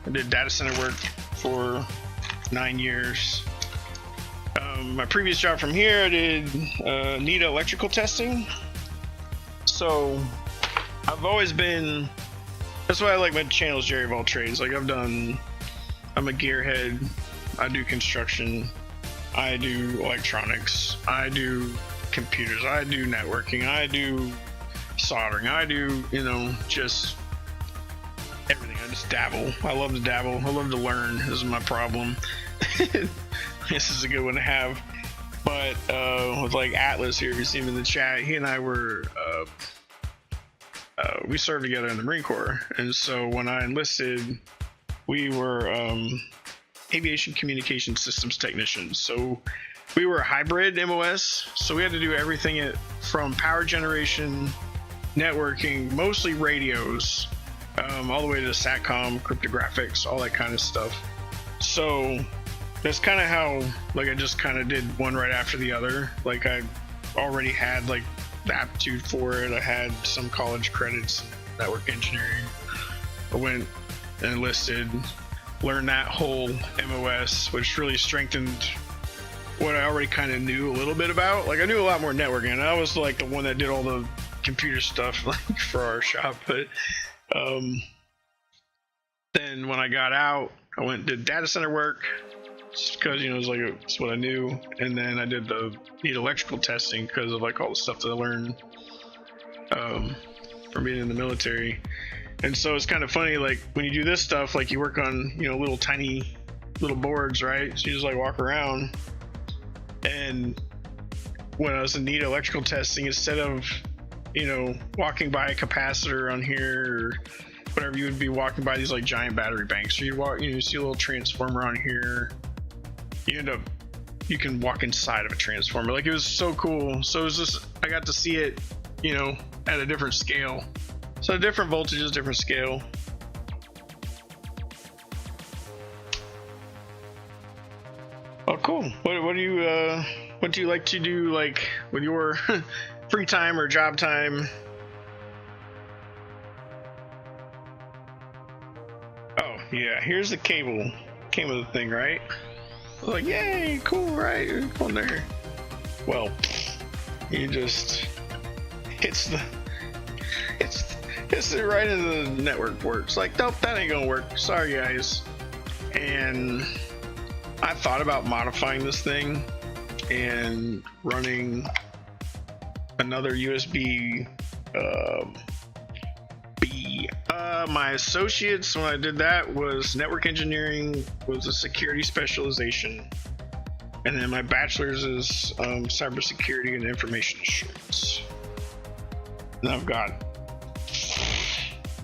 I did data center work for 9 years. My previous job from here, I did NIDA electrical testing. So I've always been, that's why I like my channels, Jerry of all trades. Like, I'm a gearhead. I do construction. I do electronics. I do computers. I do networking. I do soldering. I do, just everything. I just dabble. I love to dabble. I love to learn. This is my problem. This is a good one to have. But with like Atlas here, if you see him in the chat, he and I were we served together in the Marine Corps, and so when I enlisted, we were aviation communication systems technicians. So we were a hybrid MOS, so we had to do everything from power generation, networking, mostly radios, all the way to SATCOM, cryptographics, all that kind of stuff. So that's kind of how, like, I just kind of did one right after the other. Like, I already had like the aptitude for it. I had some college credits in network engineering. I went and enlisted, learned that whole MOS, which really strengthened what I already kind of knew a little bit about. Like, I knew a lot more networking, and I was like the one that did all the computer stuff like for our shop. But then when I got out, I went and did data center work just because, it was like it's what I knew. And then I did the electrical testing because of like all the stuff that I learned from being in the military. And so it's kind of funny, like, when you do this stuff, like, you work on, little tiny little boards, right? So you just like walk around. And when I was in NIDA electrical testing, instead of, walking by a capacitor on here or whatever, you would be walking by these like giant battery banks. So you walk, you see a little transformer on here. You can walk inside of a transformer. Like, it was so cool. So it was just, I got to see it, at a different scale. So different voltages, different scale. cool. What do you like to do, like with your free time or job time? Oh yeah, here's the cable. Came with the thing, right? I was like, yay, cool, right? Go on there. Well, he just hits it right into the network port. It's like, nope, that ain't gonna work. Sorry, guys. And I thought about modifying this thing and running another USB B. My associates, when I did that, was network engineering, was a security specialization, and then my bachelor's is cybersecurity and information assurance. And I've got,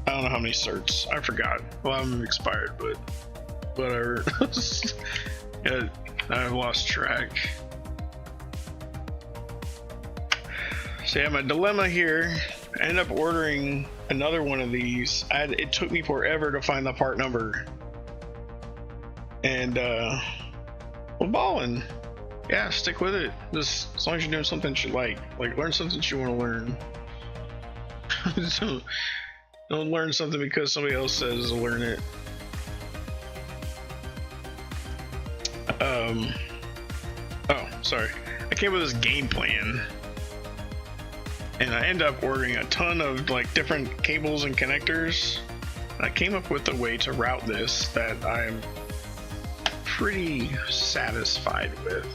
I don't know how many certs. I forgot. Well, I'm expired, but whatever. Yeah, I've lost track. So yeah, my dilemma here, I ended up ordering another one of these. It took me forever to find the part number. And well, ballin'. Yeah, stick with it. Just as long as you're doing something you like learn something you want to learn. Don't learn something because somebody else says to learn it. Oh, sorry. I came with this game plan, and I ended up ordering a ton of like different cables and connectors. I came up with a way to route this that I'm pretty satisfied with.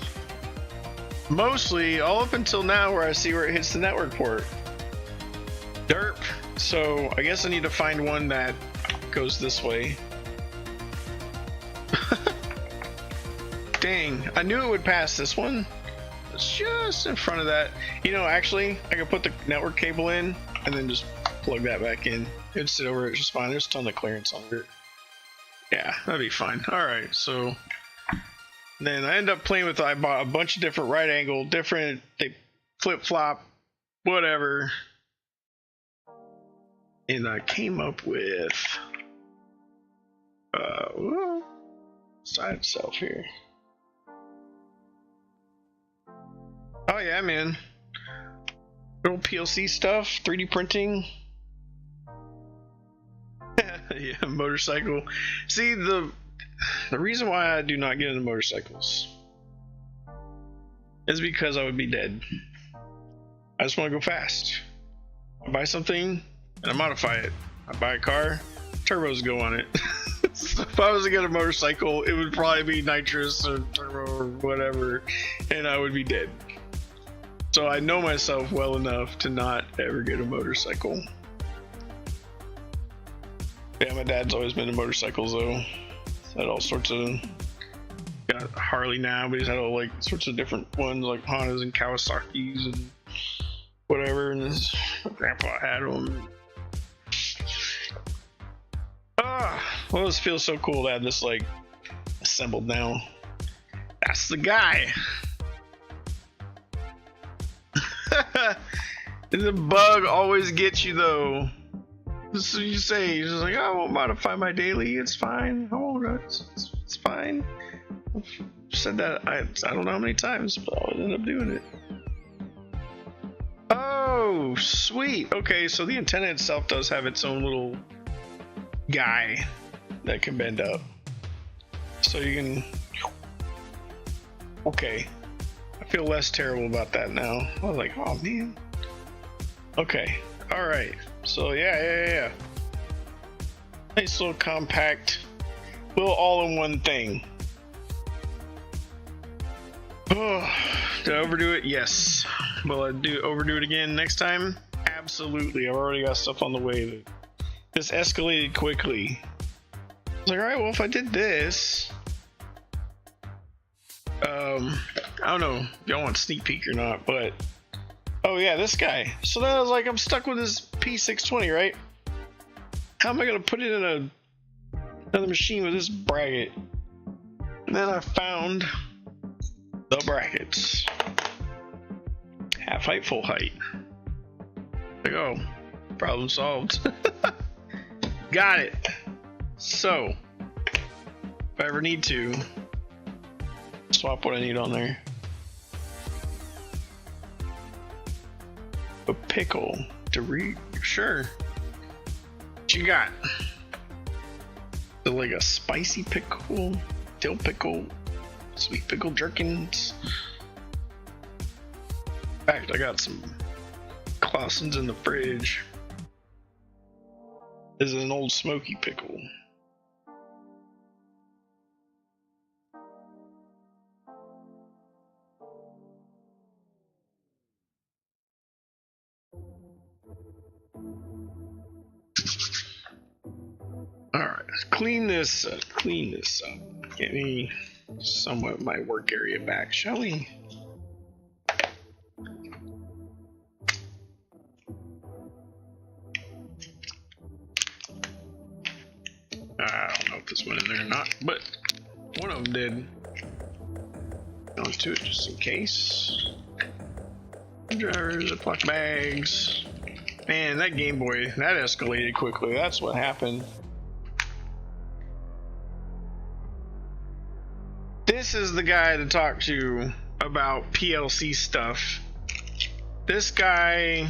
Mostly all up until now, where I see where it hits the network port. Derp. So I guess I need to find one that goes this way. Dang, I knew it would pass this one. It's just in front of that. You know, actually, I could put the network cable in and then just plug that back in. It'd sit over it just fine. There's a ton of clearance under it. Yeah, that'd be fine. Alright, so then I end up playing with, I bought a bunch of different right angle, different, they flip flop, whatever. And I came up with side itself here. Oh yeah, man. Little PLC stuff, 3D printing. Yeah, motorcycle. See, the reason why I do not get into motorcycles is because I would be dead. I just want to go fast. I buy something and I modify it. I buy a car, turbos go on it. So if I was to get a motorcycle, it would probably be nitrous or turbo or whatever, and I would be dead. So I know myself well enough to not ever get a motorcycle. Yeah, my dad's always been in motorcycles though. He's had all sorts of, got a Harley now, but he's had all like sorts of different ones like Hondas and Kawasaki's and whatever, and his grandpa had them. Well, this feels so cool to have this like assembled now. That's the guy. The bug always gets you though. So you say, you're just like, I won't modify my daily. It's fine. I won't. It's fine. I've said that I don't know how many times, but I always end up doing it. Oh, sweet. Okay, so the antenna itself does have its own little guy that can bend up. So you can. Okay. I feel less terrible about that now. I was like, oh man. Okay. Alright. So yeah. Nice little compact, little all-in-one thing. Oh, did I overdo it? Yes. Will I overdo it again next time? Absolutely. I've already got stuff on the way. This escalated quickly. I was like, alright, well, if I did this, I don't know if y'all want sneak peek or not, but oh yeah, this guy. So then I was like, I'm stuck with this P620, right? How am I gonna put it in another machine with this bracket? And then I found the brackets. Half height, full height. Like, oh, problem solved. Got it. So, if I ever need to swap what I need on there. A pickle to read, sure. What you got? So like a spicy pickle, dill pickle, sweet pickle jerkins. In fact, I got some Clausen's in the fridge. This is an old smoky pickle. Alright, clean this up, Get me somewhat of my work area back, shall we? I don't know if this went in there or not, but one of them did. Onto it just in case. Drivers, Ziploc bags. Man, that Game Boy, that escalated quickly. That's what happened. This is the guy to talk to about PLC stuff. This guy,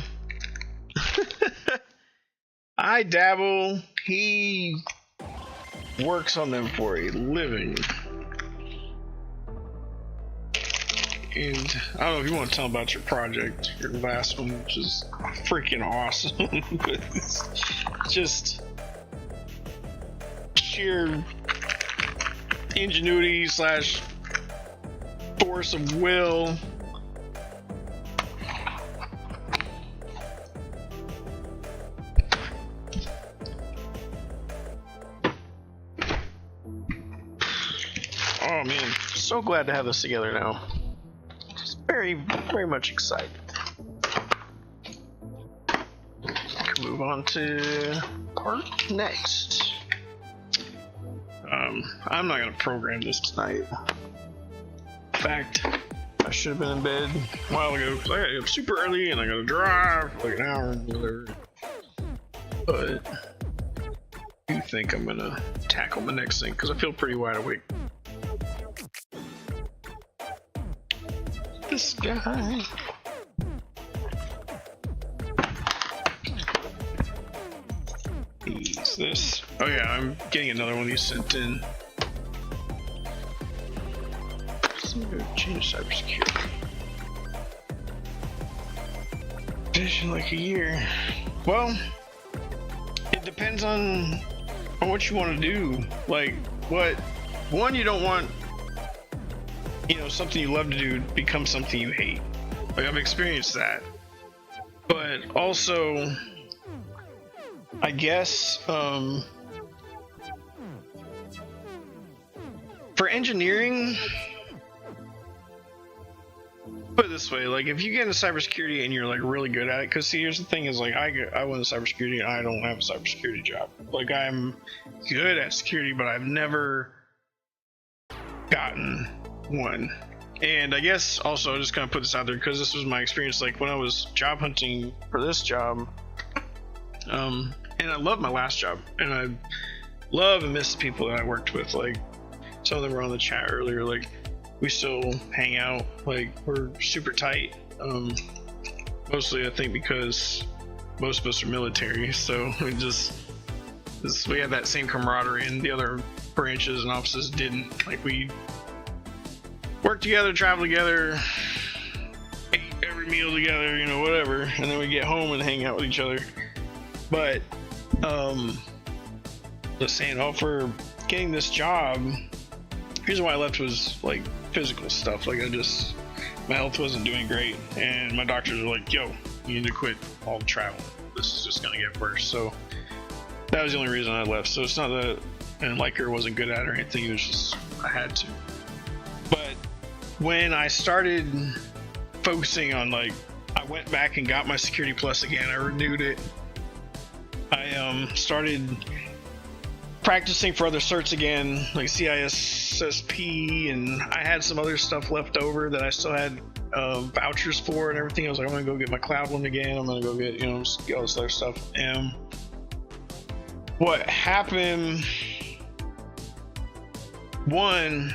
I dabble. He works on them for a living. And I don't know if you want to tell him about your project, your last one, which is freaking awesome. But it's just sheer ingenuity slash force of will. Oh man, so glad to have this together now. Just very, very much excited. Move on to part next. I'm not gonna program this tonight. In fact, I should have been in bed a while ago because I gotta get up super early and I gotta drive for like an hour and whatever. But I do think I'm gonna tackle the next thing because I feel pretty wide awake. This guy. Is this? Oh yeah, I'm getting another one of these sent in. Change cybersecurity. Vision like a year. Well, it depends on what you want to do. Like, what? One, you don't want, something you love to do become something you hate. Like, I've experienced that. But also, I guess, for engineering, put it this way, like if you get into cybersecurity and you're like really good at it, because see, here's the thing is like I went into cybersecurity and I don't have a cybersecurity job. Like I'm good at security, but I've never gotten one. And I guess also just kind of put this out there because this was my experience. Like when I was job hunting for this job, and I love my last job, and I love and miss the people that I worked with. Like some of them were on the chat earlier. Like we still hang out. Like we're super tight. Mostly I think because most of us are military, so we had that same camaraderie, and the other branches and offices didn't. Like we work together, travel together, eat every meal together, whatever, and then we get home and hang out with each other. But just saying, for getting this job, the reason why I left was like physical stuff. Like my health wasn't doing great, and my doctors were like, yo, you need to quit all the travel. This is just gonna get worse. So that was the only reason I left. So it's not that and Liker wasn't good at it or anything, it was just I had to. But when I started focusing on, like, I went back and got my Security Plus again, I renewed it. I started practicing for other certs again, like CISSP, and I had some other stuff left over that I still had vouchers for and everything. I was like, I'm gonna go get my cloud one again. I'm gonna go get, all this other stuff. And what happened, one,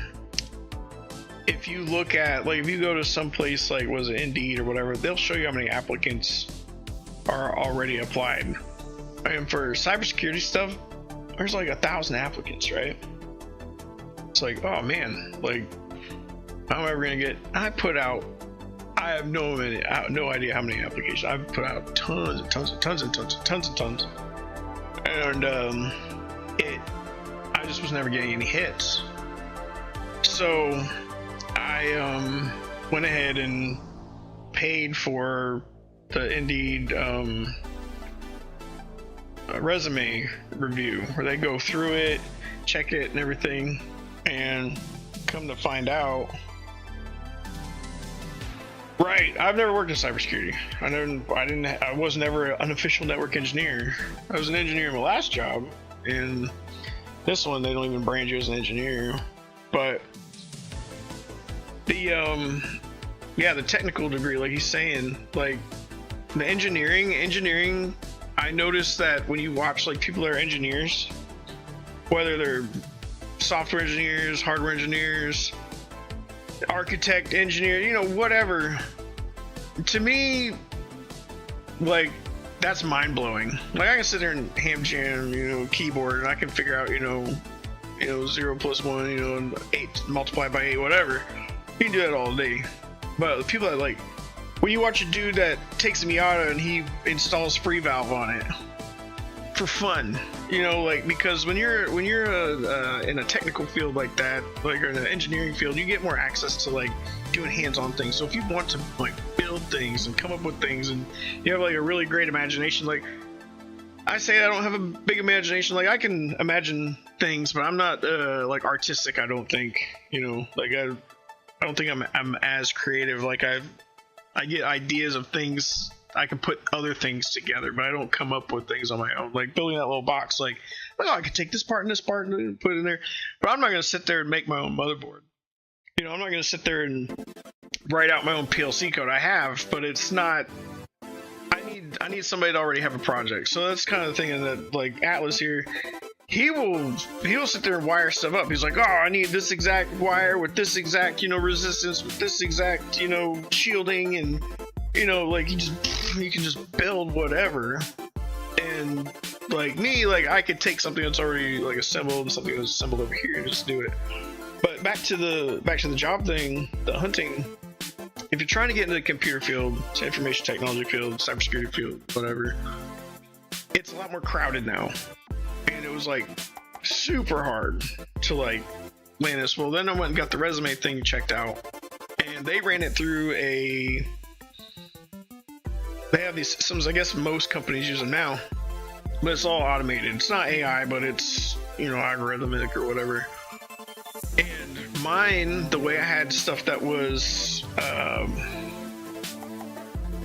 if you look at, like, if you go to some place like, was it Indeed or whatever, they'll show you how many applicants are already applied. And for cybersecurity stuff, there's like 1,000 applicants, right? It's like, oh man, like, how am I ever gonna get? I have no idea how many applications. I've put out tons and tons and tons and tons and tons and tons, and I just was never getting any hits. So I went ahead and paid for the Indeed resume review, where they go through it, check it and everything, and come to find out, right, I've never worked in cybersecurity. I was never an official network engineer. I was an engineer in my last job, and this one they don't even brand you as an engineer. But the technical degree, like he's saying, like the engineering, I noticed that when you watch like people that are engineers, whether they're software engineers, hardware engineers, architect, engineer, you know, whatever, to me, like, that's mind-blowing. Like, I can sit there and ham jam, you know, keyboard, and I can figure out, you know 0 plus 1, you know, and 8 multiplied by 8, whatever. You can do that all day. But the people that, like, when you watch a dude that takes a Miata and he installs FreeValve on it for fun, you know, like, because when you're in a technical field like that, like, or in an engineering field, you get more access to like doing hands-on things. So if you want to like build things and come up with things, and you have like a really great imagination, like I say, I don't have a big imagination. Like, I can imagine things, but I'm not like artistic. I don't think, you know, like I don't think I'm as creative. Like I get ideas of things, I can put other things together, but I don't come up with things on my own. Like building that little box, like, oh, I could take this part and this part and put it in there, but I'm not going to sit there and make my own motherboard. You know, I'm not going to sit there and write out my own PLC code. I have, but it's not. I need somebody to already have a project. So that's kind of the thing that, like, Atlas here, he will sit there and wire stuff up. He's like, oh, I need this exact wire with this exact, you know, resistance, with this exact, you know, shielding, and, you know, like, you can just build whatever. And like me, like, I could take something that's already like assembled and something that's assembled over here and just do it. But back to the job thing, the hunting. If you're trying to get into the computer field, information technology field, cybersecurity field, whatever, it's a lot more crowded now. And it was like super hard to like land this. Well, then I went and got the resume thing checked out, and they ran it through they have these systems. I guess most companies use them now, but it's all automated. It's not AI, but it's, you know, algorithmic or whatever. And mine, the way I had stuff that was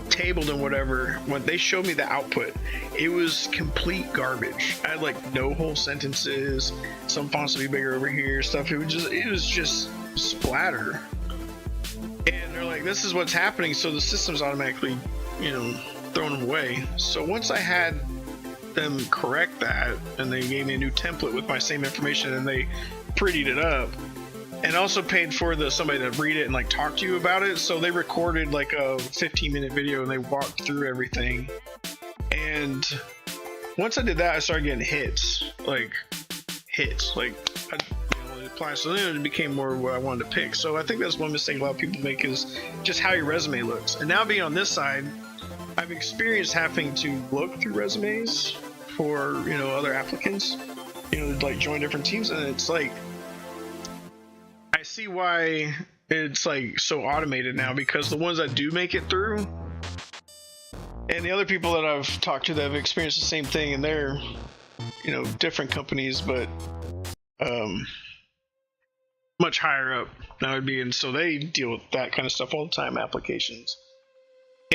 tabled and whatever, when they showed me the output, it was complete garbage. I had like no whole sentences, some fonts to be bigger over here, stuff. It was just splatter. And they're like, this is what's happening, so the system's automatically, you know, throwing them away. So once I had them correct that, and they gave me a new template with my same information, and they prettied it up, and also paid for somebody to read it and like talk to you about it. So they recorded like a 15-minute video and they walked through everything. And once I did that, I started getting hits. I, you know, it applies. So then it became more what I wanted to pick. So I think that's one mistake a lot of people make, is just how your resume looks. And now being on this side, I've experienced having to look through resumes for, you know, other applicants, you know, like join different teams, and it's like, I see why it's like so automated now, because the ones that do make it through, and the other people that I've talked to that have experienced the same thing, and they're, you know, different companies, but much higher up that would be, and so they deal with that kind of stuff all the time, applications.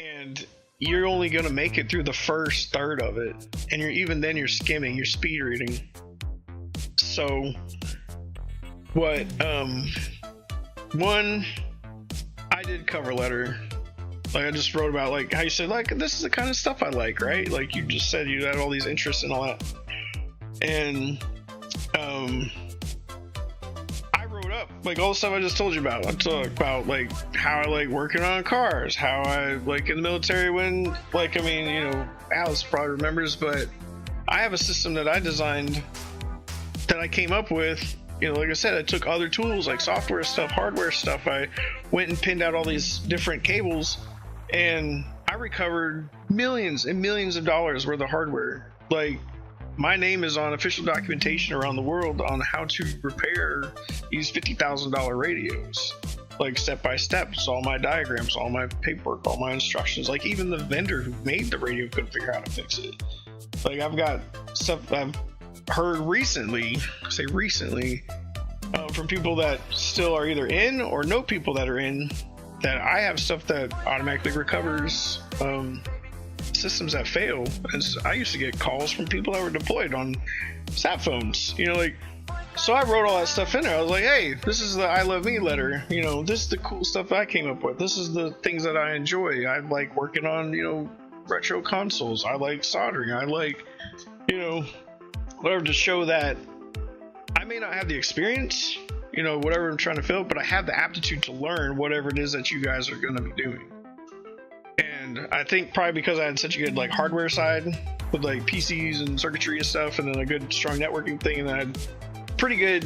And you're only going to make it through the first third of it, and you're skimming, you're speed reading. So what one, I did cover letter, like I just wrote about like how you said, like, this is the kind of stuff I like, right? Like you just said you had all these interests and all that, and I wrote up like all the stuff I just told you about. I talk about like how I like working on cars, how I like in the military when, like, I mean, you know, Alice probably remembers, but I have a system that I designed that I came up with. You know, like I said, I took other tools like software stuff, hardware stuff. I went and pinned out all these different cables, and I recovered millions and millions of dollars worth of hardware. Like, my name is on official documentation around the world on how to repair these $50,000 radios, like step by step. It's all my diagrams, all my paperwork, all my instructions. Like, even the vendor who made the radio couldn't figure out how to fix it. Like, I've got stuff I've heard recently, from people that still are either in or know people that are in, that I have stuff that automatically recovers systems that fail. And I used to get calls from people that were deployed on sat phones, you know, like, so I wrote all that stuff in there. I was like, hey, this is the I love me letter, you know, this is the cool stuff I came up with, this is the things that I enjoy. I like working on, you know, retro consoles, I like soldering, I like, you know, whatever, to show that I may not have the experience, you know, whatever I'm trying to fill, but I have the aptitude to learn whatever it is that you guys are going to be doing. And I think probably because I had such a good like hardware side with like PCs and circuitry and stuff, and then a good strong networking thing, and then I had pretty good,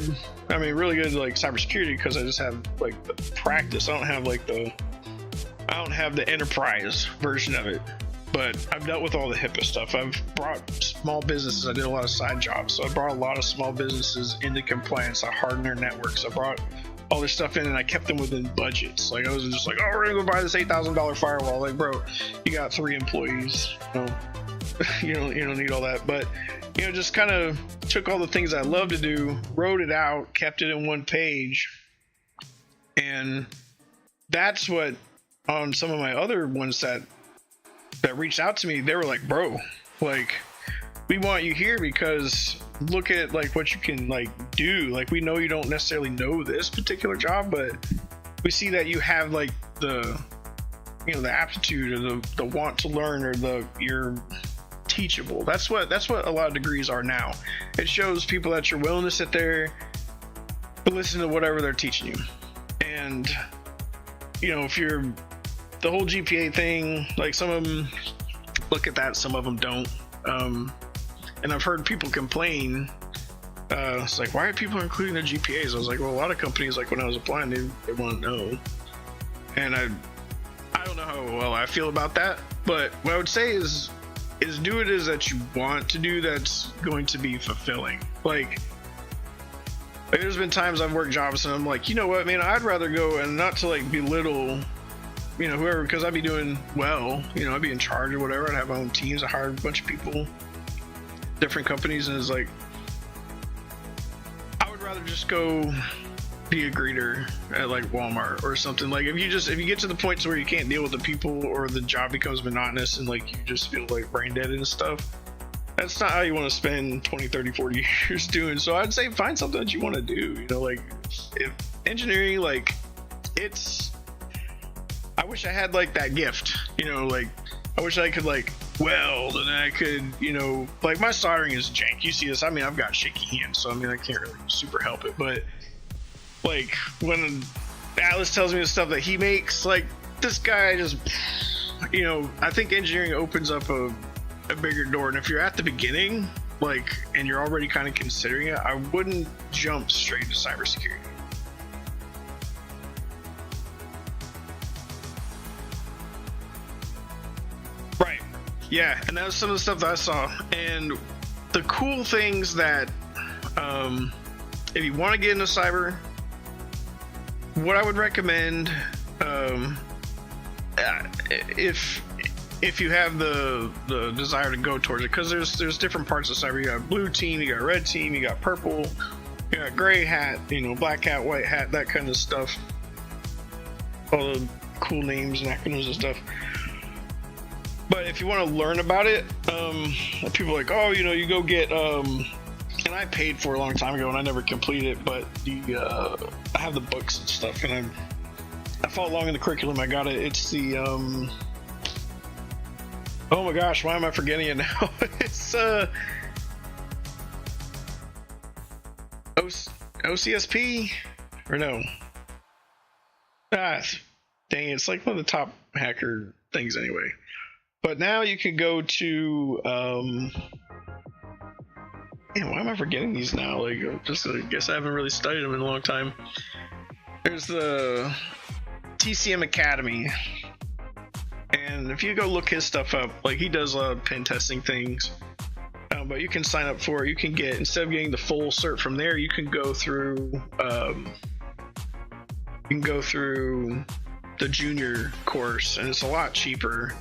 I mean really good like cybersecurity, because I just have like the practice. I don't have the enterprise version of it, but I've dealt with all the HIPAA stuff. I've brought small businesses, I did a lot of side jobs, so I brought a lot of small businesses into compliance. I hardened their networks, I brought all this stuff in, and I kept them within budgets. Like, I was just like, oh, we're gonna go buy this $8,000 firewall. Like, bro, you got 3 employees, you know, you don't need all that. But, you know, just kind of took all the things I love to do, wrote it out, kept it in one page, and that's what, on some of my other ones that reached out to me, they were like, bro, like, we want you here because look at like what you can like do. Like, we know you don't necessarily know this particular job, but we see that you have like the, you know, the aptitude or the want to learn, or you're teachable. That's what a lot of degrees are now. It shows people that you're willing to sit there and listen to whatever they're teaching you. And, you know, if you're the whole GPA thing, like, some of them look at that, some of them don't. And I've heard people complain, it's like, why are people including their GPAs? I was like, well, a lot of companies, like when I was applying, they want to know. And I don't know how well I feel about that, but what I would say is do it as that you want to do, that's going to be fulfilling. Like there's been times I've worked jobs and I'm like, you know what, man, I'd rather go, and not to like belittle, you know, whoever, because I'd be doing well, you know, I'd be in charge or whatever, I'd have my own teams, I hired a bunch of people, different companies, and it's like, I would rather just go be a greeter at like Walmart or something. Like, if you get to the point to where you can't deal with the people, or the job becomes monotonous and like you just feel like brain dead and stuff, that's not how you want to spend 20, 30, 40 years doing. So I'd say find something that you want to do, you know, like if engineering, like, I wish I had like that gift, you know, like I wish I could like weld, and I could, you know, like my soldering is jank. You see this, I mean, I've got shaky hands, so I mean, I can't really super help it, but like when Alice tells me the stuff that he makes, like this guy just, you know, I think engineering opens up a bigger door. And if you're at the beginning, like, and you're already kind of considering it, I wouldn't jump straight to cybersecurity. Right. Yeah, and that was some of the stuff that I saw. And the cool things that, if you want to get into cyber, what I would recommend, if you have the desire to go towards it, because there's different parts of cyber. You got blue team, you got red team, you got purple, you got gray hat, you know, black hat, white hat, that kind of stuff. All the cool names and acronyms and stuff. But if you want to learn about it, people are like, oh, you know, you go get, and I paid for it a long time ago and I never completed it, but I have the books and stuff, and I followed along in the curriculum. I got it. It's the, oh my gosh, why am I forgetting it now? It's OCSP Or no. Ah, dang, it's like one of the top hacker things anyway. But now you can go to man, why am I forgetting these now? Like, I guess I haven't really studied them in a long time. There's the TCM Academy, and if you go look his stuff up, like he does a lot of pen testing things. But you can sign up for it. You can get, instead of getting the full cert from there, you can go through the junior course, and it's a lot cheaper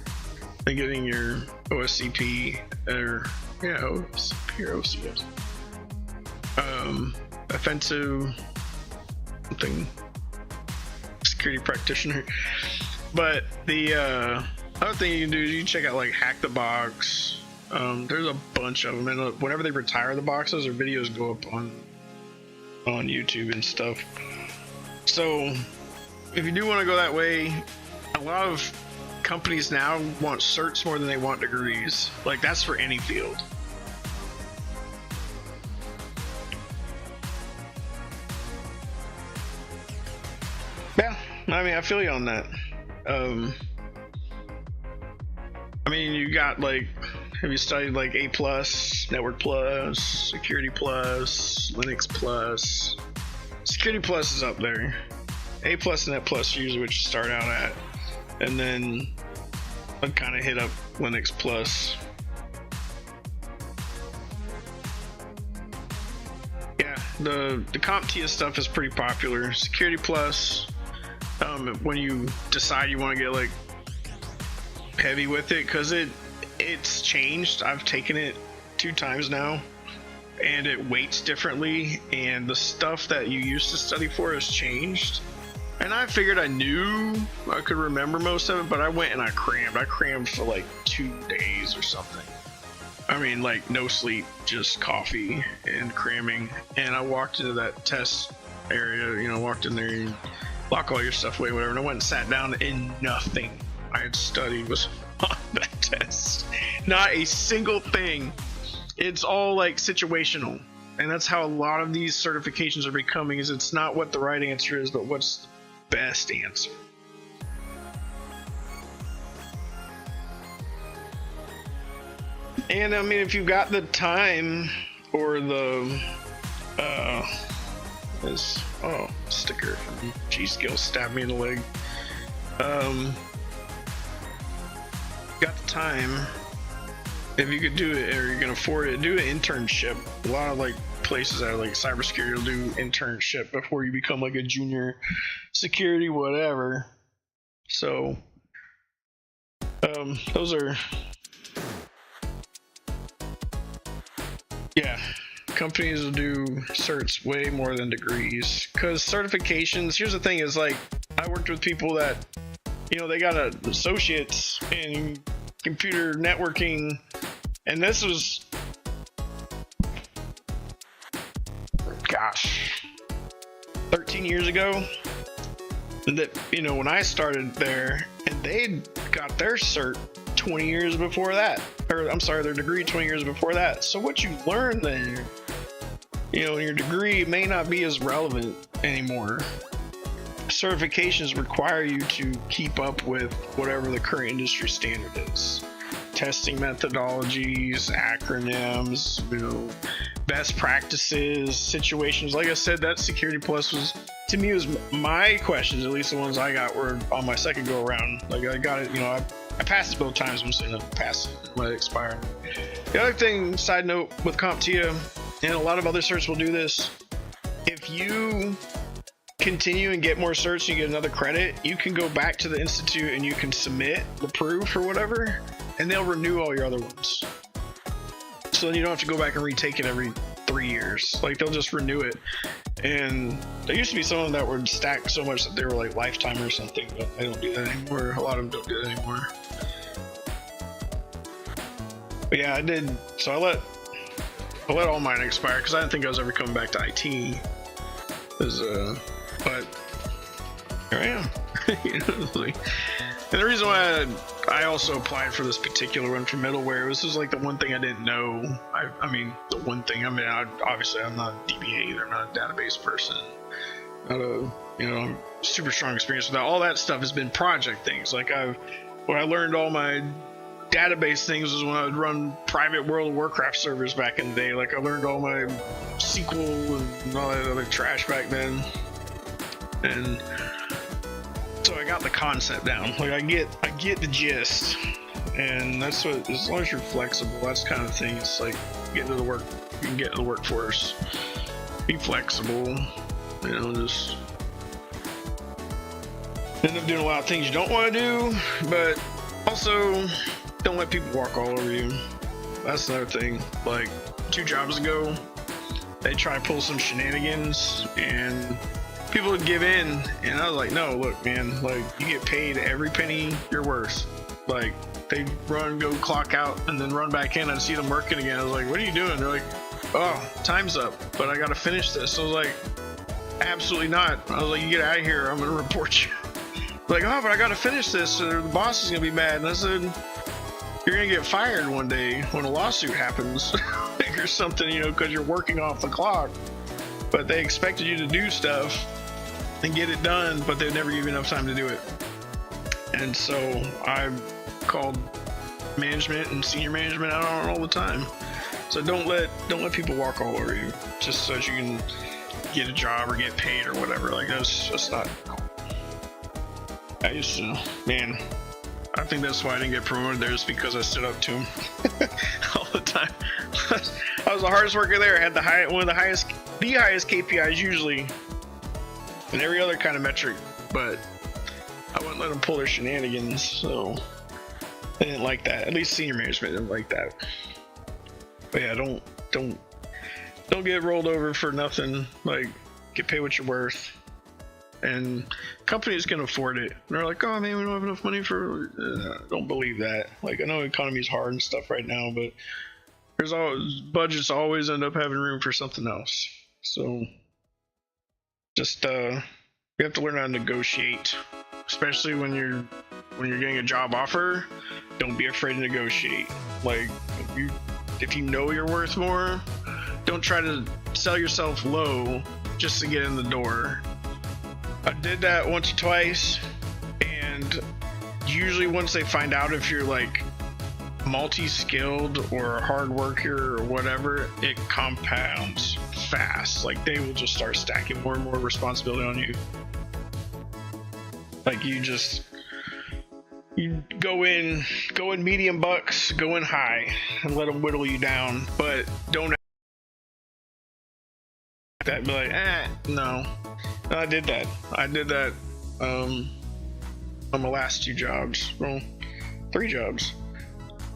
than getting your OSCP or OSCP or OCS. Offensive something security practitioner. But the other thing you can do is you can check out like Hack the Box. There's a bunch of them, and whenever they retire the boxes, their videos go up on YouTube and stuff. So if you do want to go that way, a lot of companies now want certs more than they want degrees. Like, that's for any field. Yeah, I mean, I feel you on that. I mean, you got like, have you studied like A+, Network Plus, Security Plus, Linux Plus? Security Plus is up there. A+ and Net Plus are usually what you start out at, and then I'd kind of hit up Linux Plus. Yeah, the CompTIA stuff is pretty popular. Security Plus, when you decide you want to get like heavy with it, because it's changed. I've taken it 2 times now, and it weights differently, and the stuff that you used to study for has changed. And I figured I knew I could remember most of it, but I went and I crammed for like 2 days or something. I mean, like, no sleep, just coffee and cramming. And I walked into that test area, walked in there and lock all your stuff away, whatever, and I went and sat down, and nothing I had studied was on that test. Not a single thing. It's all like situational, and that's how a lot of these certifications are becoming. Is it's not what the right answer is, but what's the best answer. And I mean, if you've got the time or the sticker from G-Skill stabbed me in the leg. Got the time, if you could do it or you can afford it, do an internship. A lot of like places that are like cybersecurity will do internship before you become like a junior security whatever. So those are, yeah, companies will do certs way more than degrees, because certifications, here's the thing, is like, I worked with people that, they got an associates in computer networking, and this was, 13 years ago, that, when I started there, and they got their cert 20 years before that, or I'm sorry, their degree 20 years before that. So what you learn there, your degree may not be as relevant anymore. Certifications require you to keep up with whatever the current industry standard is. Testing methodologies, acronyms, best practices, situations. Like I said, that Security Plus was, to me, was my questions, at least the ones I got, were on my second go around. Like, I got it, I passed it both times. I'm saying I passed it, let it expire. The other thing, side note, with CompTIA, and a lot of other certs will do this, if you continue and get more certs, you get another credit, you can go back to the institute and you can submit the proof or whatever, and they'll renew all your other ones. So then you don't have to go back and retake it every 3 years. Like, they'll just renew it. And there used to be some of them that were stacked so much that they were like lifetime or something, but they don't do that anymore. A lot of them don't do that anymore. But yeah, I did. So I let all mine expire because I didn't think I was ever coming back to IT. But here I am. And the reason why I also applied for this particular one for middleware, this was like the one thing I didn't know. I mean, the one thing, obviously I'm not a DBA either, I'm not a database person. not a super strong experience with that. All that stuff has been project things. Like when I learned all my database things was when I would run private World of Warcraft servers back in the day. Like I learned all my SQL and all that other trash back then, and so I got the concept down. Like I get the gist, and that's what, as long as you're flexible, that's kind of thing. It's like get into the work, you can get into the workforce, be flexible, just end up doing a lot of things you don't want to do, but also don't let people walk all over you. That's another thing. Like 2 jobs ago, they try to pull some shenanigans and people would give in, and I was like, no, look, man, like you get paid every penny you're worth. Like they go clock out and then run back in and see them working again. I was like, what are you doing? They're like, oh, time's up, but I gotta finish this. So I was like, absolutely not. I was like, you get out of here, I'm gonna report you. Like, oh, but I gotta finish this or the boss is gonna be mad. And I said, you're gonna get fired one day when a lawsuit happens or something, because you're working off the clock. But they expected you to do stuff and get it done, but they never give you enough time to do it. And so I called management and senior management out on it all the time. So don't let people walk all over you just so that you can get a job or get paid or whatever. Like that's just not. I used to, man. I think that's why I didn't get promoted there, is because I stood up to him all the time. I was the hardest worker there. I had the highest KPIs usually, and every other kind of metric, but I wouldn't let them pull their shenanigans. So they didn't like that. At least senior management didn't like that. But yeah, don't get rolled over for nothing. Like, get paid what you're worth. And companies can afford it. And they're like, oh man, we don't have enough money for. Don't believe that. Like, I know the economy's hard and stuff right now, but there's always budgets always end up having room for something else. So just you have to learn how to negotiate, especially when you're getting a job offer. Don't be afraid to negotiate. Like if you know you're worth more, don't try to sell yourself low just to get in the door. I did that once or twice, and usually once they find out if you're like multi-skilled or a hard worker or whatever, it compounds fast. Like they will just start stacking more and more responsibility on you. Like you go in medium bucks, go in high, and let them whittle you down, but don't that be like, no. I did that on my last 2 jobs, well, 3 jobs.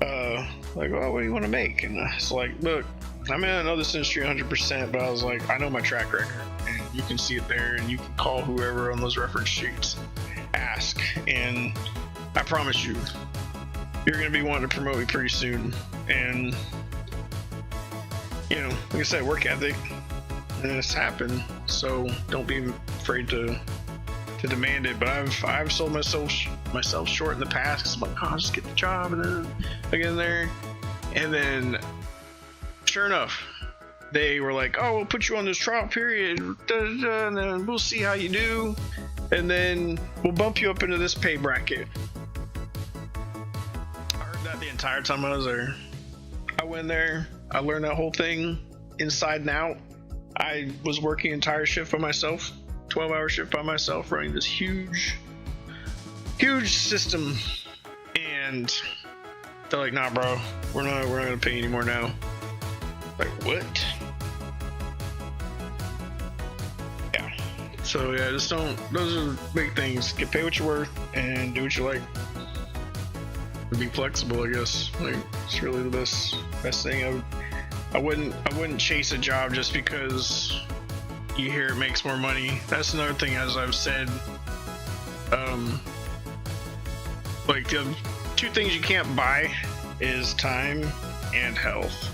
Like, oh, what do you want to make? And it's like, look, I mean, I know this industry 100%, but I was like, I know my track record, and you can see it there, and you can call whoever on those reference sheets, ask, and I promise you, you're gonna be wanting to promote me pretty soon. And like I said, work ethic. And it's happened, so don't be afraid to demand it. But I've sold myself short in the past because I'm like, oh, I'll just get the job, and then I get in there, and then sure enough, they were like, oh, we'll put you on this trial period, and then we'll see how you do, and then we'll bump you up into this pay bracket. I heard that the entire time I was there. I went there, I learned that whole thing inside and out. I was working an entire shift by myself, 12-hour shift by myself, running this huge system, and they're like, nah, bro, we're not gonna pay you anymore now. Like, what? Yeah. So yeah, just don't. Those are big things. Get paid what you're worth and do what you like. And be flexible, I guess. Like, it's really the best thing. I wouldn't chase a job just because you hear it makes more money. That's another thing, as I've said. Like the 2 things you can't buy is time and health.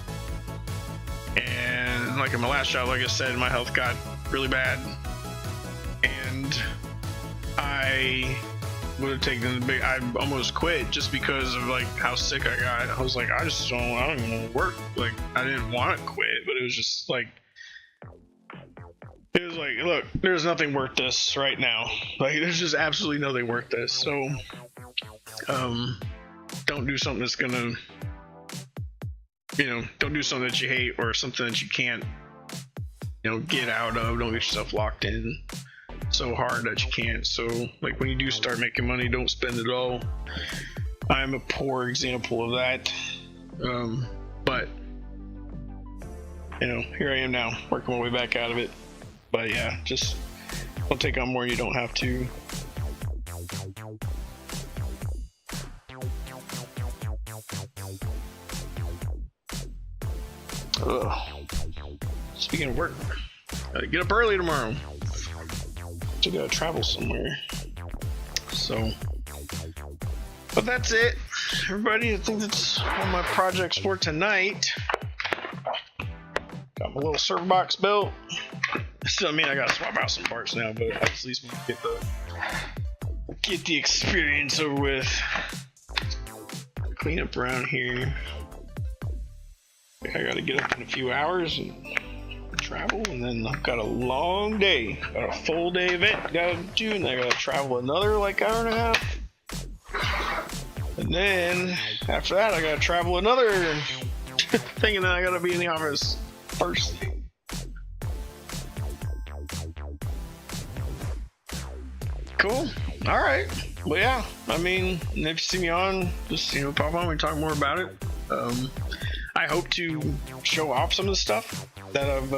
And like in my last job, like I said, my health got really bad, and I would have taken I almost quit just because of like how sick I got. I was like, I don't even want to work. Like, I didn't want to quit, but it was just like, It was like, look, there's nothing worth this right now. Like, there's just absolutely nothing worth this. So, don't do something that's gonna, don't do something that you hate or something that you can't, get out of. Don't get yourself locked in so hard that you can't. So, like, when you do start making money, don't spend it all. I'm a poor example of that. But, here I am now, working my way back out of it. But yeah, just don't take on more you don't have to. Ugh. Speaking of work, gotta get up early tomorrow. Still gotta travel somewhere. So, but that's it, everybody. I think that's all my projects for tonight. Got my little server box built. Still, I mean, I gotta swap out some parts now, but at least we can get the experience over with. Clean up around here. I gotta get up in a few hours and travel, and then I've got a long day. Got a full day event gotta do, and I gotta travel another like hour and a half. And then after that, I gotta travel another thing, and then I gotta be in the office first thing. Cool. All right. Well, yeah. I mean, if you see me on, just pop on. We talk more about it. I hope to show off some of the stuff that I've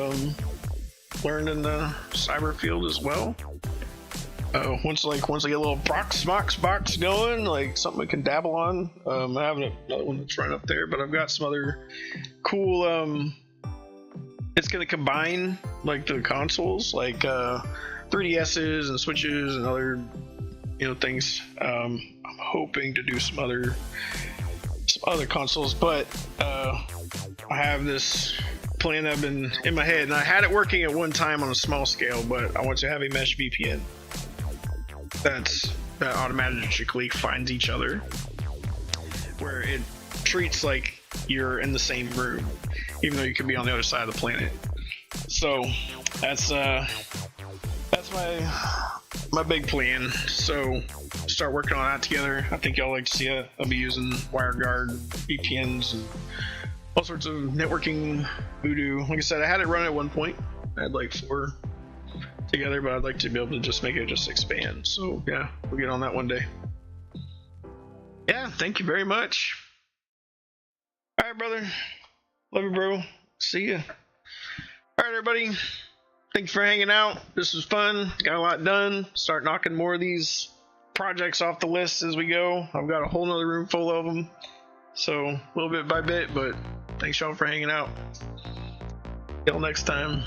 learned in the cyber field as well. Once I get a little box going, like something I can dabble on. I have another one that's right up there, but I've got some other cool. It's gonna combine like the consoles, like 3DSs and Switches and other things. I'm hoping to do some other consoles, but I have this plan that I've been in my head, and I had it working at one time on a small scale, but I want to have a mesh VPN that automatically finds each other, where it treats like you're in the same room, even though you could be on the other side of the planet. So that's my big plan. So start working on that together. I think y'all like to see it. I'll be using WireGuard, VPNs, and all sorts of networking voodoo. Like I said, I had it run at one point. I had like 4 together, but I'd like to be able to just make it just expand. So yeah, we'll get on that one day. Yeah, thank you very much. All right, brother. Love you, bro. See ya. All right, everybody. Thanks for hanging out. This was fun. Got a lot done. Start knocking more of these projects off the list as we go. I've got a whole nother room full of them. So a little bit by bit, but thanks y'all for hanging out. Till next time.